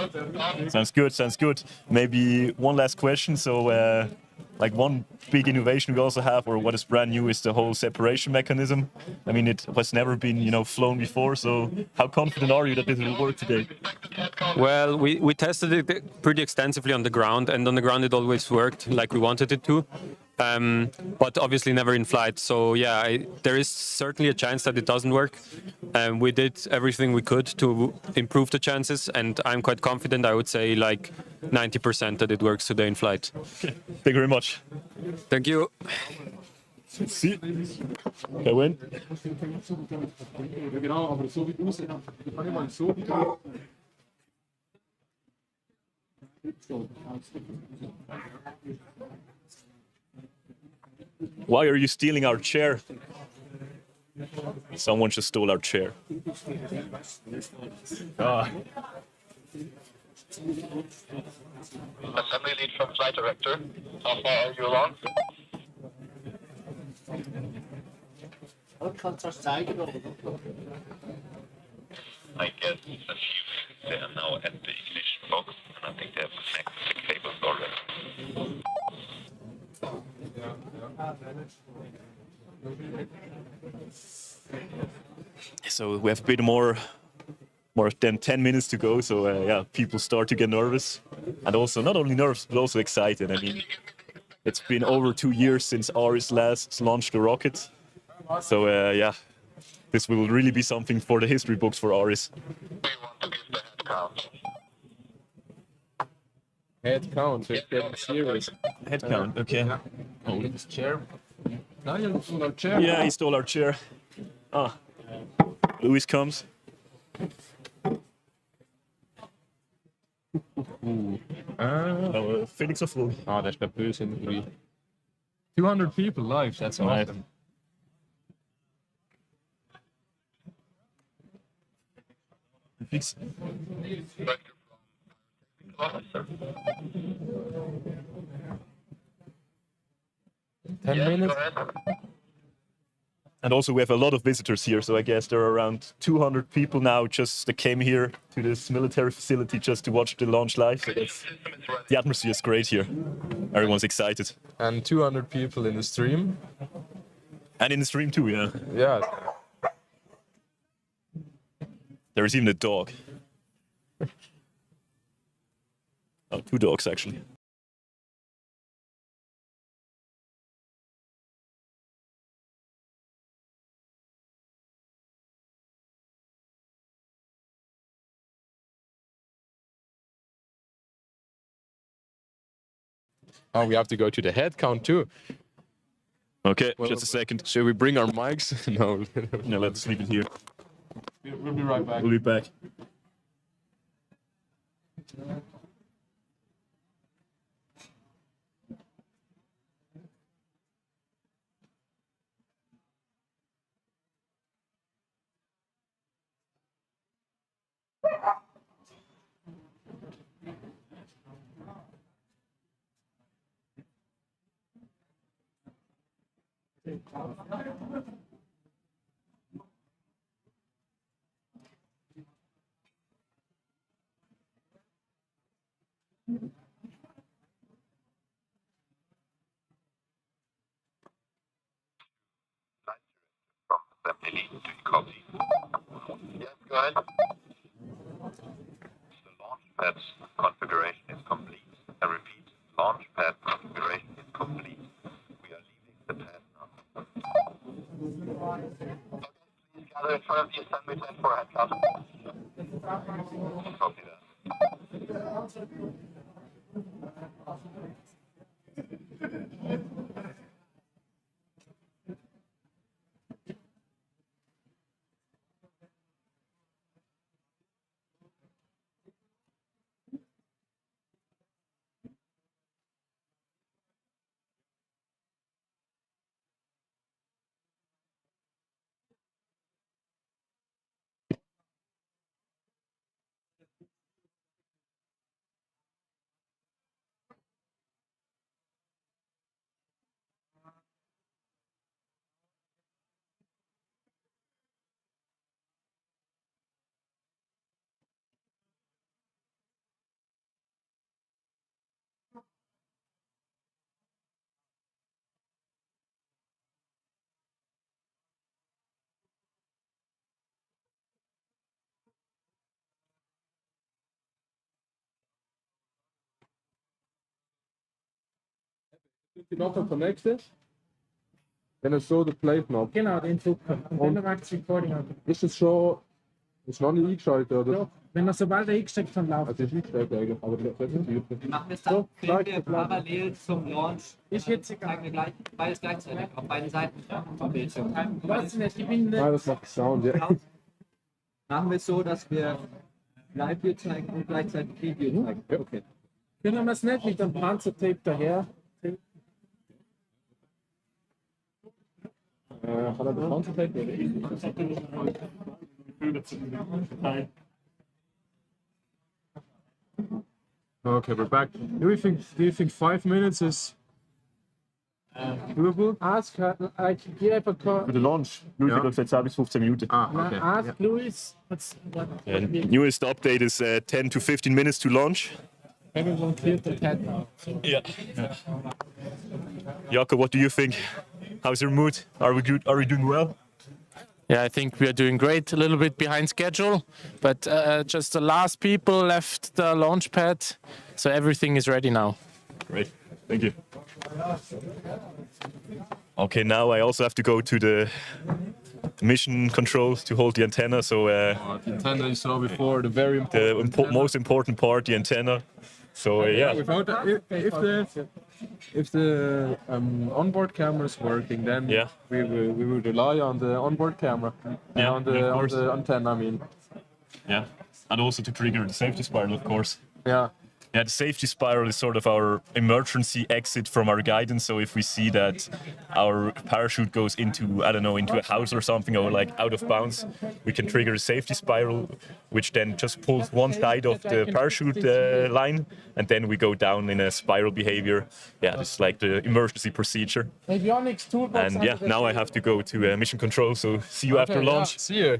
Sounds good. Maybe one last question. So, like one big innovation we also have, or what is brand new, is the whole separation mechanism. I mean, it has never been, flown before. So, how confident are you that this will work today? Well, we tested it pretty extensively on the ground, and on the ground it always worked like we wanted it to. But obviously never in flight. So yeah, there is certainly a chance that it doesn't work. We did everything we could to improve the chances, and I'm quite confident. I would say like 90% that it works today in flight. Okay. Thank you very much. Thank you. See? Okay, when? Ja, genau, aber so wie du kann ich mal so wie du. Why are you stealing our chair? Someone just stole our chair. Ah. Assembly lead from flight director. How far are you along? Kannst du das zeigen? I guess a few. They are now at the ignition box, and I think they have connected the cables already. So we have a bit more than 10 minutes to go. So yeah, people start to get nervous, and also not only nervous but also excited. I mean, it's been over 2 years since Aris last launched the rocket. So yeah, this will really be something for the history books for Aris. Head count, it's getting serious. Head count, okay. Oh, this chair. Now you stole our chair. Yeah, he stole our chair. Ah, Louis comes. Felix of Vlog. Ah, that's the böse in the 200 people live, that's awesome. Fix. 10 minutes. And also we have a lot of visitors here, so I guess there are around 200 people now just that came here to this military facility just to watch the launch live. So the atmosphere is great here. Everyone's excited. And 200 people in the stream. And in the stream too, yeah. Yeah. There is even a dog. Oh, 2 dogs actually. Oh, we have to go to the head count too. Okay, just a second. Should we bring our mics? No. No, let's leave it here. We'll be right back. We'll be back. From assembly lead to copy. Yes, go ahead. The launchpad configuration is complete. I repeat, launchpad configuration is complete. We are leaving the pad now. Okay, please gather in front of the assembly tent for a head count. Copy that. Die Knopf connected. Dann ist so der Play-Knopf. Genau, den Zucker. Und dann macht das Recording an. Ist es schon. Ist noch nicht eingeschaltet, oder? Doch. Wenn wir sobald eingesteckt haben, laufen. Also ich eingestellt eigentlich, aber das ist nicht. Wir machen das dann filmen wir parallel zum Launch. Ist jetzt egal. Zeigen wir gleich, beides gleichzeitig, auf beiden Seiten. Ich weiß nicht, ich bin Nein, das macht Sound, ja. Machen wir es so, dass wir Live-View zeigen und gleichzeitig Video zeigen. Okay. Können wir es nicht mit dem Panzertape daher? Hat er das Panzertape? Okay, we're back. Do you think 5 minutes is doable? Ask her, geh einfach Für den Launch. Louis hat gesagt 10 bis 15 Minuten. Okay. ask Louis. And newest update is 10 to 15 minutes to launch. Everyone cleared the pad now. Yeah. Jakob, what do you think? How's your mood? Are we good? Are we doing well? Yeah, I think we are doing great. A little bit behind schedule, but just the last people left the launch pad, so everything is ready now. Great, thank you. Okay, now I also have to go to the mission controls to hold the antenna. So The antenna you saw before, the very important. most important part, the antenna. So yeah. Without if the onboard camera is working, then we will rely on the onboard camera. Yeah, on of the course. antenna. I mean. Yeah, and also to trigger the safety spiral, of course. Yeah. Yeah, the safety spiral is sort of our emergency exit from our guidance. So if we see that our parachute goes into, I don't know, into a house or something, or like out of bounds, we can trigger a safety spiral, which then just pulls one side of the parachute line, and then we go down in a spiral behavior. Yeah, this is like the emergency procedure. Avionics toolbox. And yeah, now I have to go to mission control. So see you after launch. See you.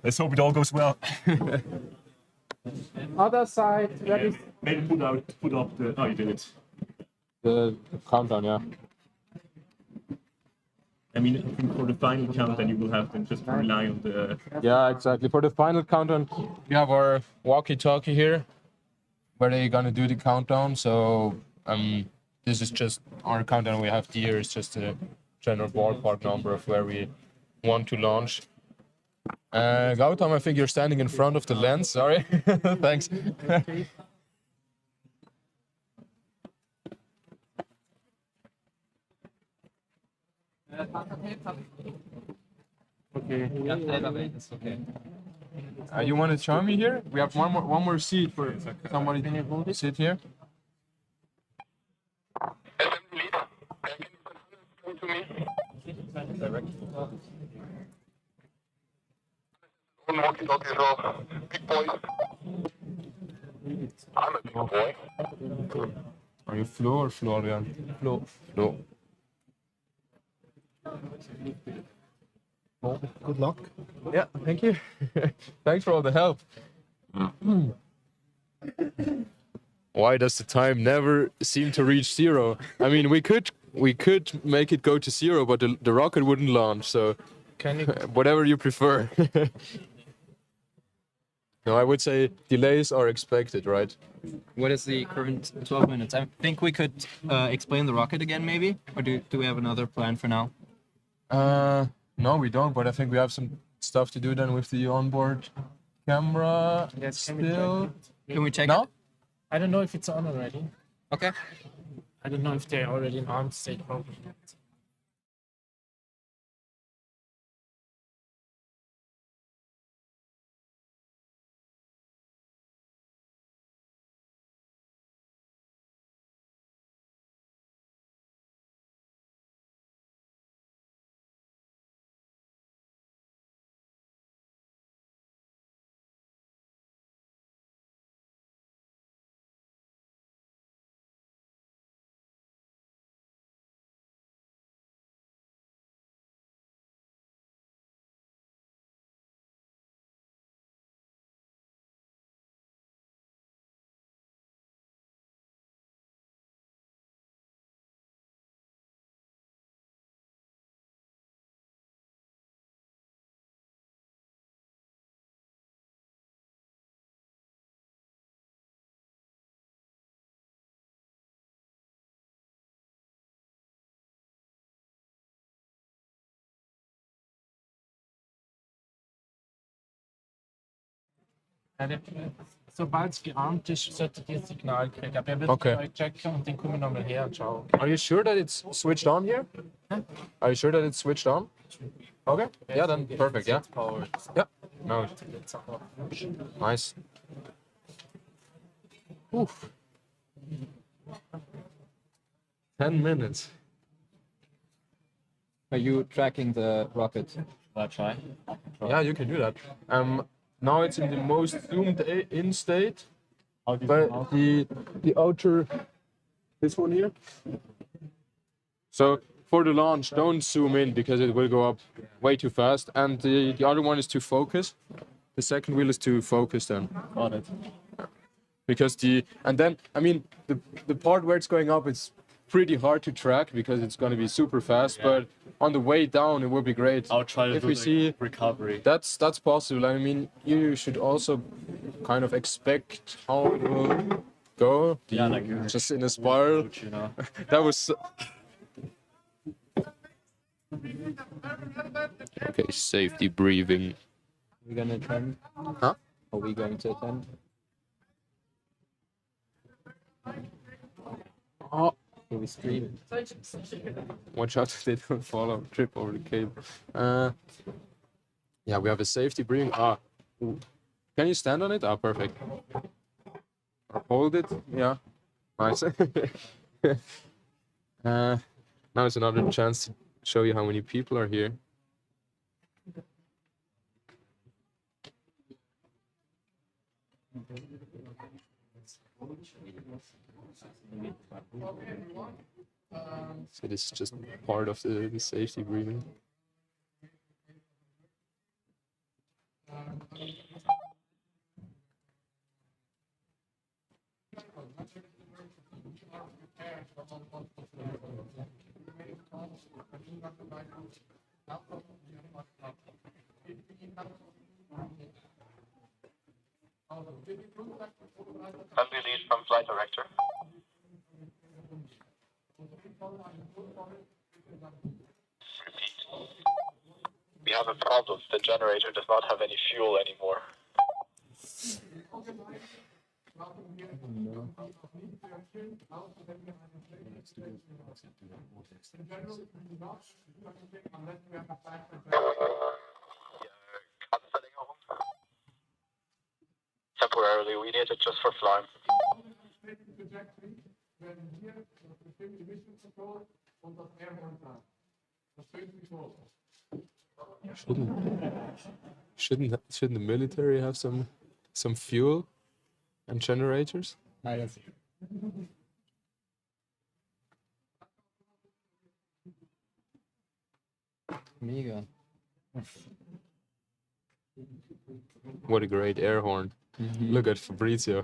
Let's hope it all goes well. Other side, that is. Maybe put up the. Oh, you did it. The countdown, yeah. I mean, I think for the final count, then you will have to just rely on the. Yeah, exactly. For the final countdown, we have our walkie-talkie here, where they're gonna do the countdown. So this is just our countdown we have here. It's just a general ballpark number of where we want to launch. Gautam, I think you're standing in front of the lens. Sorry. Thanks. Okay. Okay. You want to join me here? We have one more seat for somebody to sit here. I'm a big boy. Are you Flo or Florian? Flo. Flo. Well, good luck. Yeah, thank you. Thanks for all the help. Why does the time never seem to reach zero? I mean, we could make it go to zero, but the rocket wouldn't launch. So, Can you? whatever you prefer. No, I would say delays are expected, right? What is the current 12 minutes? I think we could explain the rocket again, maybe? Or do we have another plan for now? No, we don't. But I think we have some stuff to do then with the onboard camera. Yes, Still. Can we check No? it? I don't know if it's on already. Okay. I don't know if they're already in armed state. Sobald es gearmt ist, solltet ihr ein Signal kriegen. Aber ihr würdet Okay. euch checken und dann kommen wir nochmal her und schauen. Are you sure that it's switched on here? Are you sure that it's switched on? Okay. Yeah, then perfect. Yeah. Yeah. No. Nice. Oof. 10 minutes. Are you tracking the rocket? Shall I try? Yeah, you can do that. Now it's in the most zoomed in state. But the outer, this one here. So for the launch, don't zoom in because it will go up way too fast. And the other one is to focus. The second wheel is to focus then on it. Because the part where it's going up, it's pretty hard to track because it's going to be super fast. Yeah. But on the way down, it will be great. I'll try to if do we the see recovery. That's possible. I mean, you should also kind of expect how it will go. Yeah, like just in a spiral. Coach, you know. That was. Okay, safety breathing. Are we gonna attend? Huh? Are we going to attend? Oh. Will we stream? Watch out they don't fall off, trip over the cable. Yeah, we have a safety breathing. Can you stand on it? Perfect. Or hold it. Yeah. Nice. Now it's another chance to show you how many people are here. So this is just part of the safety breathing. Friendly lead from flight director. Repeat. We have a problem. The generator does not have any fuel anymore. Temporarily, we need it just for flying. Shouldn't the military have some fuel and generators? Mega. What a great air horn. Look at Fabrizio.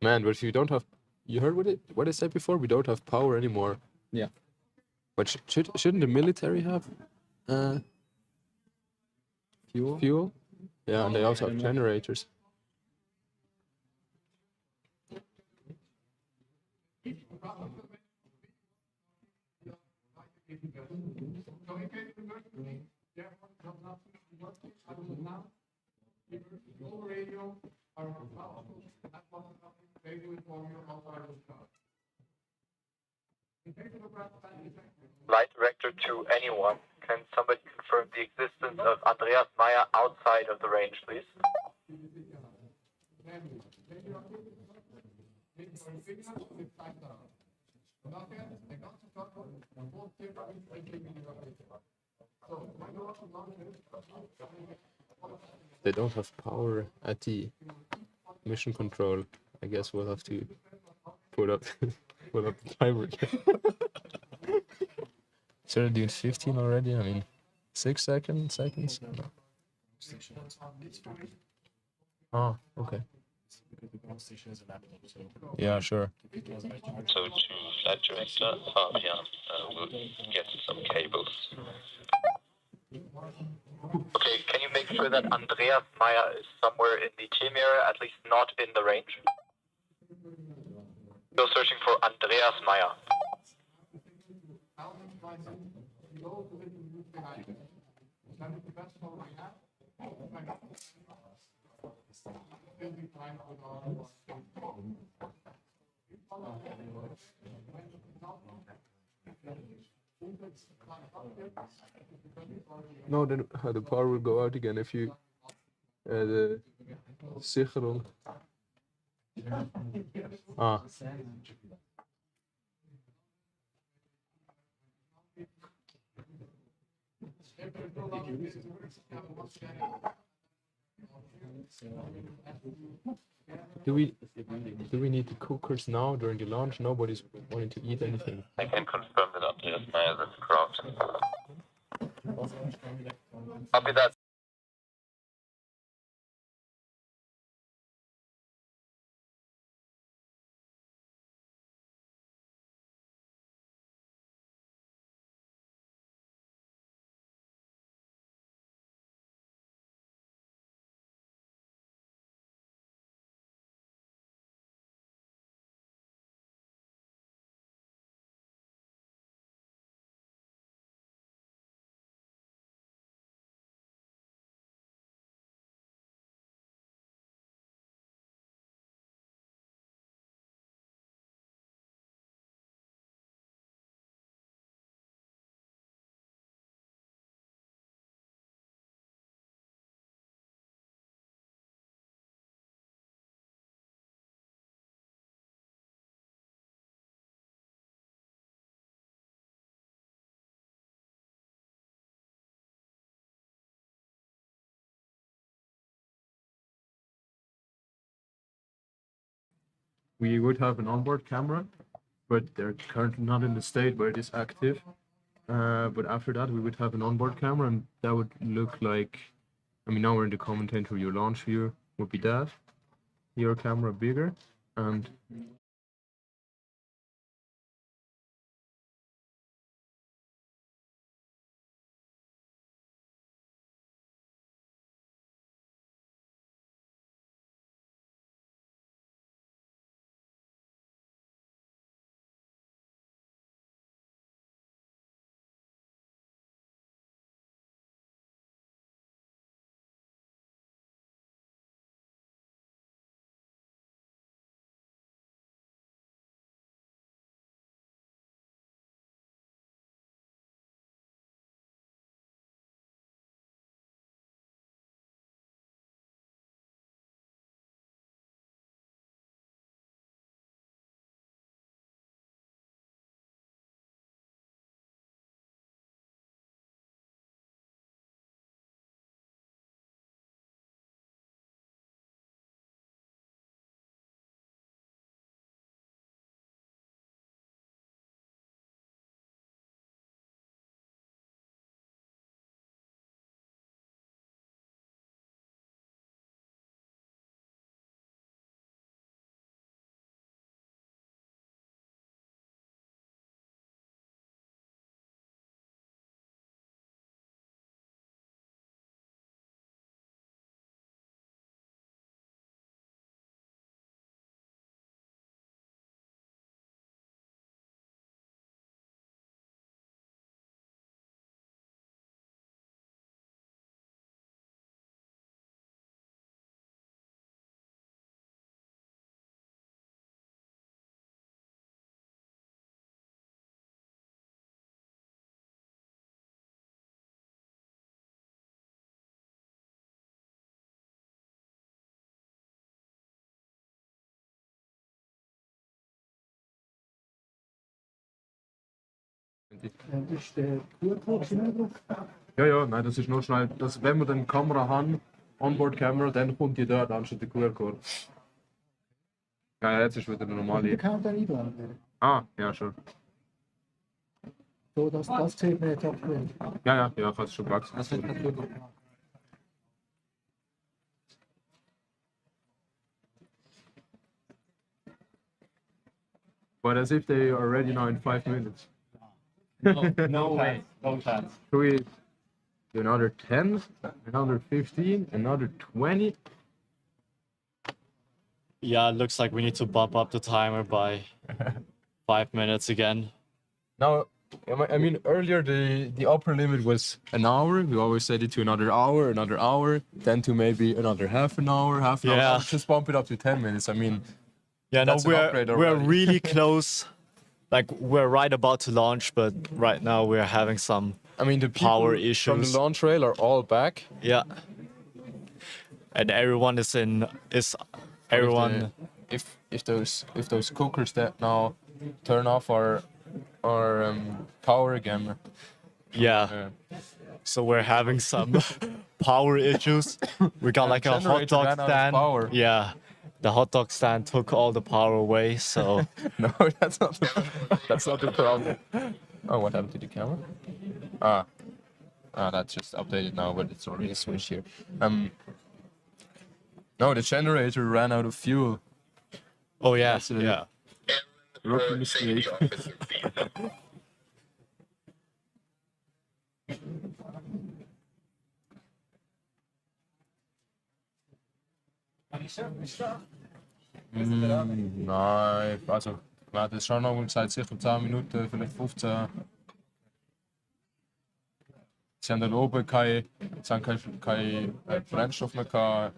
Man, but if you don't have, you heard what I said before? We don't have power anymore. Yeah. But shouldn't the military have Fuel? fuel? Yeah, and they also have generators. Flight director to anyone. Can somebody confirm the existence of Andreas Meyer outside of the range, please? They don't have power at the mission control. I guess we'll have to put up the timer. Should I do it 15 already? I mean, 6 seconds? Oh, okay. Yeah, sure. So to flight director, Fabian will get some cables. Okay, can you make sure that Andreas Meyer is somewhere in the team area, at least not in the range? Still searching for Andreas Meyer. No, then the power will go out again if you the Sicherung. Ah. Do we need the cookers now during the launch? Nobody's wanting to eat anything. I can confirm that Andreas Meyer is at the crowd. Copy that. We would have an onboard camera, but they're currently not in the state where it is active. But after that, we would have an onboard camera, and that would look like, I mean, now we're in the commentator, your launch view would be that. Your camera bigger, and ist der QR-Code drauf? ja, nein, das ist nur schnell, dass wenn wir dann Kamera haben, Onboard Camera, dann kommt die dort anstatt der QR-Code. Ja, jetzt ist wieder der normale. Der Countdown einblenden. Ah, ja, schon. So, das zählt mir jetzt aktuell. Ja, ich habe es schon gewachsen. Das wird natürlich. But as if they are ready now in 5 minutes. No way, no chance. So we do another 10, another 15, another 20. Yeah, it looks like we need to bump up the timer by 5 minutes again. Now, I mean, earlier the upper limit was an hour. We always set it to another hour, then to maybe another half an hour. Yeah. Now just bump it up to 10 minutes. I mean, Yeah, no, that's an upgrade we're already. really close. Like we're right about to launch, but right now we're having some I mean, the people power from issues. the launch rail are all back. Yeah. And everyone is everyone. If those cookers that now turn off our power again. Yeah. So we're having some power issues. We got like a hot generator dog ran out of stand. power. Yeah. The hot dog stand took all the power away, so No, that's not the problem. Oh, what happened to the camera? That's just updated now, but it's already switched here. No, the generator ran out of fuel. oh yeah, That's a yeah. rookie mistake. Nein, also, warte, ist schon noch Zeit, sicher 10 Minuten, vielleicht 15. Sie haben dann oben kein Brennstoff mehr gehabt.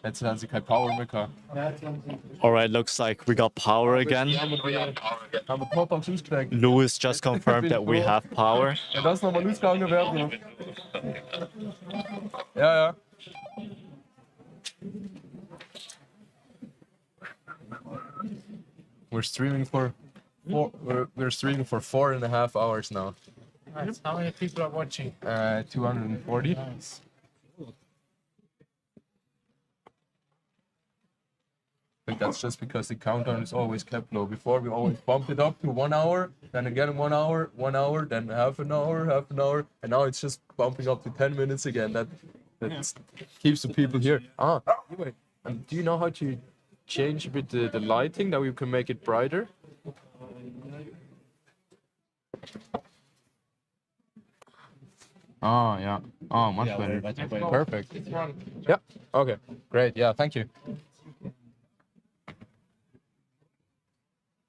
Jetzt haben sie kein Power mehr gehabt. All right, looks like we got power again. Haben wir Hotdogs ausgelegt. Louis just confirmed that we have power. Wenn das nochmal ausgegangen wäre. Ja. We're streaming for 4.5 hours now. Nice. How many people are watching? 240. Nice. I think that's just because the countdown is always kept low. Before we always bumped it up to 1 hour, then again 1 hour, then half an hour, and now it's just bumping up to 10 minutes again. That keeps the people here. Anyway, and do you know how to change a bit the lighting, that we can make it brighter? Oh, yeah. Oh, much better. Perfect. Yeah. Okay. Great. Yeah. Thank you.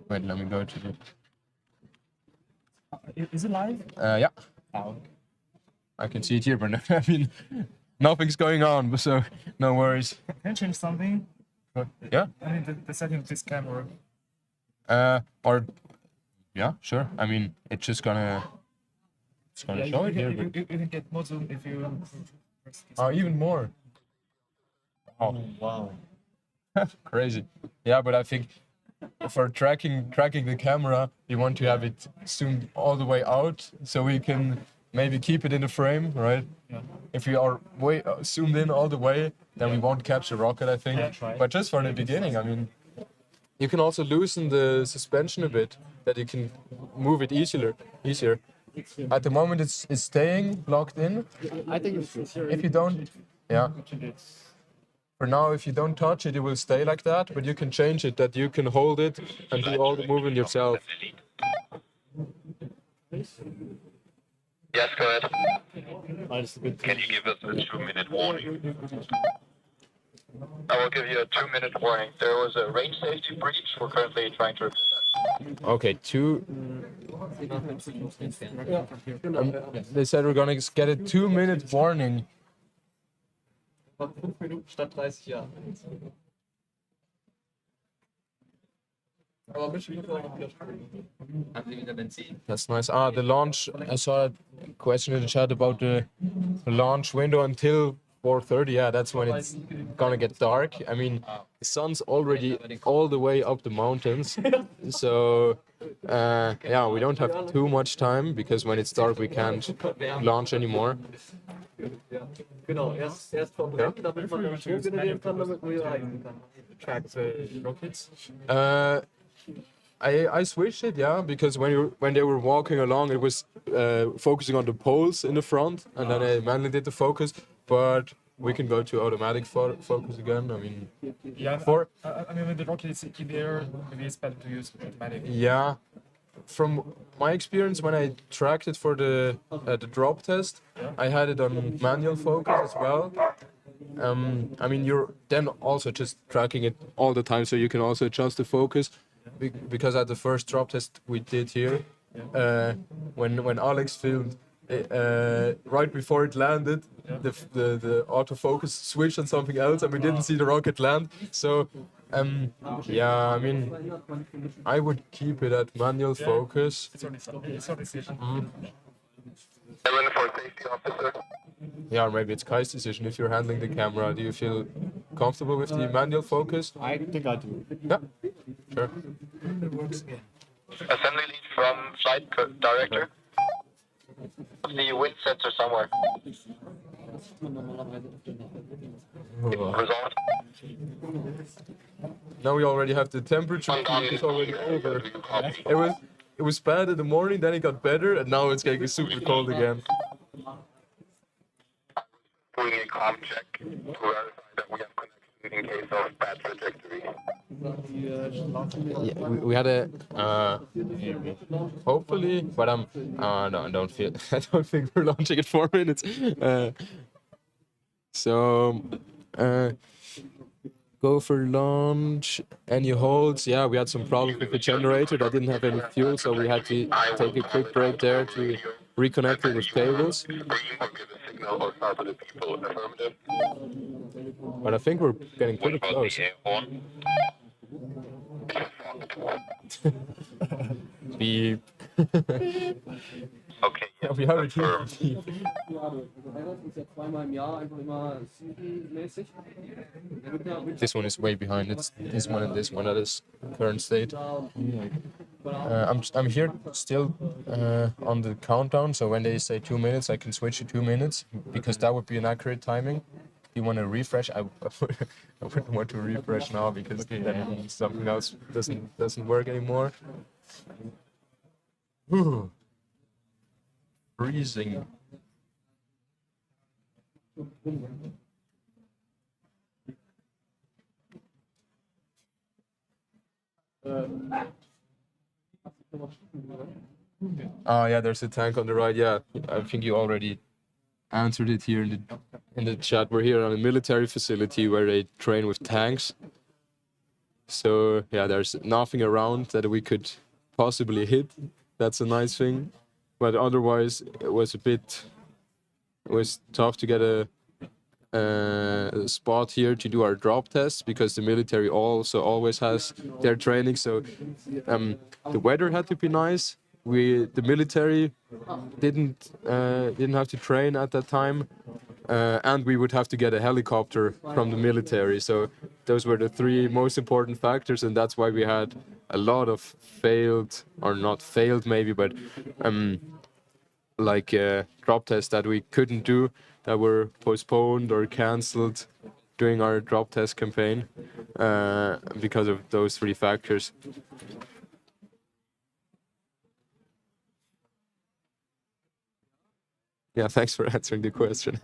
Wait. Let me go to the. Is it live? Yeah. Oh. I can see it here, but I mean, nothing's going on, so no worries. Can I change something? Yeah. I mean, the setting of this camera. Or yeah, sure. I mean, it's just gonna. It's gonna show it here. You can get more zoom if you. Oh, even more. Oh, wow. Crazy. Yeah, but I think for tracking the camera, you want to have it zoomed all the way out, so we can maybe keep it in the frame, right? Yeah. If we are way zoomed in all the way, then we won't capture rocket, I think. Yeah, try. But just for the beginning, I mean, you can also loosen the suspension a bit, that you can move it easier. At the moment, it's staying locked in. I think it's If you don't, yeah. For now, if you don't touch it, it will stay like that. But you can change it, that you can hold it and do all the movement yourself. Yes, go ahead. Can you give us a 2-minute warning? I will give you a 2-minute warning. There was a range safety breach. We're currently trying to repair that. Okay, they said we're gonna get a 2-minute warning. 5 Minuten statt 30 Jahre. Aber ein bisschen wieder springen. Haben Sie wieder Benzin? That's nice. The launch. I saw a question in the chat about the launch window until 4:30. Yeah, that's when it's gonna get dark. I mean, the sun's already all the way up the mountains, so yeah, we don't have too much time, because when it's dark we can't launch anymore. Genau, erst verbrennen, damit man dann Strom generieren kann, damit man wieder reisen kann. Track the rockets. I switched it, yeah, because when they were walking along, it was focusing on the poles in the front, and then I manually did the focus. But we can go to automatic focus again. I mean, Yeah, I mean, when the rocket is in the air, maybe it's better to use automatic. yeah. From my experience, when I tracked it for the drop test, I had it on manual focus as well. I mean, you're then also just tracking it all the time, so you can also adjust the focus. because at the first drop test we did here, when Alex filmed, right before it landed, the autofocus switched on something else, and we didn't see the rocket land. So, yeah, I mean, I would keep it at manual focus. Yeah, or maybe it's Kai's decision if you're handling the camera. Do you feel comfortable with the manual focus? I think I do. Yeah, sure. Assembly lead from flight director. The wind sensor somewhere. Resolved. Now we already have the temperature. It's already over. It was bad in the morning, then it got better, and now it's getting super cold again. Doing a comm check to verify that we have connection in case of bad trajectory. Yeah, we had a hopefully, but no, I don't feel. I don't think we're launching in 4 minutes. Go for launch. Any holds? Yeah, we had some problems with the generator that didn't have any fuel, so we had to take a quick break there to reconnect it with cables. But I think we're getting pretty close. Beep. Okay, yeah, we have it here. This one is way behind. It's this one and this one at its current state. I'm here still on the countdown, so when they say 2 minutes, I can switch to 2 minutes because that would be an accurate timing. If you want to refresh, I wouldn't want to refresh now because then something else doesn't work anymore. Whew. Freezing. Oh yeah, there's a tank on the right. Yeah, I think you already answered it here in the chat. We're here on a military facility where they train with tanks. So yeah, there's nothing around that we could possibly hit. That's a nice thing. But otherwise, it was tough to get a spot here to do our drop tests because the military also always has their training. So the weather had to be nice. The military didn't have to train at that time, and we would have to get a helicopter from the military. So those were the three most important factors, and that's why we had a lot of failed, or not failed maybe, but drop tests that we couldn't do, that were postponed or cancelled during our drop test campaign because of those three factors. Yeah, thanks for answering the question.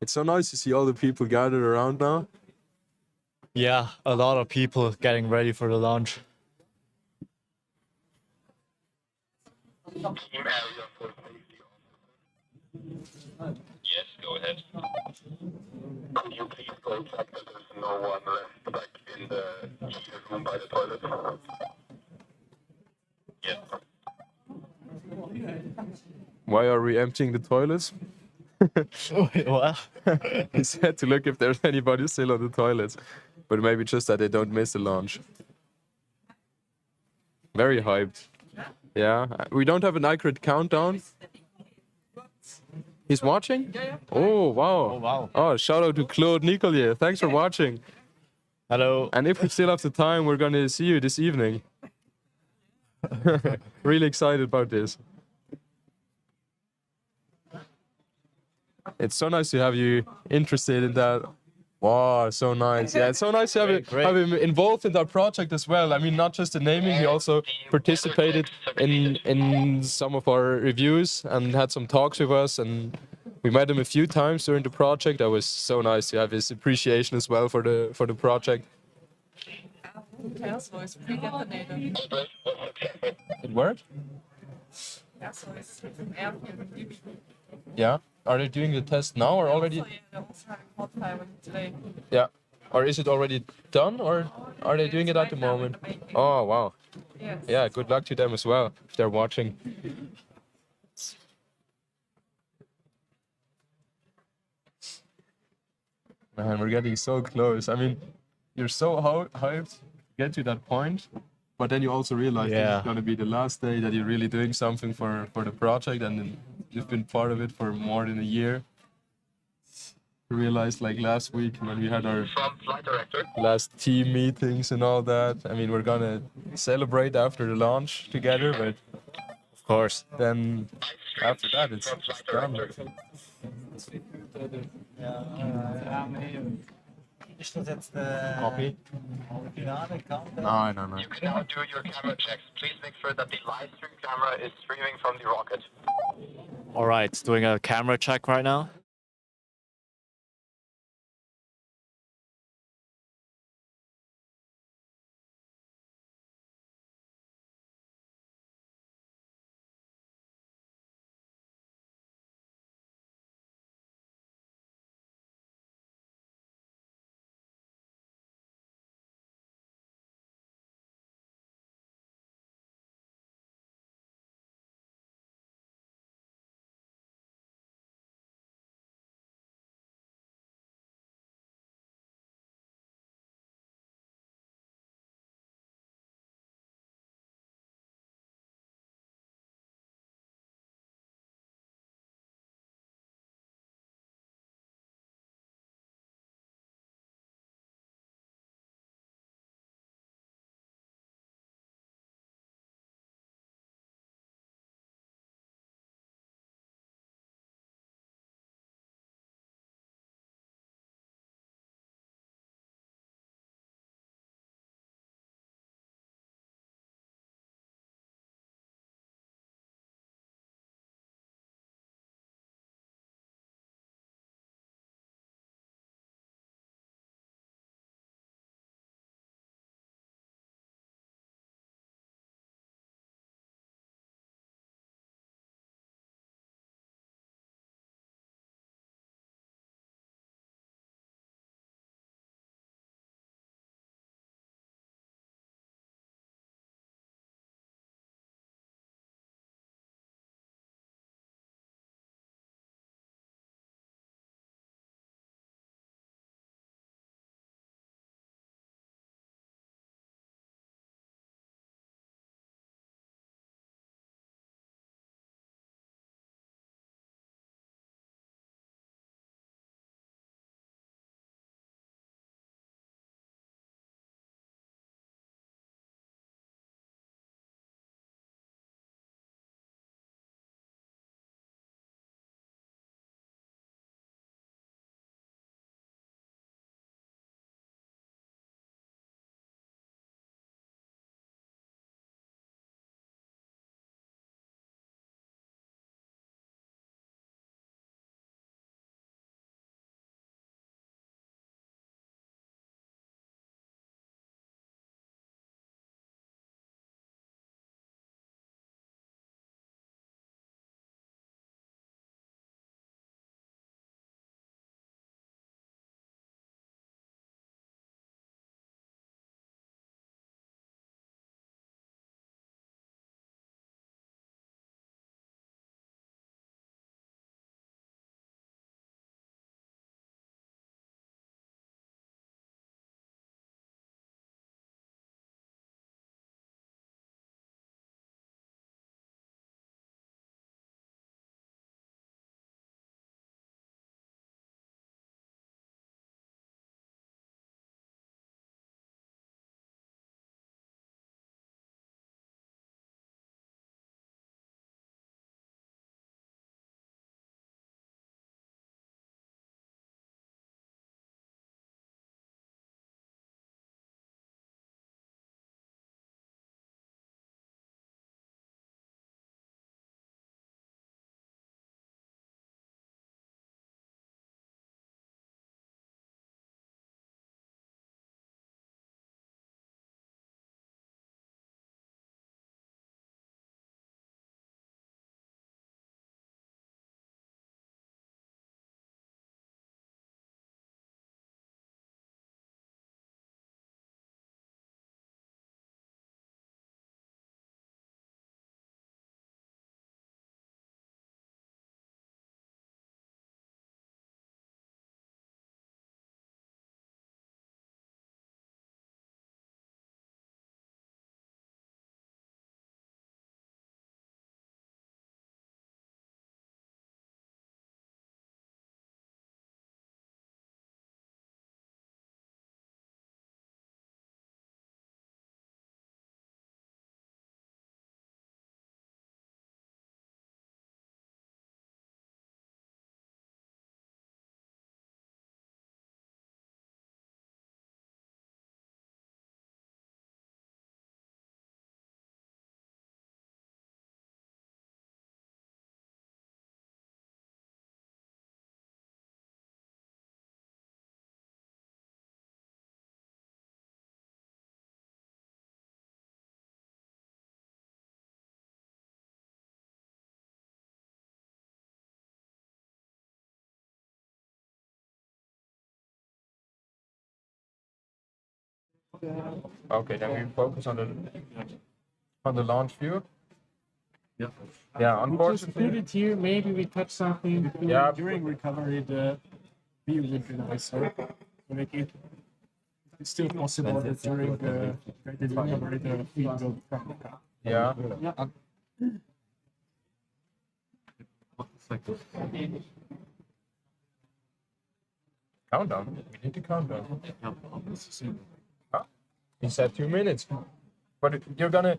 It's so nice to see all the people gathered around now. Yeah, a lot of people getting ready for the launch. Yes, go ahead. Could you please go check that there's no one left back in the room by the toilet? Yes. Why are we emptying the toilets? Well, he said to look if there's anybody still on the toilets, but maybe just that they don't miss the launch. Very hyped. Yeah, we don't have an accurate countdown. He's watching? Oh, wow. Oh, wow. Oh, shout out to Claude NICOLLIER. Thanks for watching. Hello. And if we still have the time, we're going to see you this evening. Really excited about this. It's so nice to have you interested in that. Wow, so nice. Yeah, it's so nice to have him involved in that project as well. I mean, not just the naming, he also participated in some of our reviews and had some talks with us, and we met him a few times during the project. That was so nice to have his appreciation as well for the project. It worked? Yeah. Are they doing the test now or already? So, yeah, that was having hot fire with today. Yeah. Or is it already done, or are they doing it at the moment? Oh, wow. Yes. Yeah, good luck to them as well, if they're watching. Man, we're getting so close. I mean, you're so hyped to get to that point, but then you also realize this is going to be the last day that you're really doing something for the project, and then you've been part of it for more than a year. Realized like last week when we had our last team meetings and all that. I mean, we're gonna celebrate after the launch together, but Of course. then after that it's done. Copy? No. You can now do your camera checks. Please make sure that the live stream camera is streaming from the rocket. All right, doing a camera check right now. Okay, then we focus on the launch view. Yeah. Yeah, We just unfortunately. put it here. Maybe we touch something during recovery. The view would be nicer. To make it. It's still possible that during the recovery the feed will come. Yeah. Countdown. We need to countdown. Huh? He said 2 minutes. But you're gonna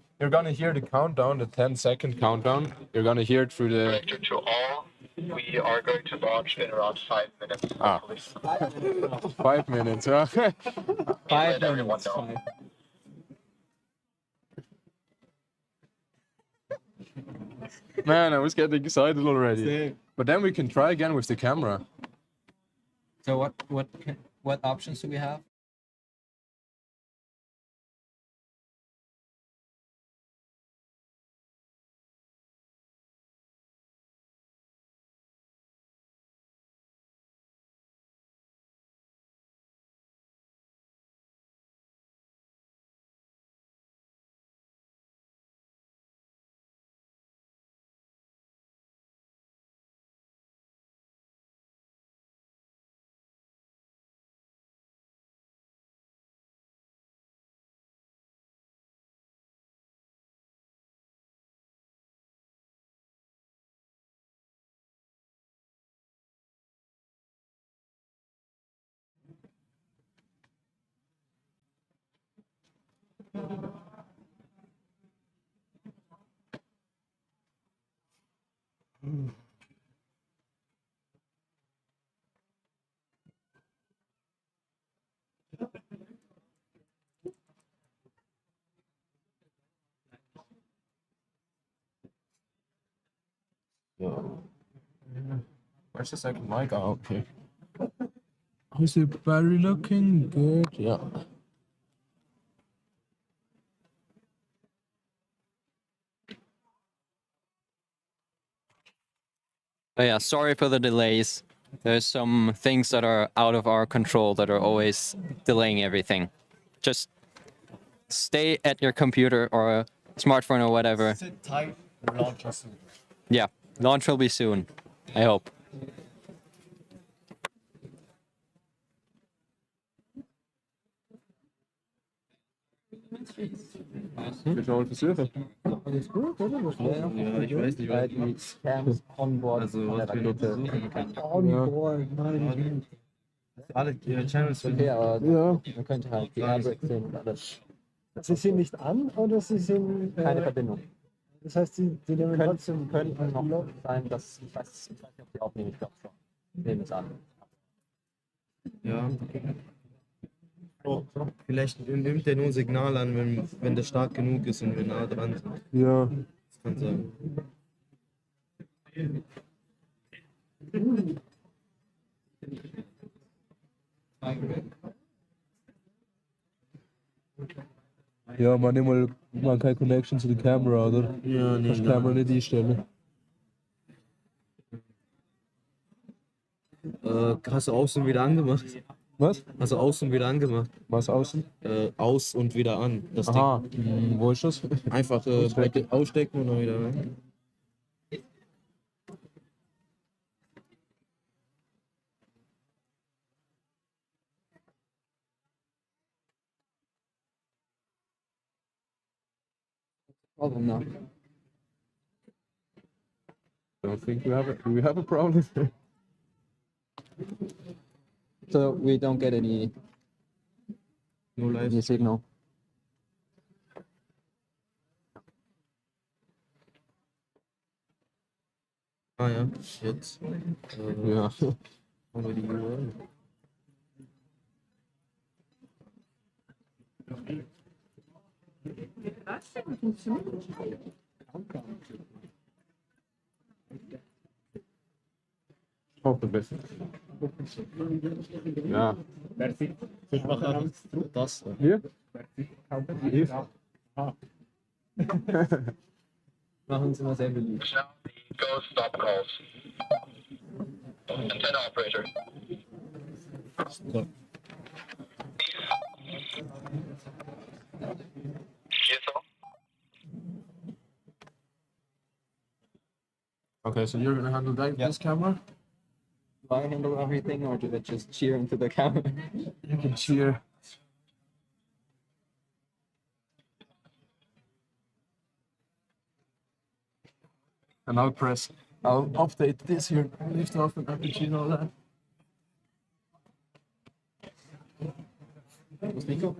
hear the countdown, the 10-second countdown. You're gonna hear it through the. To all, we are going to launch in around 5 minutes. Ah. 5 minutes, huh? 5 minutes. Man, I was getting excited already. But then we can try again with the camera. So what options do we have? Where's the second mic? Oh, okay. How's the battery looking? Good. Yeah. Oh yeah, sorry for the delays. There's some things that are out of our control that are always delaying everything. Just stay at your computer or smartphone or whatever. Sit tight. Launch us soon. Yeah, launch will be soon. I hope. Wir schauen Versuche. Alles gut, oder? Ja, ich weiß nicht, was die Cams onboard. Also was wir noch versuchen können. Onboard, nein. Alle Channels Okay, aber ja. man könnte halt die Airbags sehen und alles. Sie sind nicht an oder sie sind. Keine Verbindung. Das heißt, sie nehmen trotzdem. Könnten noch sein, dass. Ich weiß nicht, ob die aufnehmen, ich glaube schon. Nehmen es an. Ja. Oh, vielleicht nimmt er nur ein Signal an, wenn der stark genug ist und wir nah dran sind. Ja. Das kann sein. Ja, manchmal man keine Connection zu der Kamera, oder? Ja, nee. Kannst die Kamera nicht einstellen. Hast du aus und wieder angemacht? Was? Hast du aus und wieder angemacht? Was außen? Aus und wieder an. Das Aha, Ding. wo ist das? Einfach ausstecken und dann wieder rein. Problem now. Don't think we have a problem. So we don't get any signal. Ah ja, jetzt. Ja. Haben wir die URL. Hoffe besser. Ja. Merci. Ich mache das. Hier? Hier? Ah. Machen Sie mal sehr beliebt. Now the go stop calls. Antenna operator. Okay, so you're gonna handle this camera? Do I handle everything, or do I just cheer into the camera? You can cheer. And I'll update this here, lift off and aperture and all that. What's Nico?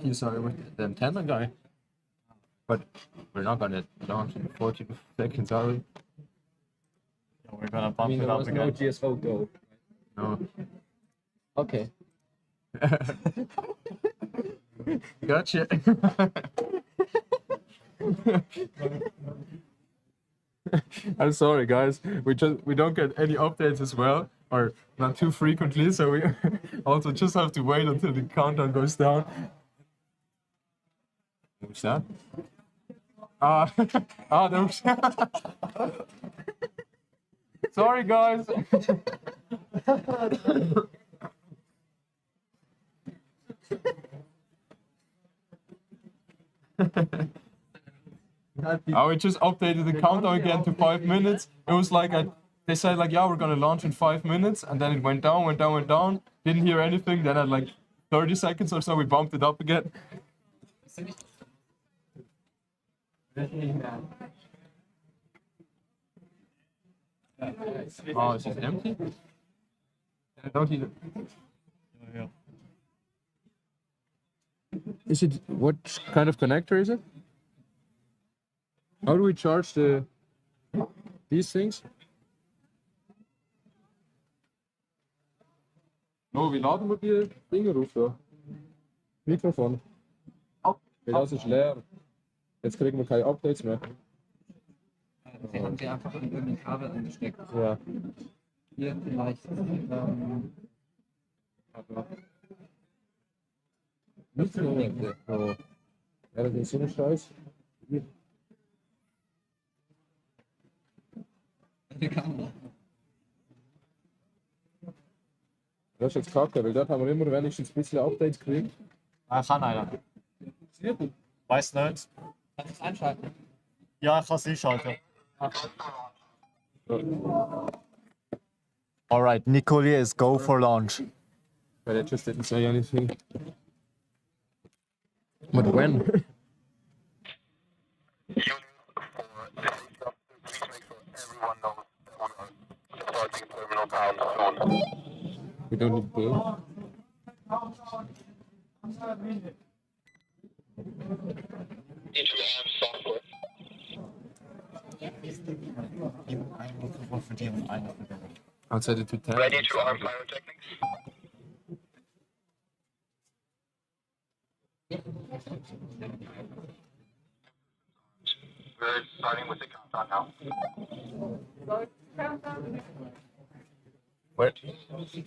He's with the antenna guy. But we're not gonna launch in 40 seconds, are we? We're gonna bump it there up was again. no GSO go. No. Okay. Gotcha. I'm sorry, guys. We don't get any updates as well, or not too frequently. So we also just have to wait until the countdown goes down. What's that? There was. Sorry, guys. We just updated the countdown again to 5 minutes. It was like they said like, yeah, we're gonna launch in 5 minutes, and then it went down, went down, went down. Didn't hear anything. Then at like 30 seconds or so, we bumped it up again. Oh, is it empty? I don't either. Is it, what kind of connector is it? How do we charge these things? Oh, wie laden wir die Dinge ruf da? Mikrofon. Das ist leer. Jetzt kriegen wir keine Updates mehr. Sie haben sie einfach in irgendein Kabel eingesteckt. Ja. Hier vielleicht. Aber. Nicht so. Oh. Ja, das ist so ein Scheiß. Die Kamera. Das ist jetzt kacke, weil dort haben wir immer wenigstens ein bisschen Updates gekriegt. Kann einer. Weiß nicht. Kannst du es einschalten? Ja, ich kann es einschalten. Alright, NICOLLIER is go for launch. But I just didn't say anything. But when? We don't need to. Outside the 210. Ready to arm pyrotechnics? We're starting with the countdown now.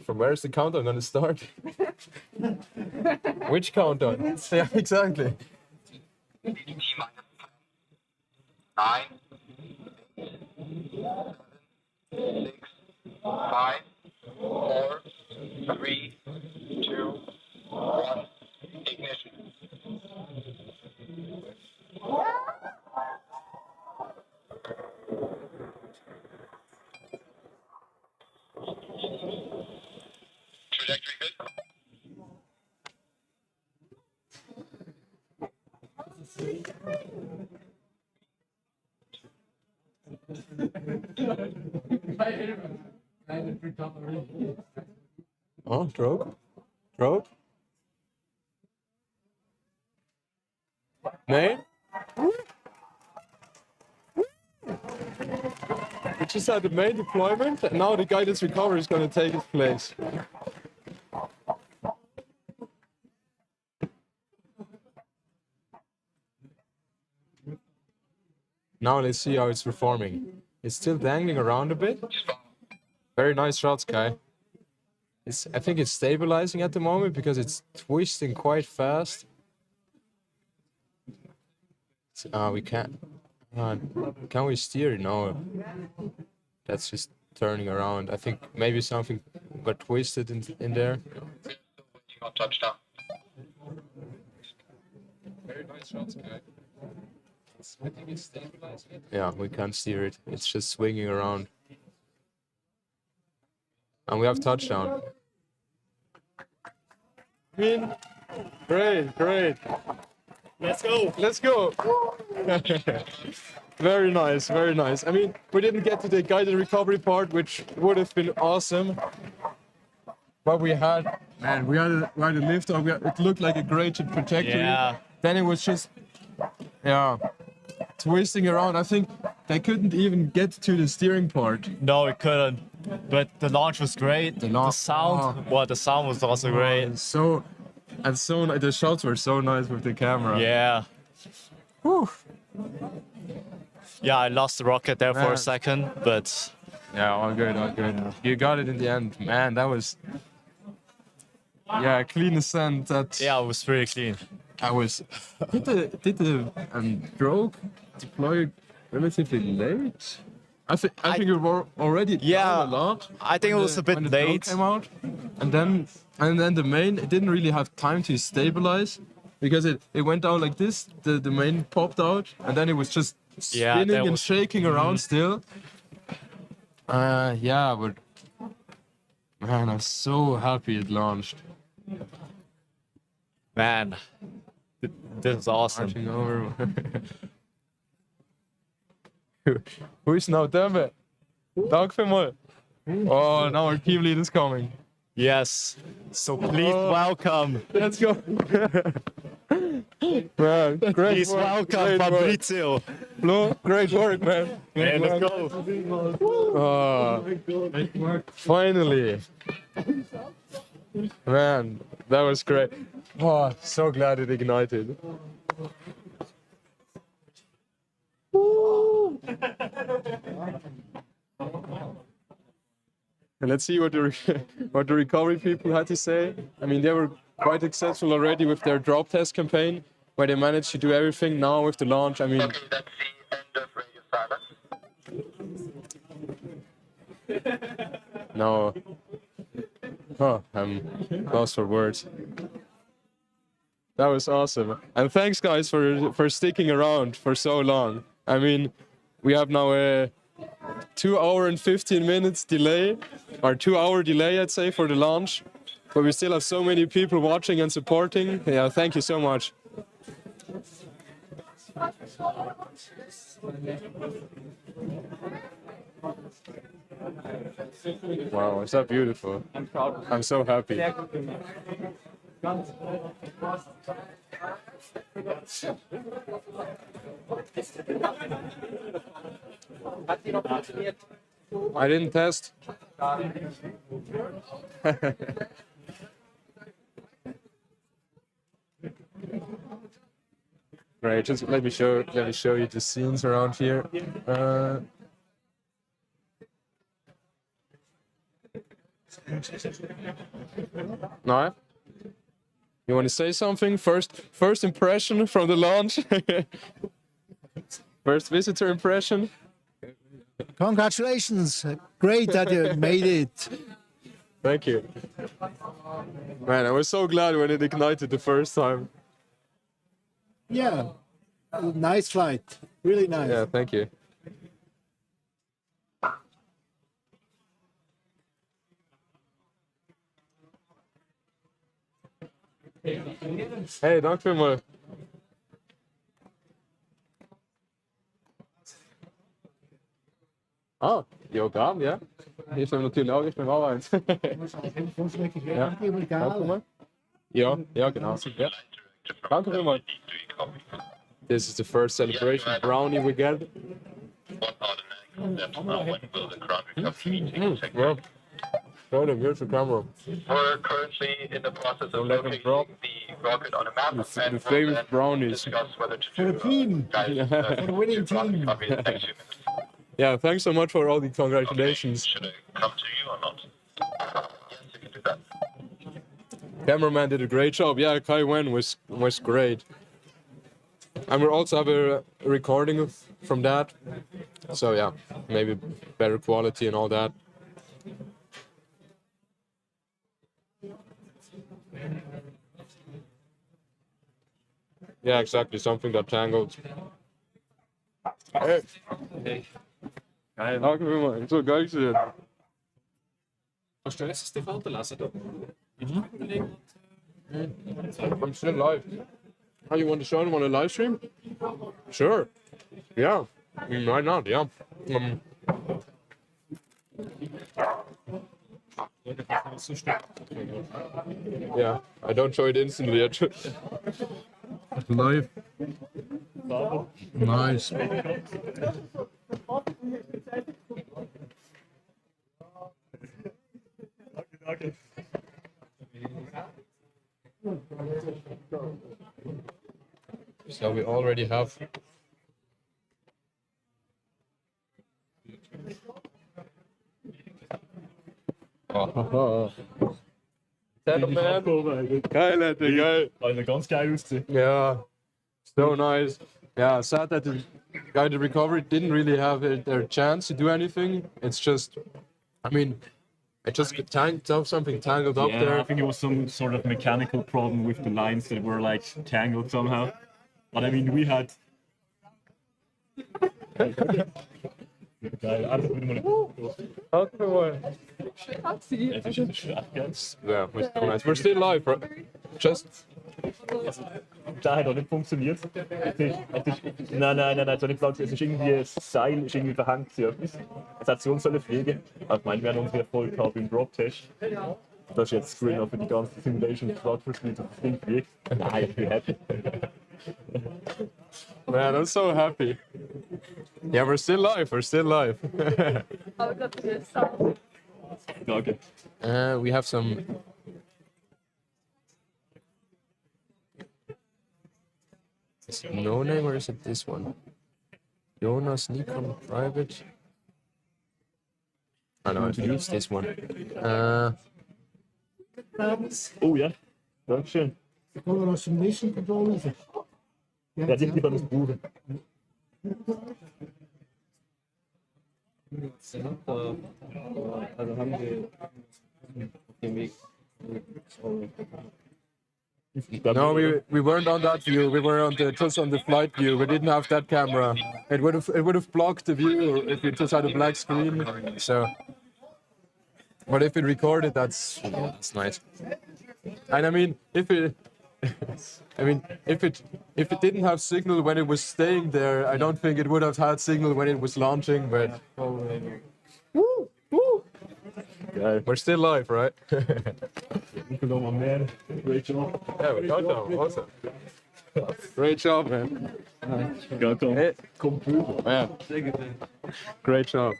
From where is the countdown gonna start? Which countdown? Yeah, exactly. 9, 8, 7, 6, 5, 4, 3, 2, 1, ignition. Trajectory good? Oh, stroke? Stroke? Nee? We just had the main deployment, and now the guidance recovery is going to take its place. Now let's see how it's performing. It's still dangling around a bit. Very nice shots, Kai. I think it's stabilizing at the moment because it's twisting quite fast. We can't. Can we steer? No. That's just turning around. I think maybe something got twisted in there. got touchdown. Very nice shots, guy. I think it's stabilized. Yeah, we can't steer it. It's just swinging around. And we have touchdown. I mean, great. Let's go. Let's go. Very nice. I mean, we didn't get to the guided recovery part, which would have been awesome. But we had a lift off. It looked like a great trajectory. Yeah. Then it was just, twisting around. I think they couldn't even get to the steering part. No, it couldn't. But the launch was great. The sound was also great. The shots were so nice with the camera. Yeah. Whew. Yeah, I lost the rocket there for a second, but yeah, all good. You got it in the end, man. That was clean ascent. It was pretty clean. Did the drogue deploy relatively late? I think we were already down a lot. I think it was a bit when the late. drogue came out, and then the main, it didn't really have time to stabilize because it went down like this. The main popped out, and then it was just spinning and shaking around still. But man, I'm so happy it launched. Man, this is awesome. Marching over. Who is now Demme? Dank vielmals. Oh, now our team lead is coming. Yes. So please welcome. Let's go. Man, great Please work. welcome Great Fabrizio. Work. Flo, great work, man. Man, let's go. Oh, finally. Man, that was great. Oh, so glad it ignited. And let's see what the recovery people had to say. I mean, they were quite successful already with their drop test campaign, where they managed to do everything. Now with the launch, I mean. Okay, that's the end of radio silence. No. Oh, I'm lost for words. That was awesome. And thanks, guys, for sticking around for so long. I mean, we have now a 2 hour and 15 minutes delay, or 2 hour delay, I'd say, for the launch. But we still have so many people watching and supporting. Yeah, thank you so much. Wow, is that beautiful? I'm proud. I'm so happy. I didn't test. Great, just let me show you the scenes around here. No? You want to say something? First impression from the launch? First visitor impression? Congratulations. Great that you made it. Thank you. Man, I was so glad when it ignited the first time. Yeah. Nice flight. Really nice. Yeah, thank you. Hey, dank vielmals. Ah, Diagramm, ja. Hier ist natürlich auch, ich bin auch eins. Ja, danke mal. Ja, genau. Ja. Danke vielmals. This is the first celebration brownie we get. What are the next steps now? When will the ground recovery meeting take Well, show them, here's the camera. We're currently in the process of let them locating drop. the rocket on a map and The we'll famous then brownies. discuss whether to For the team. For the winning team. recovery in the next few minutes. Yeah, thanks so much for all the congratulations. Should I come to you or not? Yes, you can do that. Cameraman did a great job. Yeah, Kai Wen was great. And we'll also have a recording from that. So yeah, maybe better quality and all that. Yeah, exactly. Something that tangled. Hey. Geil. Danke vielmals. So geil gesehen. Verstellst du das TV lassen? I'm still live. How you want to show them on a live stream? Sure. Yeah. Why not? Yeah. Yeah. I don't show it instantly yet. Live. Nice. So we already have. Oh. Geil, Alter, geil. Also ganz geil ausgesehen. Yeah, so nice. Yeah, sad that the guy that recovered didn't really have their chance to do anything. It's just, I mean, it just something tangled up Yeah, there. I think it was some sort of mechanical problem with the lines that were like tangled somehow. But I mean, we had. Geil, alles wieder mal. Yeah, so nice. We're still live, right? Just. Da hat auch nicht funktioniert. Nein, es hat nicht funktioniert. Es ist irgendwie, das Seil ist irgendwie verhängt. Es hat uns sollen fliegen. Aber ich meine, wir haben unseren Erfolg gehabt im Drop-Test. Das ist jetzt Screen für die ganze Simulation und Startverspiel, das Ding fliegt. Nein, ich bin happy. Man, I'm so happy. Yeah, we're still live. We're still live. Okay. We have some. Is it no name or is it this one? Jonas Nikon private. I know, I think it's this one. Oh ja, Dankeschön. Kann man Simulation Control Ja, die lieber das Buch. Also haben wir auf dem Weg. No, we weren't on that view. We were on just on the flight view. We didn't have that camera. It would have blocked the view if you just had a black screen. So, but if it recorded, that's nice. And I mean, if it didn't have signal when it was staying there, I don't think it would have had signal when it was launching. But we're still live, right? Nicola, my man, great job. Yeah, we got them. Awesome. Great job, man. Got them. Hey. Computer. Man. Great job.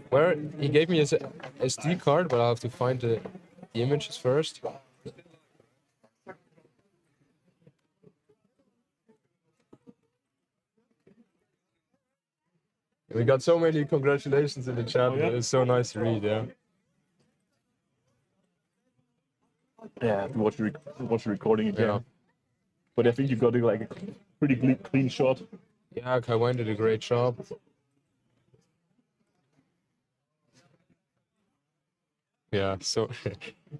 Where he gave me his SD card, but I'll have to find the images first. We got so many congratulations in the chat. Oh, yeah? It's so nice to read, yeah. Yeah, I have to watch the recording again. Yeah. But I think you got like a pretty clean shot. Yeah, Kaiwan did a great job. Yeah, so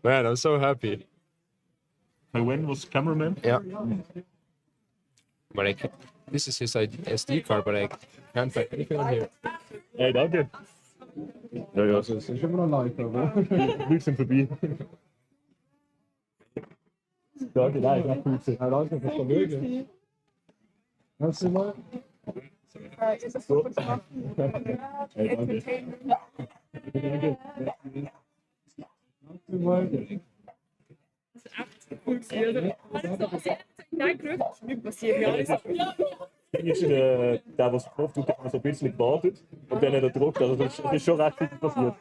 man, I'm so happy. Kaiwan was cameraman. Yeah. But this is his SD card, but I can't find anything on here. Hey, danke. Ja, ja. Das ist immer noch live, aber. Wir sind vorbei. Danke, nein, ich grüße. Ja, danke fürs Vermögen. Kannst du mal? Ist das so kurz machen? Hey, danke. Danke. Ding ist, der, was drauf tut, hat so ein bisschen gewartet und dann hat er gedruckt. Also das ist schon recht viel passiert.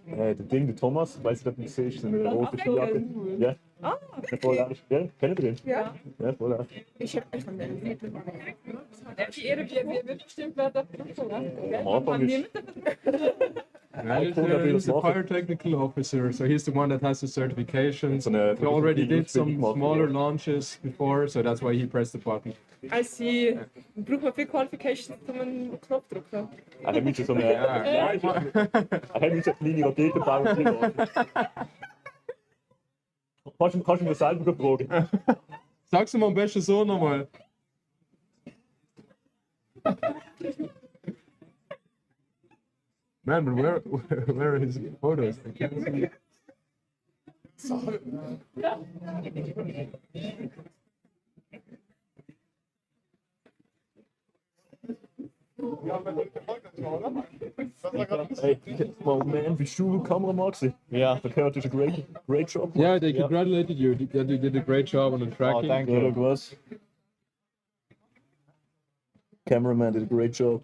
Der Ding, der Thomas, weiß nicht, ob du ihn siehst, eine rote Skijacke. Ja. Ah, okay. Voll ja, kennt ihr den? Ja. Ja, voll ja. Ich habe von der die Ehre, wir bestimmt werden. Am Anfang ist... He's the fire technical officer, so he's the one that has the certifications. He already did some smaller launches before, so that's why he pressed the button. I see. Braucht man viel Qualifications, um einen Knopf zu drücken? Er hat so eine kleine Rakete bauen. Kannst du mir selber fragen? Sag's ihm am besten so nochmal. Man, but where are his photos? I can't see. Hey, well, man, bist du Kameramann gewesen? Yeah. I heard it's a great job. Yeah, they congratulated you. You did a great job on the tracking. thank Ja, dat was. Cameraman did a great job.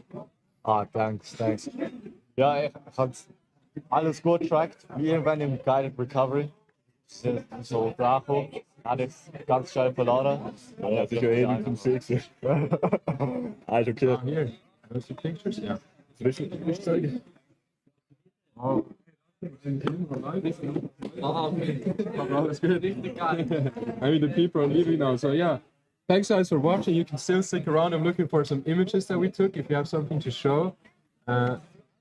Ah, thanks. Ja, ich hab's alles gut tracked, wie irgendwann im Guided Recovery. So Draco, alles ganz schnell verladen. Ja, das ist ja ähnlich vom See gewesen. Also, okay. Here, those two pictures, yeah. Willst du zeigen? Oh. That's good. I mean, the people are leaving now, so yeah. Thanks guys for watching. You can still stick around. I'm looking for some images that we took if you have something to show.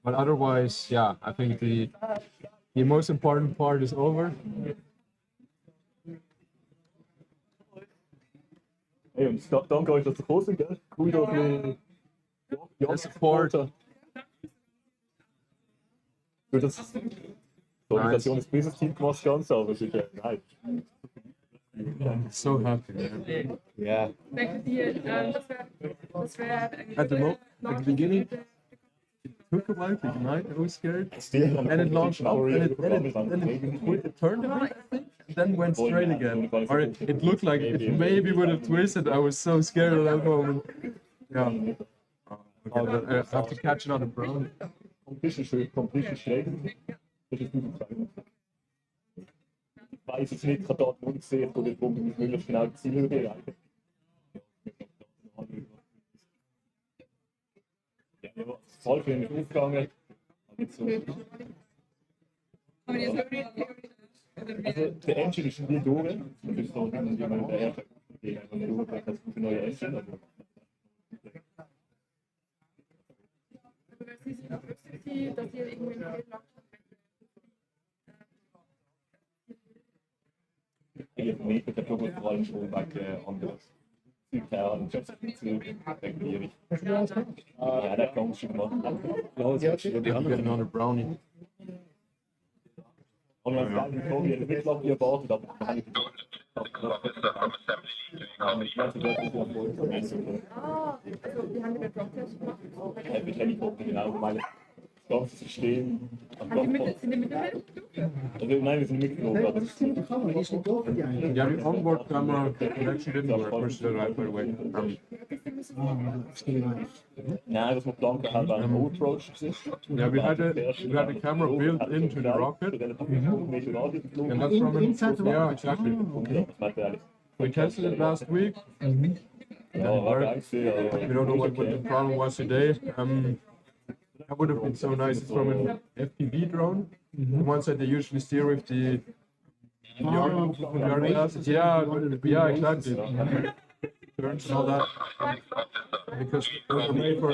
But otherwise, yeah, I think the most important part is over. Hey, und danke euch, dass ihr gekommen seid, gell? Cool, dass ihr Support. Gut, das ist die Organisation des Business Team gemacht, ganz, aber es ist nein. I'm so happy, man. Yeah. At the beginning, it took a while to ignite. I was scared, and it launched up, and it turned a bit, I think, and then went straight again. Or it looked like it maybe would have twisted. I was so scared at that moment. Yeah. Okay, I have to catch it on the brown. Competition schräg. Das ist gut gezeigt. Ich weiß jetzt nicht, ich habe dort nur gesehen, wo der Punkt möglichst genau die Ziele erreichen. Ja, das Zollfilm ist aufgegangen. Also, der Engine ist nie durch. Das ist so, wie man der erste eine neue Engine. Dass ihr irgendwie Ich bin vor allem schon wegen anderes. Und das reguliere ich. Ja, der kann schon machen. Die anderen on a brownie. Und wenn es geil bekommen, ich hätte nicht lange erwartet, aber ich habe wir haben den Drop-Test gemacht. mit Helikopter, genau, weil das ganze System. Sind die mit dem Helikopter? Nein, wir sind mitgeflogen. Yeah, the onboard camera connection didn't work. Push the right by the way. Nein, was wir geplant haben, war ein O-Approach. Yeah, we had a camera built into the rocket. And that's from it. Yeah, exactly. We tested it last week. Ja, war geil. We don't know what the problem was today. That would have been so nice. It's from an FPV drone. The ones that they usually steer with the VR glasses. Yeah, exactly. Turns and all that. Because they're made for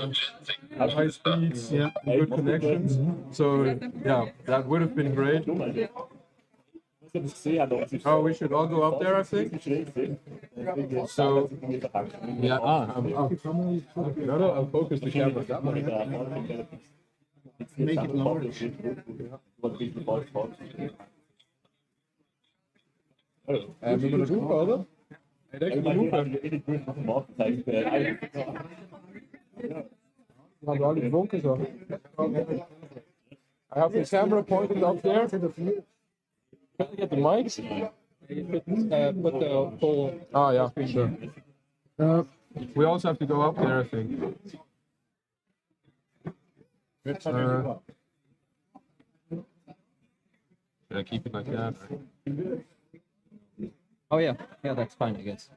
high speeds, and good connections. So yeah, that would have been great. Oh, we should all go up there, I think. So, yeah, no, I'll focus the camera that way. Make it lower. We moeten roepen, oder? Ik denk dat we roepen. Gaan we al die vonken zo. I have the camera pointed up there. Can I get the mics? Put the whole. Oh yeah, sure. We also have to go up there, I think. Should I keep it like that? Oh yeah, that's fine, I guess.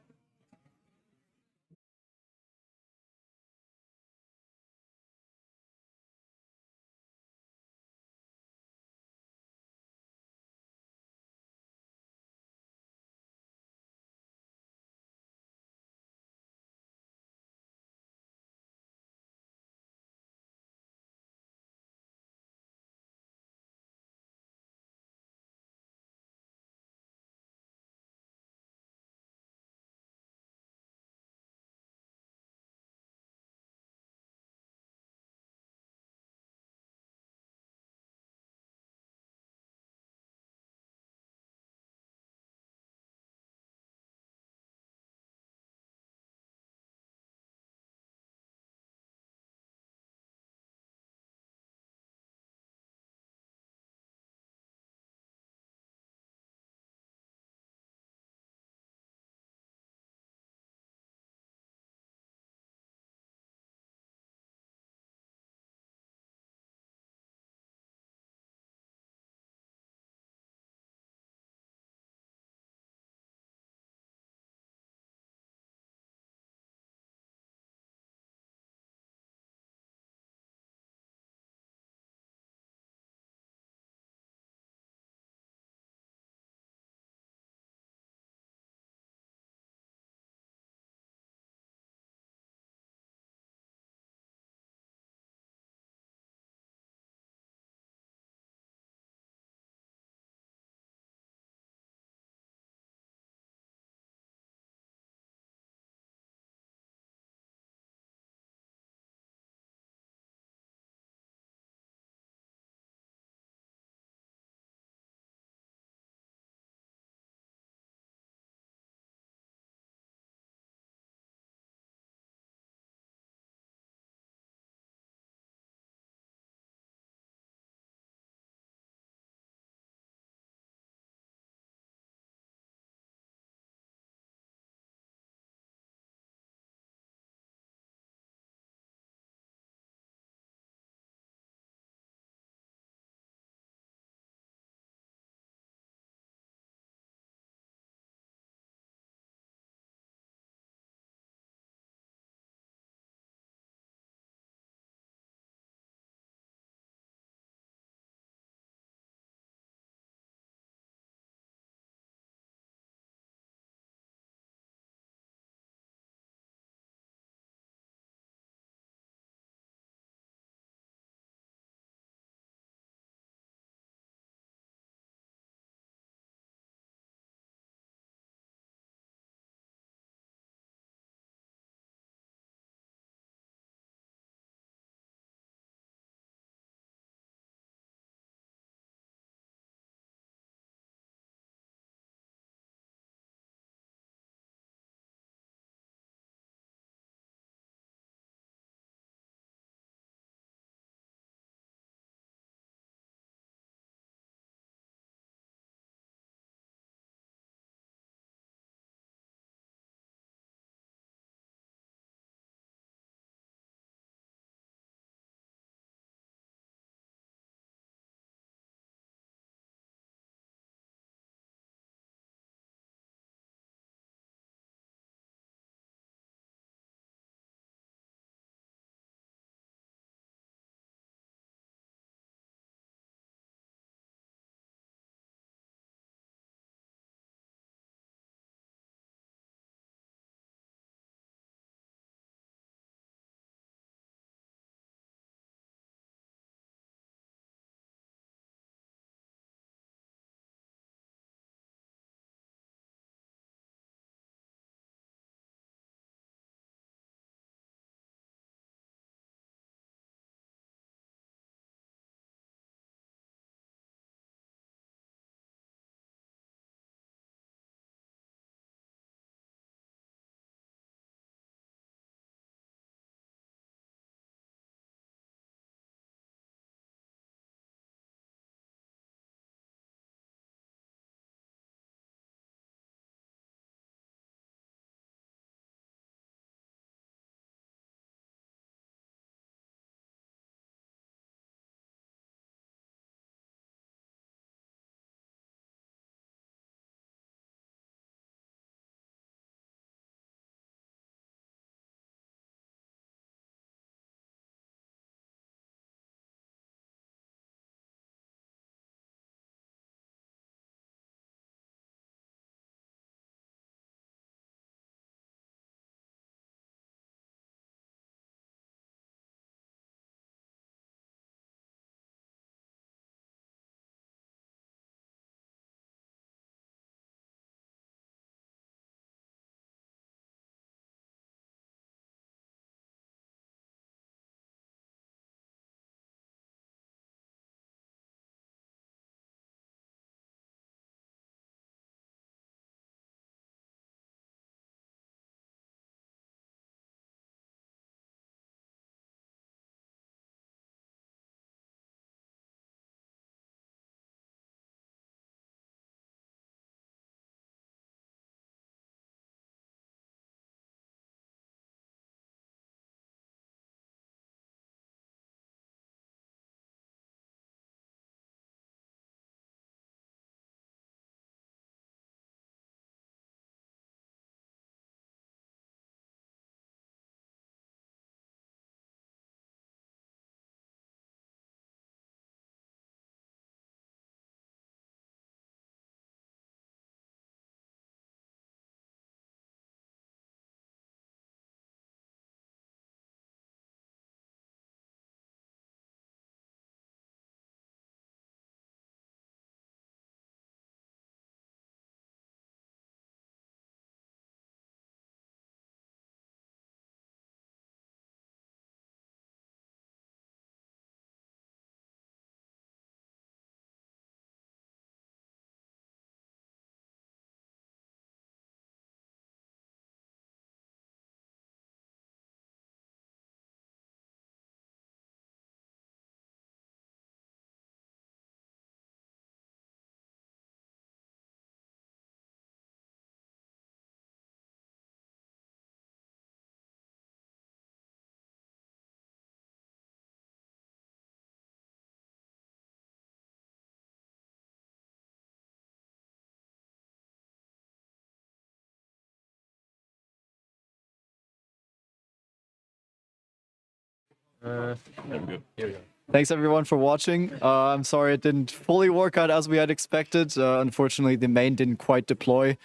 There we go. Here we go. Thanks everyone for watching. I'm sorry it didn't fully work out as we had expected. Unfortunately, the main didn't quite deploy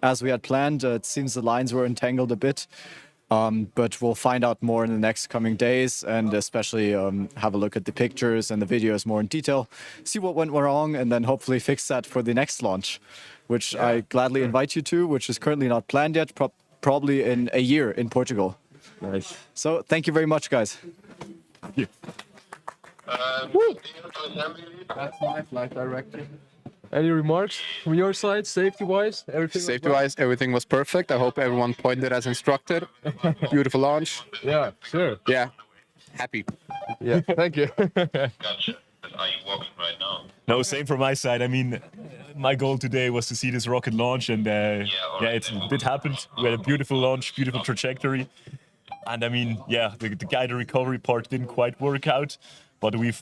as we had planned. It seems the lines were entangled a bit. But we'll find out more in the next coming days, and especially have a look at the pictures and the videos more in detail, see what went wrong, and then hopefully fix that for the next launch, which I gladly invite you to, which is currently not planned yet, probably in a year in Portugal. Nice. So thank you very much, guys. Thank you. That's my flight director. Any remarks from your side, safety-wise? Everything. Safety-wise, everything was perfect. I hope everyone pointed as instructed. Beautiful launch. Yeah, sure. Yeah, happy. Yeah, thank you. Gotcha. Are you walking right now? No, same from my side. I mean, my goal today was to see this rocket launch, and it happened. We had a beautiful launch, beautiful trajectory, and I mean, yeah, the guide and recovery part didn't quite work out, but we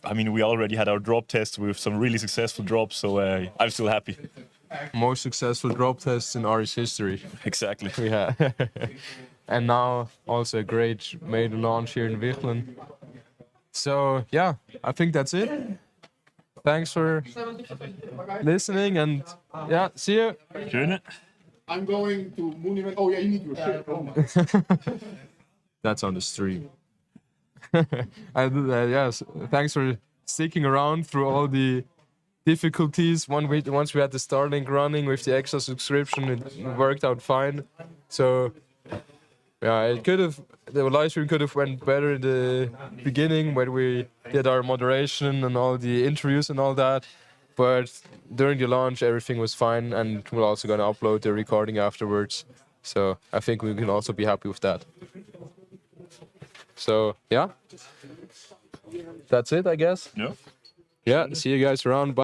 already had our drop tests with some really successful drops, so I'm still happy. Most successful drop tests in RS history. Exactly. Yeah. And now also a great maiden launch here in Wichlen. So yeah, I think that's it. Thanks for listening, and yeah, see you. Schöne. I'm going to Moon event. Oh yeah, you need your shit. That's on the stream. And yes, thanks for sticking around through all the difficulties. Once we had the Starlink running with the extra subscription, it worked out fine. So yeah, the live stream could have went better in the beginning when we did our moderation and all the interviews and all that. But during the launch, everything was fine, and we're also gonna upload the recording afterwards. So I think we can also be happy with that. So yeah, that's it, I guess. Yeah. Yeah. See you guys around. Bye.